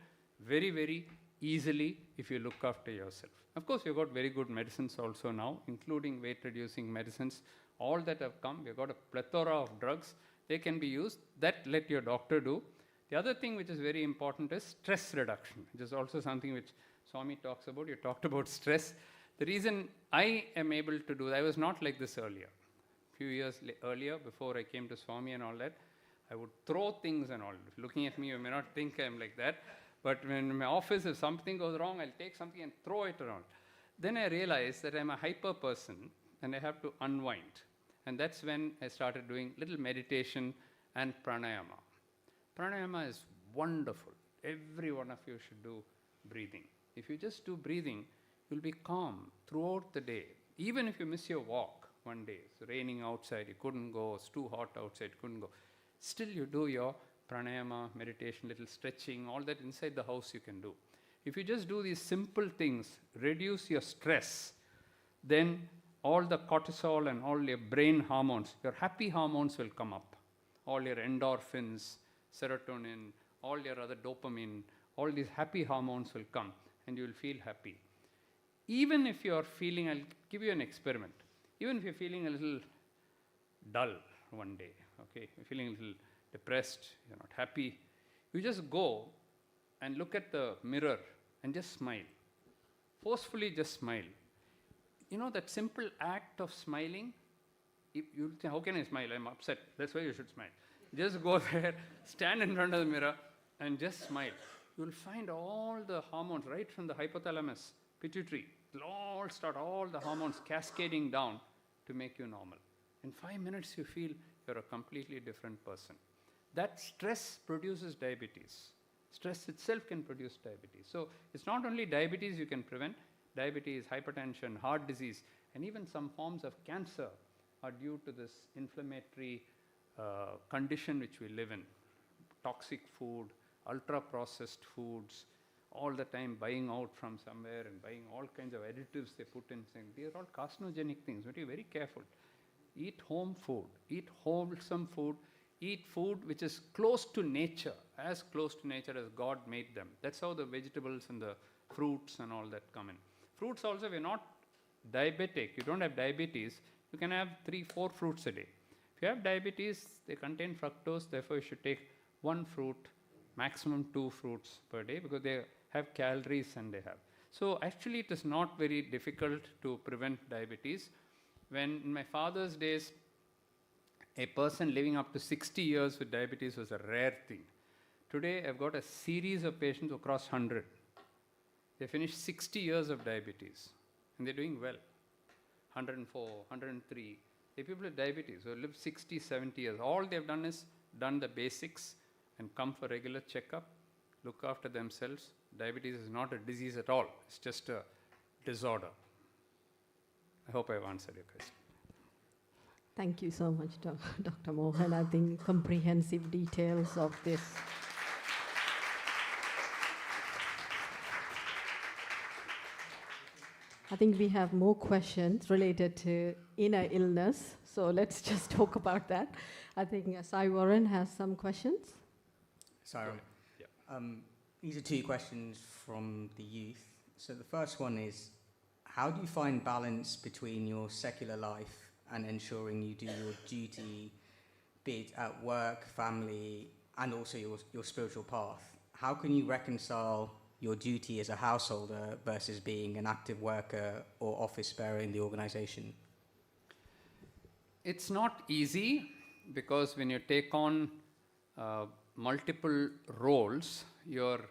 very, very easily if you look after yourself. Of course, we've got very good medicines also now, including weight-reducing medicines. All that have come. We've got a plethora of drugs. They can be used. That let your doctor do. The other thing which is very important is stress reduction, which is also something which Swami talks about. You talked about stress. The reason I am able to do that, I was not like this earlier. A few years earlier, before I came to Swami and all that, I would throw things and all. Looking at me, you may not think I'm like that. But when in my office, if something goes wrong, I'll take something and throw it around. Then I realized that I'm a hyper person and I have to unwind. And that's when I started doing little meditation and pranayama. Pranayama is wonderful. Every one of you should do breathing. If you just do breathing, you'll be calm throughout the day. Even if you miss your walk one day, it's raining outside, you couldn't go, it's too hot outside, you couldn't go. Still you do your pranayama, meditation, little stretching, all that inside the house you can do. If you just do these simple things, reduce your stress, then all the cortisol and all your brain hormones, your happy hormones will come up. All your endorphins, serotonin, all your other dopamine, all these happy hormones will come and you will feel happy. Even if you are feeling, I'll give you an experiment. Even if you're feeling a little dull one day, okay, you're feeling a little depressed, you're not happy, you just go and look at the mirror and just smile. Forcefully just smile. You know that simple act of smiling, if you think, how can I smile? I'm upset. That's why you should smile. Just go there, stand in front of the mirror, and just smile. You'll find all the hormones right from the hypothalamus, pituitary, it'll all start, all the hormones cascading down to make you normal. In 5 minutes, you feel you're a completely different person. That stress produces diabetes. Stress itself can produce diabetes. So it's not only diabetes you can prevent, diabetes, hypertension, heart disease, and even some forms of cancer are due to this inflammatory condition which we live in. Toxic food, ultra-processed foods, all the time buying out from somewhere and buying all kinds of additives they put in, saying these are all carcinogenic things. But be very careful. Eat home food, eat wholesome food, eat food which is close to nature, as close to nature as God made them. That's how the vegetables and the fruits and all that come in. Fruits also, if you're not diabetic, you don't have diabetes, you can have 3-4 fruits a day. If you have diabetes, they contain fructose, therefore you should take 1 fruit, maximum 2 fruits per day, because they have calories and they have. So actually it is not very difficult to prevent diabetes. When in my father's days, a person living up to 60 years with diabetes was a rare thing. Today I've got a series of patients across 100. They finished 60 years of diabetes and they're doing well. 104, 103. The people with diabetes who live 60, 70 years, all they've done is done the basics and come for regular checkup, look after themselves. Diabetes is not a disease at all. It's just a disorder. I hope I've answered your question. Thank you so much, Dr. Mohan. I think comprehensive details of this. I think we have more questions related to inner illness, so let's just talk about that. I think Sai Warren has some questions. Siren. Yeah. These are 2 questions from the youth. So the first one is, how do you find balance between your secular life and ensuring you do your duty, be it at work, family, and also your spiritual path? How can you reconcile your duty as a householder versus being an active worker or office bearer in the organization? It's not easy, because when you take on multiple roles, you're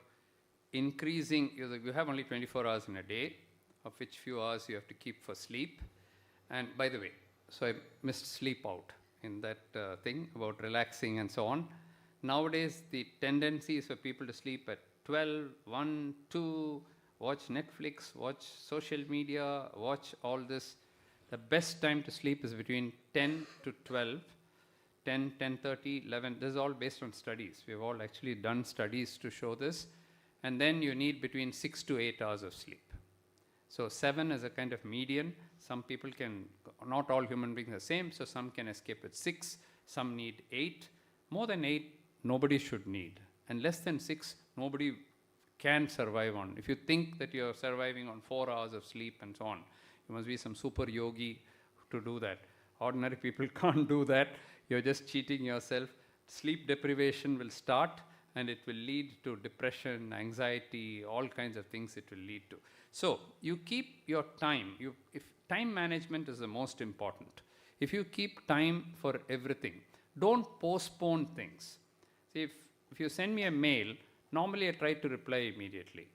increasing, you have only 24 hours in a day, of which few hours you have to keep for sleep. And by the way, so I missed sleep out in that thing about relaxing and so on. Nowadays, the tendency is for people to sleep at 12, 1, 2, watch Netflix, watch social media, watch all this. The best time to sleep is between 10 to 12, 10, 10:30, 11. This is all based on studies. We have all actually done studies to show this. And then you need between 6 to 8 hours of sleep. So 7 is a kind of median. Some people can, not all human beings are the same, so some can escape with 6, some need 8. More than 8, nobody should need. And less than 6, nobody can survive on. If you think that you're surviving on 4 hours of sleep and so on, you must be some super yogi to do that. Ordinary people can't do that. You're just cheating yourself. Sleep deprivation will start, and it will lead to depression, anxiety, all kinds of things it will lead to. So you keep your time. If time management is the most important. If you keep time for everything, don't postpone things. See, if you send me a mail, normally I try to reply immediately.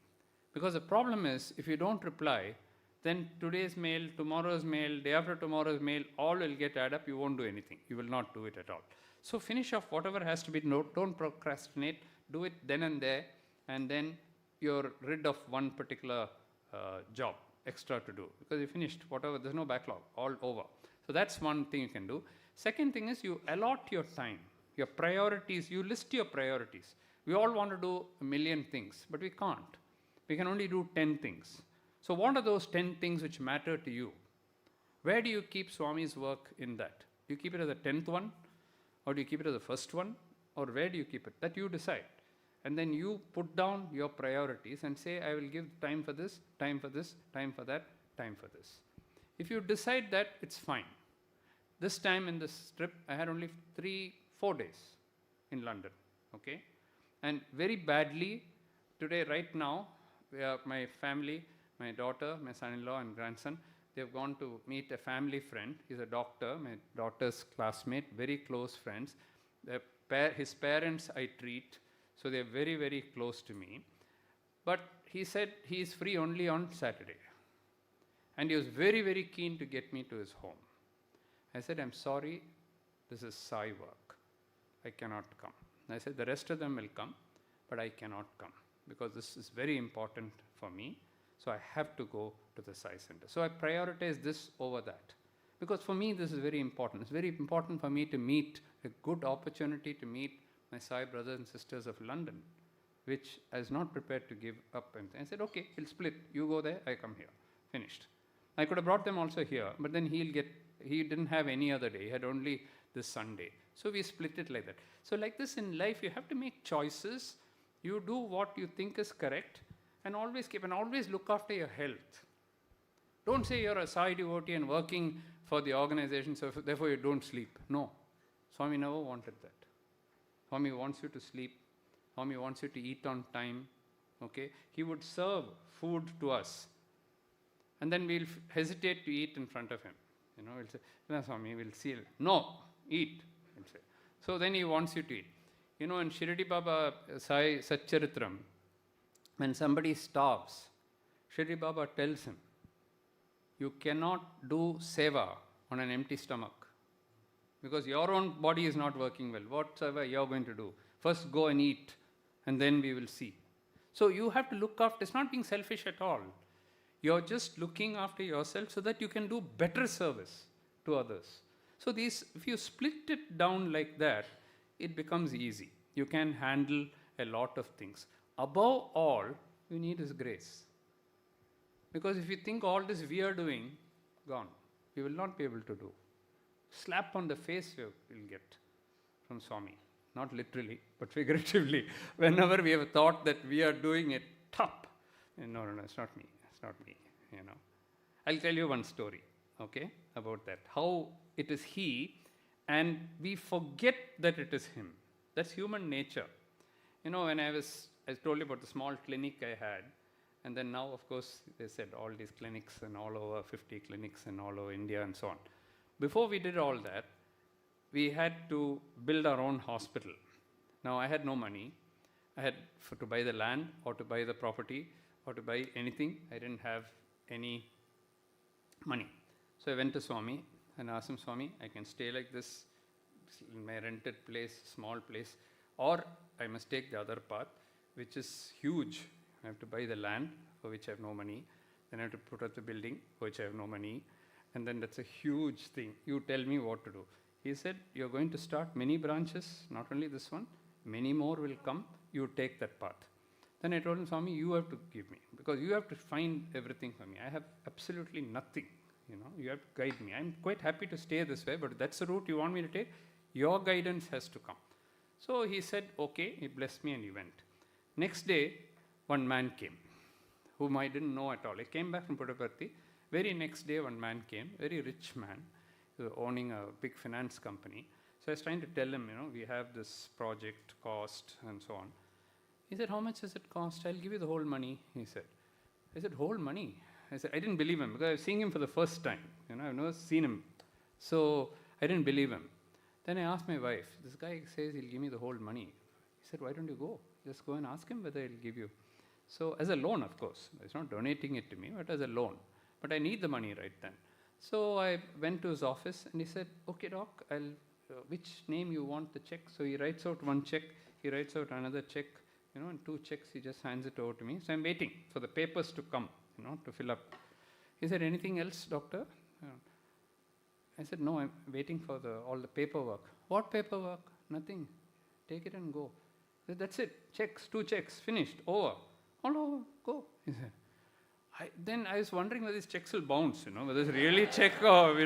Because the problem is, if you don't reply, then today's mail, tomorrow's mail, day after tomorrow's mail, all will get added up. You won't do anything. You will not do it at all. So finish off whatever has to be. Don't procrastinate. Do it then and there, and then you're rid of one particular job extra to do, because you finished whatever. There's no backlog. All over. So that's one thing you can do. Second thing is, you allot your time, your priorities. You list your priorities. We all want to do a million things, but we can't. We can only do 10 things. So what are those 10 things which matter to you? Where do you keep Swami's work in that? Do you keep it as the 10th one? Or do you keep it as the first one? Or where do you keep it? That you decide. And then you put down your priorities and say, I will give time for this, time for this, time for that, time for this. If you decide that, it's fine. This time in this trip, I had only 4 days in London. Okay? And very badly, today, right now, my family, my daughter, my son-in-law and grandson, they've gone to meet a family friend. He's a doctor, my daughter's classmate, very close friends. They're his parents I treat, so they're very, very close to me. But he said he is free only on Saturday. And he was very, very keen to get me to his home. I said, I'm sorry, this is Sai work. I cannot come. I said, the rest of them will come, but I cannot come because this is very important for me. So I have to go to the Sai Center. So I prioritize this over that. Because for me, this is very important. It's very important for me to meet a good opportunity to meet my Sai brothers and sisters of London, which I was not prepared to give up. And I said, okay, we'll split. You go there, I come here. Finished. I could have brought them also here, but then he didn't have any other day. He had only this Sunday. So we split it like that. So like this in life, you have to make choices. You do what you think is correct and always look after your health. Don't say you're a Sai devotee and working for the organization, so therefore you don't sleep. No. Swami never wanted that. Swami wants you to sleep. Swami wants you to eat on time. Okay? He would serve food to us. And then we'll hesitate to eat in front of him. We'll say, no, Swami, we'll see. No, eat. He'll say. So then he wants you to eat. In Shirdi Baba Sai Satcharitram, when somebody starves, Shirdi Baba tells him, you cannot do seva on an empty stomach because your own body is not working well. Whatsoever you're going to do, first go and eat and then we will see. So you have to look after, it's not being selfish at all. You're just looking after yourself so that you can do better service to others. So if you split it down like that, it becomes easy. You can handle a lot of things. Above all, you need is grace. Because if you think all this we are doing, gone. We will not be able to do. Slap on the face you will get from Swami. Not literally, but figuratively. Whenever we have thought that we are doing it, top. No, it's not me. It's not me, I'll tell you one story, okay, about that. How it is he, and we forget that it is him. That's human nature. When I told you about the small clinic I had, and then now, of course, they said all these clinics and all over 50 clinics and all over India and so on. Before we did all that, we had to build our own hospital. Now, I had no money. I had to buy the land or to buy the property or to buy anything. I didn't have any money. So I went to Swami and asked him, Swami, I can stay like this in my rented place, small place, or I must take the other path, which is huge. I have to buy the land, for which I have no money. Then I have to put up the building, for which I have no money. And then that's a huge thing. You tell me what to do. He said, you're going to start many branches, not only this one, many more will come. You take that path. Then I told him, Swami, you have to give me, because you have to find everything for me. I have absolutely nothing. You have to guide me. I'm quite happy to stay this way, but that's the route you want me to take. Your guidance has to come. So he said, okay, he blessed me and he went. Next day, one man came, whom I didn't know at all. I came back from Puttaparthi. Very next day, one man came, very rich man, owning a big finance company. So I was trying to tell him, we have this project cost and so on. He said, how much does it cost? I'll give you the whole money, he said. I said, whole money? I said, I didn't believe him because I was seeing him for the first time. I've never seen him. So I didn't believe him. Then I asked my wife, this guy says he'll give me the whole money. He said, why don't you go? Just go and ask him whether he'll give you. So as a loan, of course. He's not donating it to me, but as a loan. But I need the money right then. So I went to his office and he said, okay, doc, which name you want the check? So he writes out one check. He writes out another check. And two checks, he just hands it over to me. So I'm waiting for the papers to come, to fill up. He said, anything else, doctor? I said, no, I'm waiting for all the paperwork. What paperwork? Nothing. Take it and go. He said, that's it. Checks, 2 checks, finished, over. All over, go. He said. Then I was wondering whether these checks will bounce, whether it's really check or,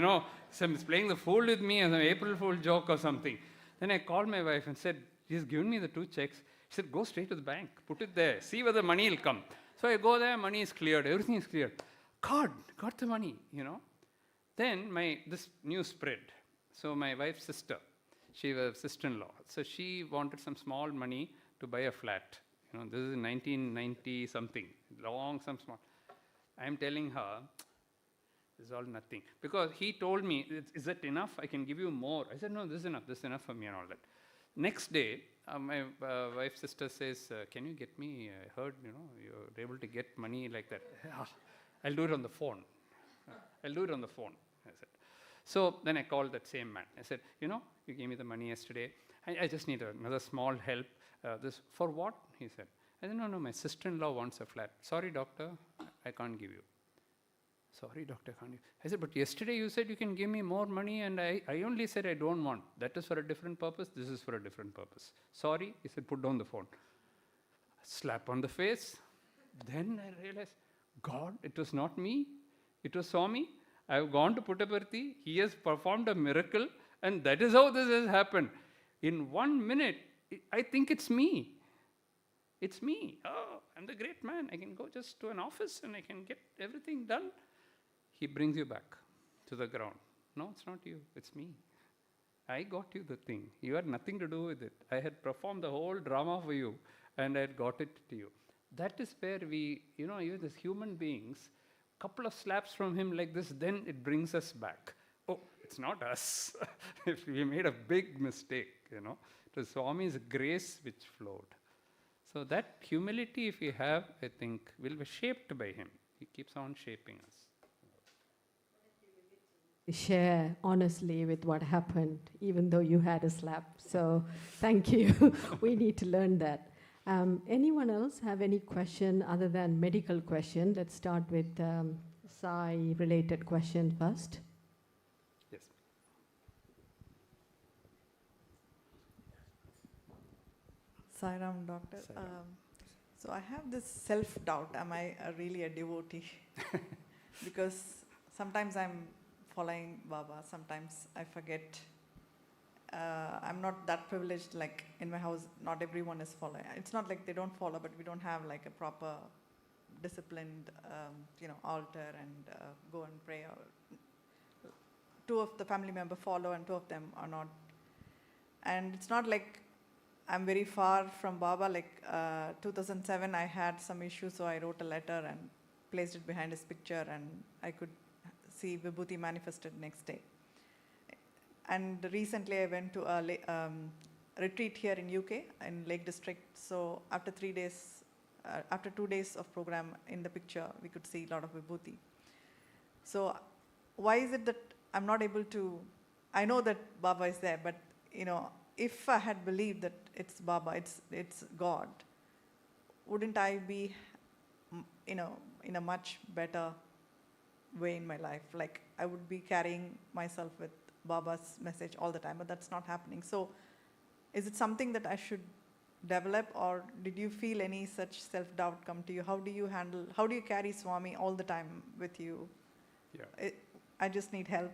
he's playing the fool with me as an April Fool joke or something. Then I called my wife and said, he's given me the 2 checks. She said, go straight to the bank, put it there, see whether money will come. So I go there, money is cleared, everything is cleared. God, got the money, Then this news spread. So my wife's sister, she was sister-in-law. So she wanted some small money to buy a flat. This is in 1990 something, some small. I'm telling her, this is all nothing. Because he told me, is that enough? I can give you more. I said, no, this is enough for me and all that. Next day, my wife's sister says, can you get me, I heard, you're able to get money like that. I'll do it on the phone. I'll do it on the phone, I said. So then I called that same man. I said, you gave me the money yesterday. I just need another small help. This for what? He said. I said, no, my sister-in-law wants a flat. Sorry, doctor, I can't give you. Sorry, doctor, can't you? I said, but yesterday you said you can give me more money, and I only said I don't want. That is for a different purpose. This is for a different purpose. Sorry, he said, put down the phone. Slap on the face. Then I realized, God, it was not me. It was Swami. I have gone to Puttaparthi. He has performed a miracle, and that is how this has happened. In 1 minute, I think it's me. It's me. Oh, I'm the great man. I can go just to an office and I can get everything done. He brings you back to the ground. No, it's not you. It's me. I got you the thing. You had nothing to do with it. I had performed the whole drama for you and I had got it to you. That is where we, even as human beings, couple of slaps from him like this, then it brings us back. Oh, it's not us. If we made a big mistake, It was Swami's grace which flowed. So that humility, if we have, I think, will be shaped by him. He keeps on shaping us. Share honestly with what happened, even though you had a slap. So thank you. We need to learn that. Anyone else have any question other than medical question? Let's start with Sai-related question first. Yes. Sairam, doctor. Sairam. So I have this self-doubt. Am I really a devotee? Because sometimes I'm following Baba, sometimes I forget. I'm not that privileged, like in my house, not everyone is following. It's not like they don't follow, but we don't have like a proper disciplined, altar and go and pray. Two of the family members follow and two of them are not. And it's not like I'm very far from Baba. Like 2007, I had some issues, so I wrote a letter and placed it behind his picture, and I could see Vibhuti manifested next day. And recently, I went to a retreat here in UK, in Lake District. So after 3 days, after 2 days of program, in the picture, we could see a lot of Vibhuti. So why is it that I'm not able to, I know that Baba is there, but if I had believed that it's Baba, it's God, wouldn't I be, in a much better way in my life? Like I would be carrying myself with Baba's message all the time, but that's not happening. So is it something that I should develop, or did you feel any such self-doubt come to you? How do you carry Swami all the time with you? Yeah. I just need help.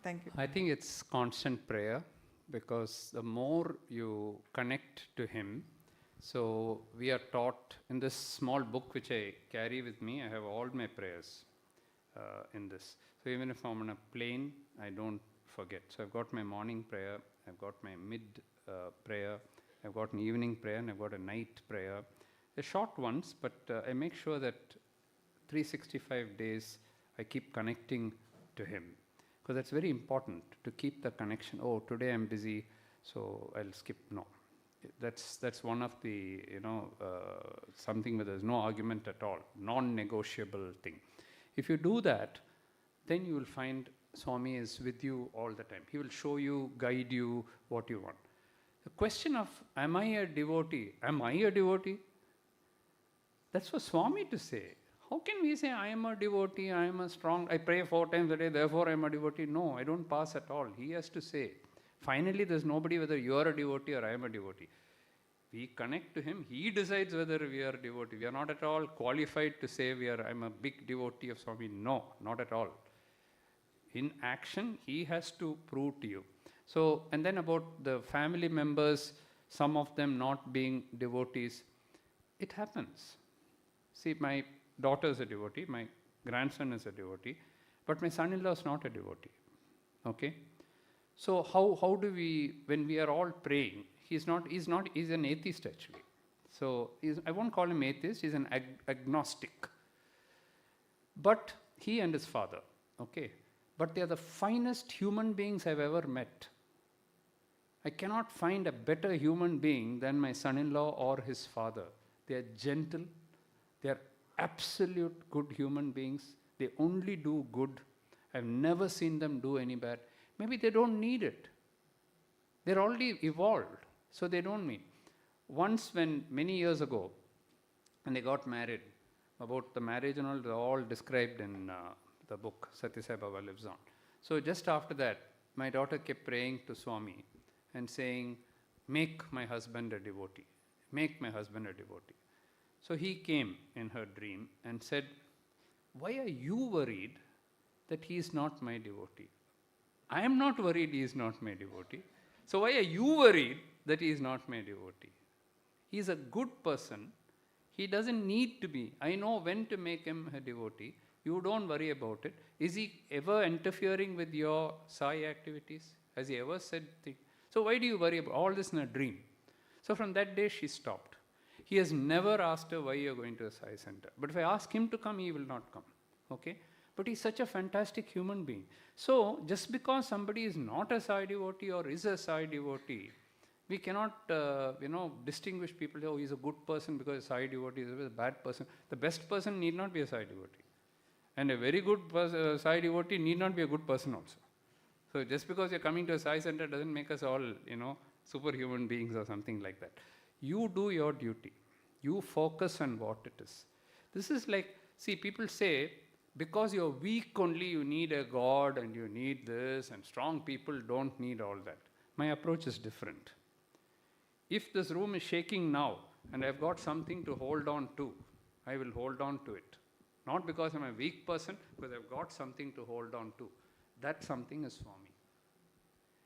Thank you. I think it's constant prayer, because the more you connect to him, so we are taught in this small book which I carry with me, I have all my prayers in this. So even if I'm on a plane, I don't forget. So I've got my morning prayer, I've got my mid prayer, I've got an evening prayer, and I've got a night prayer. They're short ones, but I make sure that 365 days I keep connecting to him. Because that's very important, to keep the connection. Oh, today I'm busy, so I'll skip. No. That's one of the, something where there's no argument at all, non-negotiable thing. If you do that, then you will find Swami is with you all the time. He will show you, guide you, what you want. The question of, am I a devotee? Am I a devotee? That's for Swami to say. How can we say, I am a devotee, I am a strong, I pray 4 times a day, therefore I am a devotee? No, I don't pass at all. He has to say. Finally, there's nobody whether you are a devotee or I am a devotee. We connect to him. He decides whether we are a devotee. We are not at all qualified to say I'm a big devotee of Swami. No, not at all. In action, he has to prove to you. So, and then about the family members, some of them not being devotees, it happens. See, my daughter is a devotee, my grandson is a devotee, but my son-in-law is not a devotee. Okay? So how do we, when we are all praying, he's an atheist actually. So I won't call him atheist, he's an agnostic. But he and his father, okay? But they are the finest human beings I've ever met. I cannot find a better human being than my son-in-law or his father. They are gentle. They are absolute good human beings. They only do good. I've never seen them do any bad. Maybe they don't need it. They're already evolved, so they don't need. Once when, many years ago, when they got married, about the marriage and all, they're all described in the book Sathya Sai Baba lives on. So just after that, my daughter kept praying to Swami and saying, make my husband a devotee. Make my husband a devotee. So he came in her dream and said, why are you worried that he is not my devotee? I am not worried he is not my devotee. So why are you worried that he is not my devotee? He is a good person. He doesn't need to be. I know when to make him a devotee. You don't worry about it. Is he ever interfering with your Sai activities? Has he ever said things? So why do you worry about all this in a dream? So from that day she stopped. He has never asked her why you are going to a Sai center. But if I ask him to come, he will not come. Okay? But he's such a fantastic human being. So just because somebody is not a Sai devotee or is a Sai devotee, we cannot, distinguish people. Oh, he's a good person because a Sai devotee is a bad person. The best person need not be a Sai devotee. And a very good Sai devotee need not be a good person also. So just because you're coming to a Sai center doesn't make us all, superhuman beings or something like that. You do your duty. You focus on what it is. This is like, see, people say, because you're weak only, you need a God and you need this, and strong people don't need all that. My approach is different. If this room is shaking now, and I've got something to hold on to, I will hold on to it. Not because I'm a weak person, because I've got something to hold on to. That something is for me.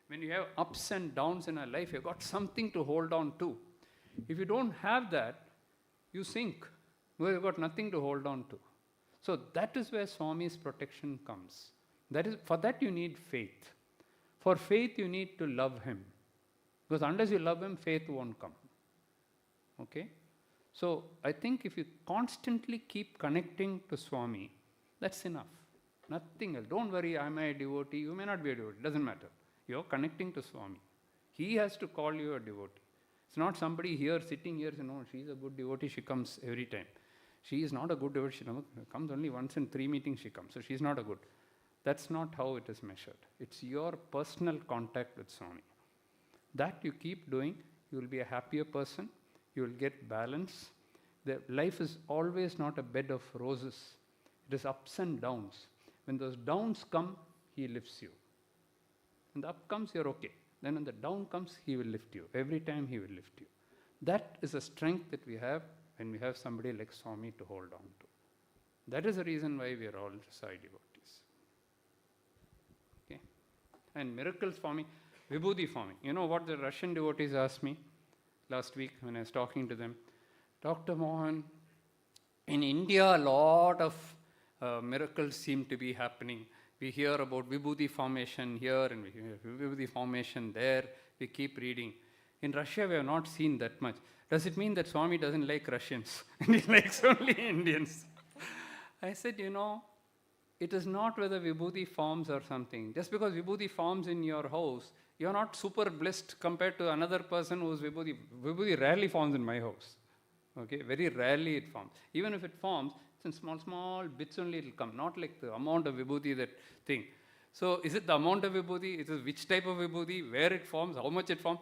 When you have ups and downs in a life, you've got something to hold on to. If you don't have that, you sink, because you've got nothing to hold on to. So that is where Swami's protection comes. For that you need faith. For faith you need to love him. Because unless you love him, faith won't come. Okay? So I think if you constantly keep connecting to Swami, that's enough. Nothing else. Don't worry, am I a devotee? You may not be a devotee. It doesn't matter. You're connecting to Swami. He has to call you a devotee. It's not somebody here sitting here saying, no, she's a good devotee, she comes every time. She is not a good devotee, she comes only once in 3 meetings she comes, so she's not a good. That's not how it is measured. It's your personal contact with Swami. That you keep doing, you will be a happier person, you will get balance. Life is always not a bed of roses. It is ups and downs. When those downs come, he lifts you. When the up comes, you're okay. Then when the down comes, he will lift you. Every time he will lift you. That is a strength that we have when we have somebody like Swami to hold on to. That is the reason why we are all Sai devotees. Okay? And miracles for me, Vibhuti for me. You know what the Russian devotees asked me last week when I was talking to them? Dr. Mohan, in India, a lot of miracles seem to be happening. We hear about Vibhuti formation here and we hear Vibhuti formation there. We keep reading. In Russia, we have not seen that much. Does it mean that Swami doesn't like Russians and he likes only Indians? I said, it is not whether Vibhuti forms or something. Just because Vibhuti forms in your house, you're not super blessed compared to another person who's Vibhuti. Vibhuti rarely forms in my house. Okay, very rarely it forms. Even if it forms, it's in small bits only it will come, not like the amount of Vibhuti, that thing. So is it the amount of Vibhuti? It is which type of Vibhuti, where it forms, how much it forms?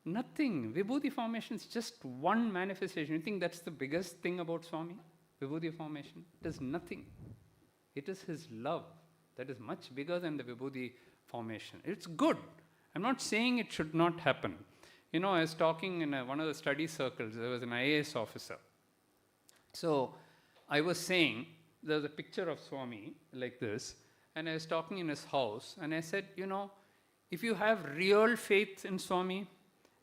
Nothing. Vibhuti formation is just one manifestation. You think that's the biggest thing about Swami? Vibhuti formation? It is nothing. It is his love that is much bigger than the Vibhuti formation. It's good. I'm not saying it should not happen. I was talking in one of the study circles. There was an IAS officer. So I was saying, there's a picture of Swami like this, and I was talking in his house, and I said, if you have real faith in Swami,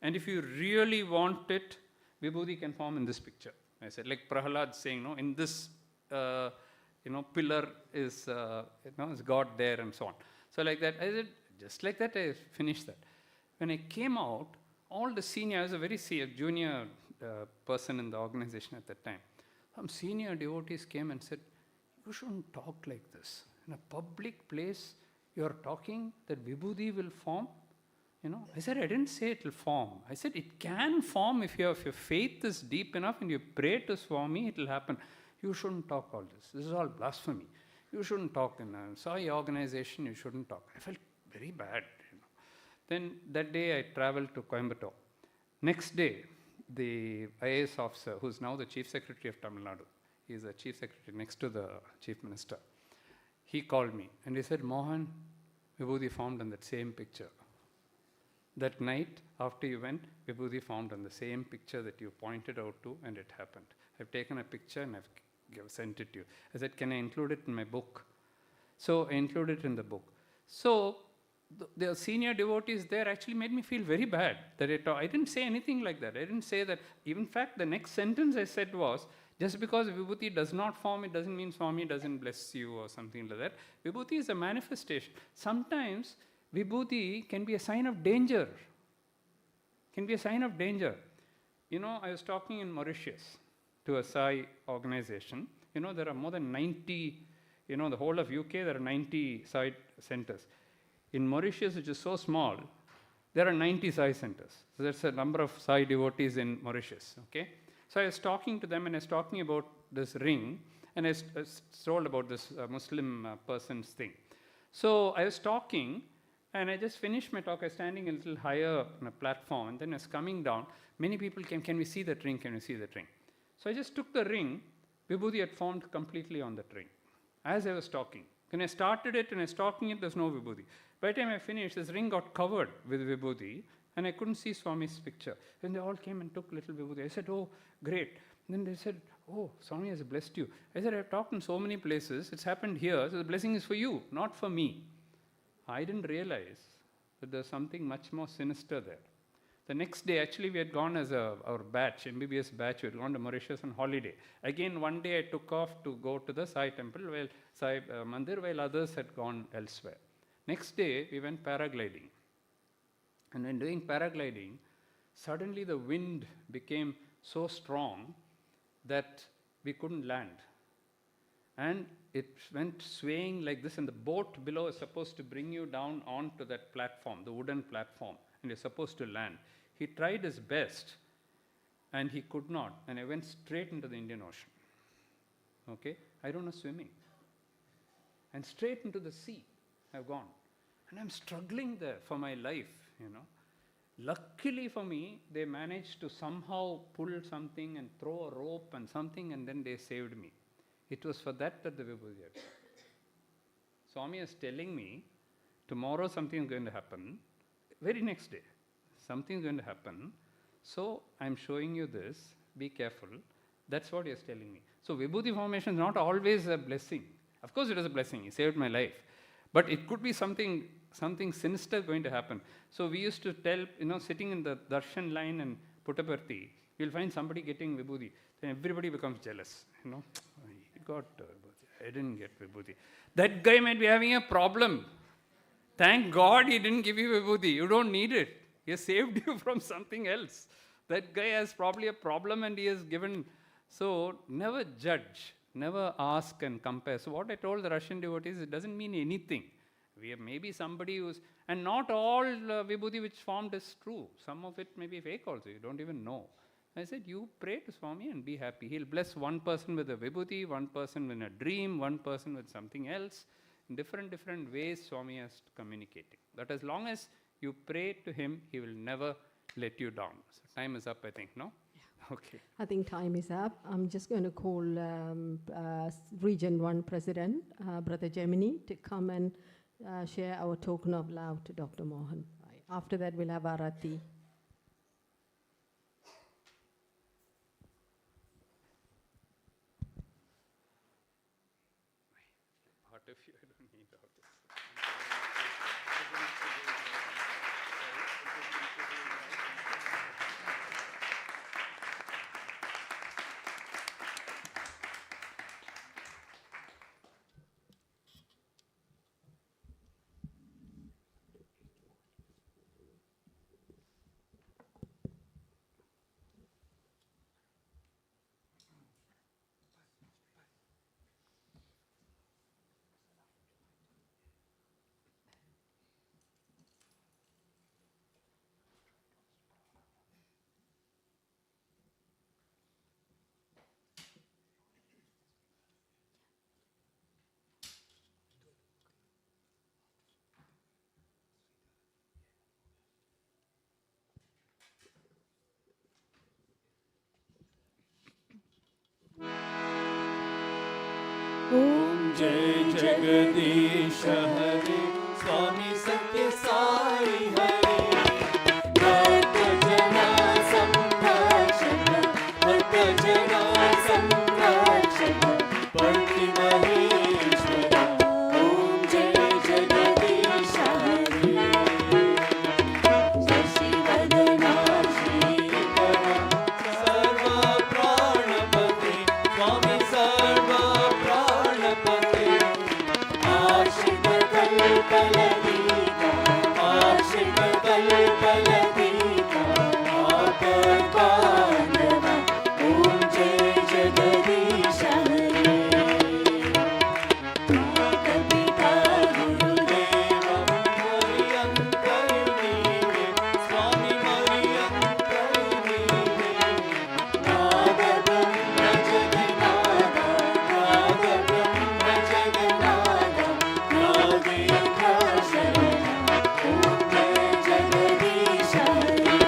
and if you really want it, Vibhuti can form in this picture. I said, like Prahlad saying, in this, pillar is, is God there, and so on. So like that, I said, just like that, I finished that. When I came out, all the senior, I was a very junior person in the organization at that time. Some senior devotees came and said, you shouldn't talk like this. In a public place, you are talking that Vibhuti will form. I said, I didn't say it will form. I said, it can form if your faith is deep enough and you pray to Swami, it will happen. You shouldn't talk all this. This is all blasphemy. You shouldn't talk in a Sai organization, you shouldn't talk. I felt very bad. Then that day I traveled to Coimbatore. Next day, the IAS officer, who's now the Chief Secretary of Tamil Nadu, he's the Chief Secretary next to the Chief Minister, he called me and he said, Mohan, Vibhuti formed on that same picture. That night, after you went, Vibhuti formed on the same picture that you pointed out to, and it happened. I've taken a picture and I've sent it to you. I said, can I include it in my book? So I included it in the book. So the senior devotees there actually made me feel very bad that I didn't say anything like that. I didn't say that. In fact, the next sentence I said was, just because Vibhuti does not form, it doesn't mean Swami doesn't bless you or something like that. Vibhuti is a manifestation. Sometimes Vibhuti can be a sign of danger. Can be a sign of danger. I was talking in Mauritius to a Sai organization. There are more than 90, the whole of UK, there are 90 Sai centers. In Mauritius, which is so small, there are 90 Sai centers. So that's a number of Sai devotees in Mauritius, okay? So I was talking to them and I was talking about this ring and I told about this Muslim person's thing. So I was talking and I just finished my talk. I was standing a little higher on a platform and then I was coming down. Many people came, can we see that ring? Can we see that ring? So I just took the ring. Vibhuti had formed completely on that ring as I was talking. When I started it and I was talking it, there's no Vibhuti. By the time I finished, this ring got covered with Vibhuti and I couldn't see Swami's picture. Then they all came and took little Vibhuti. I said, oh, great. And then they said, oh, Swami has blessed you. I said, I've talked in so many places. It's happened here. So the blessing is for you, not for me. I didn't realize that there's something much more sinister there. The next day, actually, we had gone as our batch, MBBS batch, we had gone to Mauritius on holiday. Again, one day I took off to go to the Sai temple, Sai Mandir, while others had gone elsewhere. Next day, we went paragliding. And when doing paragliding, suddenly the wind became so strong that we couldn't land. And it went swaying like this, and the boat below is supposed to bring you down onto that platform, the wooden platform, and you're supposed to land. He tried his best, and he could not, and I went straight into the Indian Ocean. Okay? I don't know swimming. And straight into the sea I've gone. And I'm struggling there for my life, Luckily for me, they managed to somehow pull something and throw a rope and something, and then they saved me. It was for that the Vibhuti had. Swami is telling me, tomorrow something is going to happen. Very next day, something is going to happen. So I'm showing you this. Be careful. That's what he is telling me. So Vibhuti formation is not always a blessing. Of course it is a blessing. He saved my life. But it could be something sinister going to happen. So we used to tell, sitting in the darshan line and Puttaparthi, you'll find somebody getting Vibhuti. Then everybody becomes jealous. He got Vibhuti. I didn't get Vibhuti. That guy might be having a problem. Thank God he didn't give you Vibhuti. You don't need it. He has saved you from something else. That guy has probably a problem and he has given. So never judge. Never ask and compare. So what I told the Russian devotees, it doesn't mean anything. We have maybe somebody who's, and not all Vibhuti which formed is true. Some of it may be fake also. You don't even know. I said, you pray to Swami and be happy. He'll bless one person with a Vibhuti, one person with a dream, one person with something else. In different ways, Swami has communicating. But as long as you pray to him, he will never let you down. So time is up, I think, no? Yeah. Okay. I think time is up. I'm just going to call Region 1 President, Brother Gemini, to come and share our token of love to Dr. Mohan. After that, we'll have Arati. Part of you, I don't need all this. जय जगदीश हरे स्वामी सत्य साई हरे भक्त जना संरक्षक भक्त जना संरक्षक पति महेश्वर ओम जय जगदीश हरे शशिवदना श्रीकर सर्व प्राणपते स्वामी सर्व प्राणपते आश्रित कल्पलतीका आश्रित कल्पलतीका आपद्बान्धव ओम जय जगदीश हरे माता गुरुदेव मरियंतरुणीवे स्वामी मरियंतरुणीवे नाद ब्रह्म जगन्नाथ नाद ब्रह्म जगन्नाथ नागेन्द्र शरण ओम जय जगदीश हरे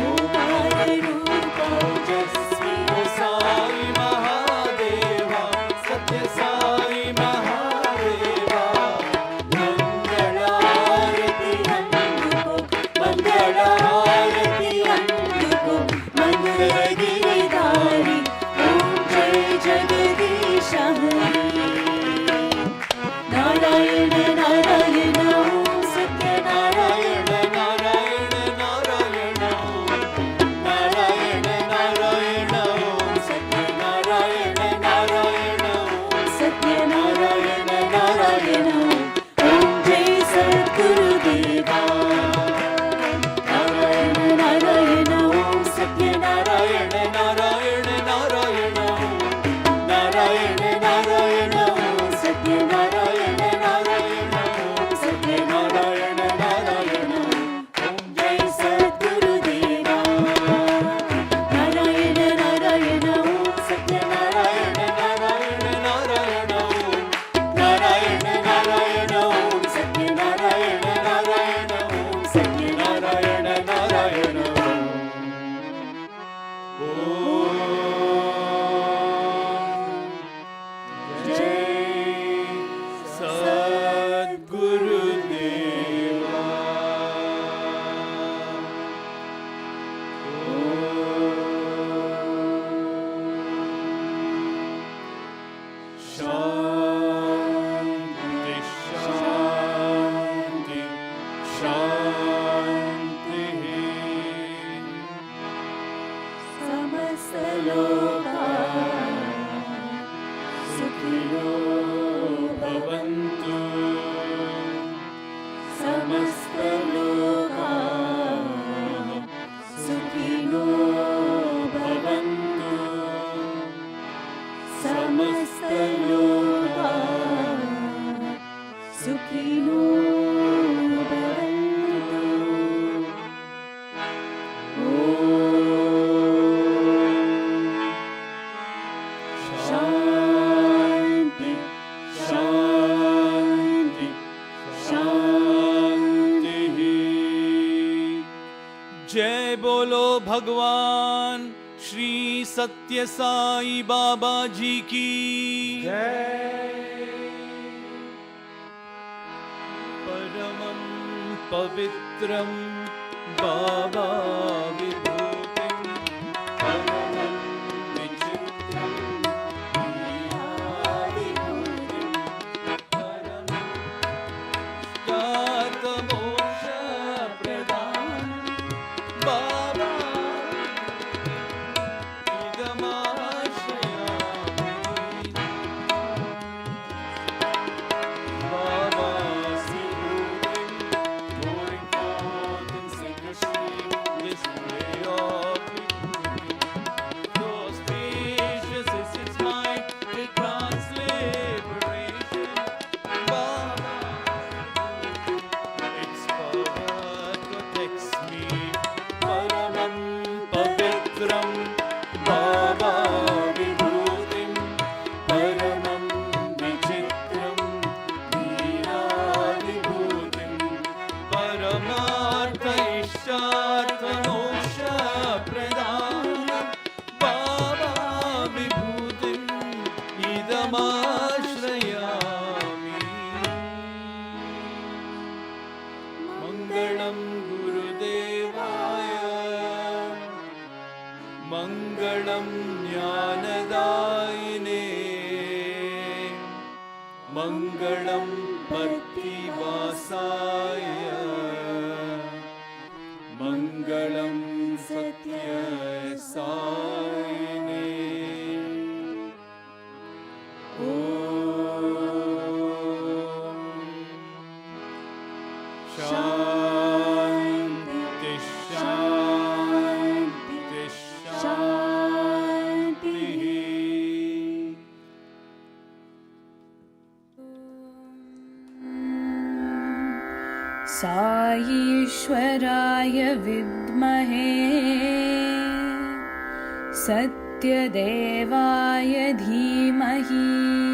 ओंकार रूप ओजस्वी साई महादेवा सत्य साई महादेवा मंगलारति अंगुको मंगलारति अंगुको मंगल गिरिधारी ओम जय जगदीश हरे नारायण नारायण ओम सत्य नारायण नारायण नारायण नारायण नारायण ओम सत्य नारायण नारायण ओम सत्य नारायण नारायण ओम जय सद्गुरुदेवा नारायण नारायण ओम सत्य नारायण नारायण नारायण नारायण नारायण ओम सत्य नारायण नारायण ओम सत्य नारायण नारायण ओम जय सद्गुरुदेवा नारायण नारायण ओम सत्य नारायण नारायण नारायण नारायण नारायण ओम सत्य नारायण नारायण ओम सत्य नारायण नारायण जय सद्गुरुदेवा शांति शांति शांति समस्त लोका सुखिनो भवन्तु समस्त लोका सुखिनो भवन्तु समस्त लोका सुखिनो भवन्तु शांति शांति शांति जय बोलो भगवान श्री सत्य साई बाबा जी की परमं पवित्रं बाबा विभूतिं परमं विचित्रं वीरादिभूतिं परमं मोक्षप्रदानं बाबा इदमाश्रयामि बाबा Pouring forth in secrecy this ray मङ्गलं पतिवासाय मङ्गलं सत्यसायिने ॐ शान्ति शान्ति शान्तिः साईश्वराय विद्महे सत्यदेवाय धीमहि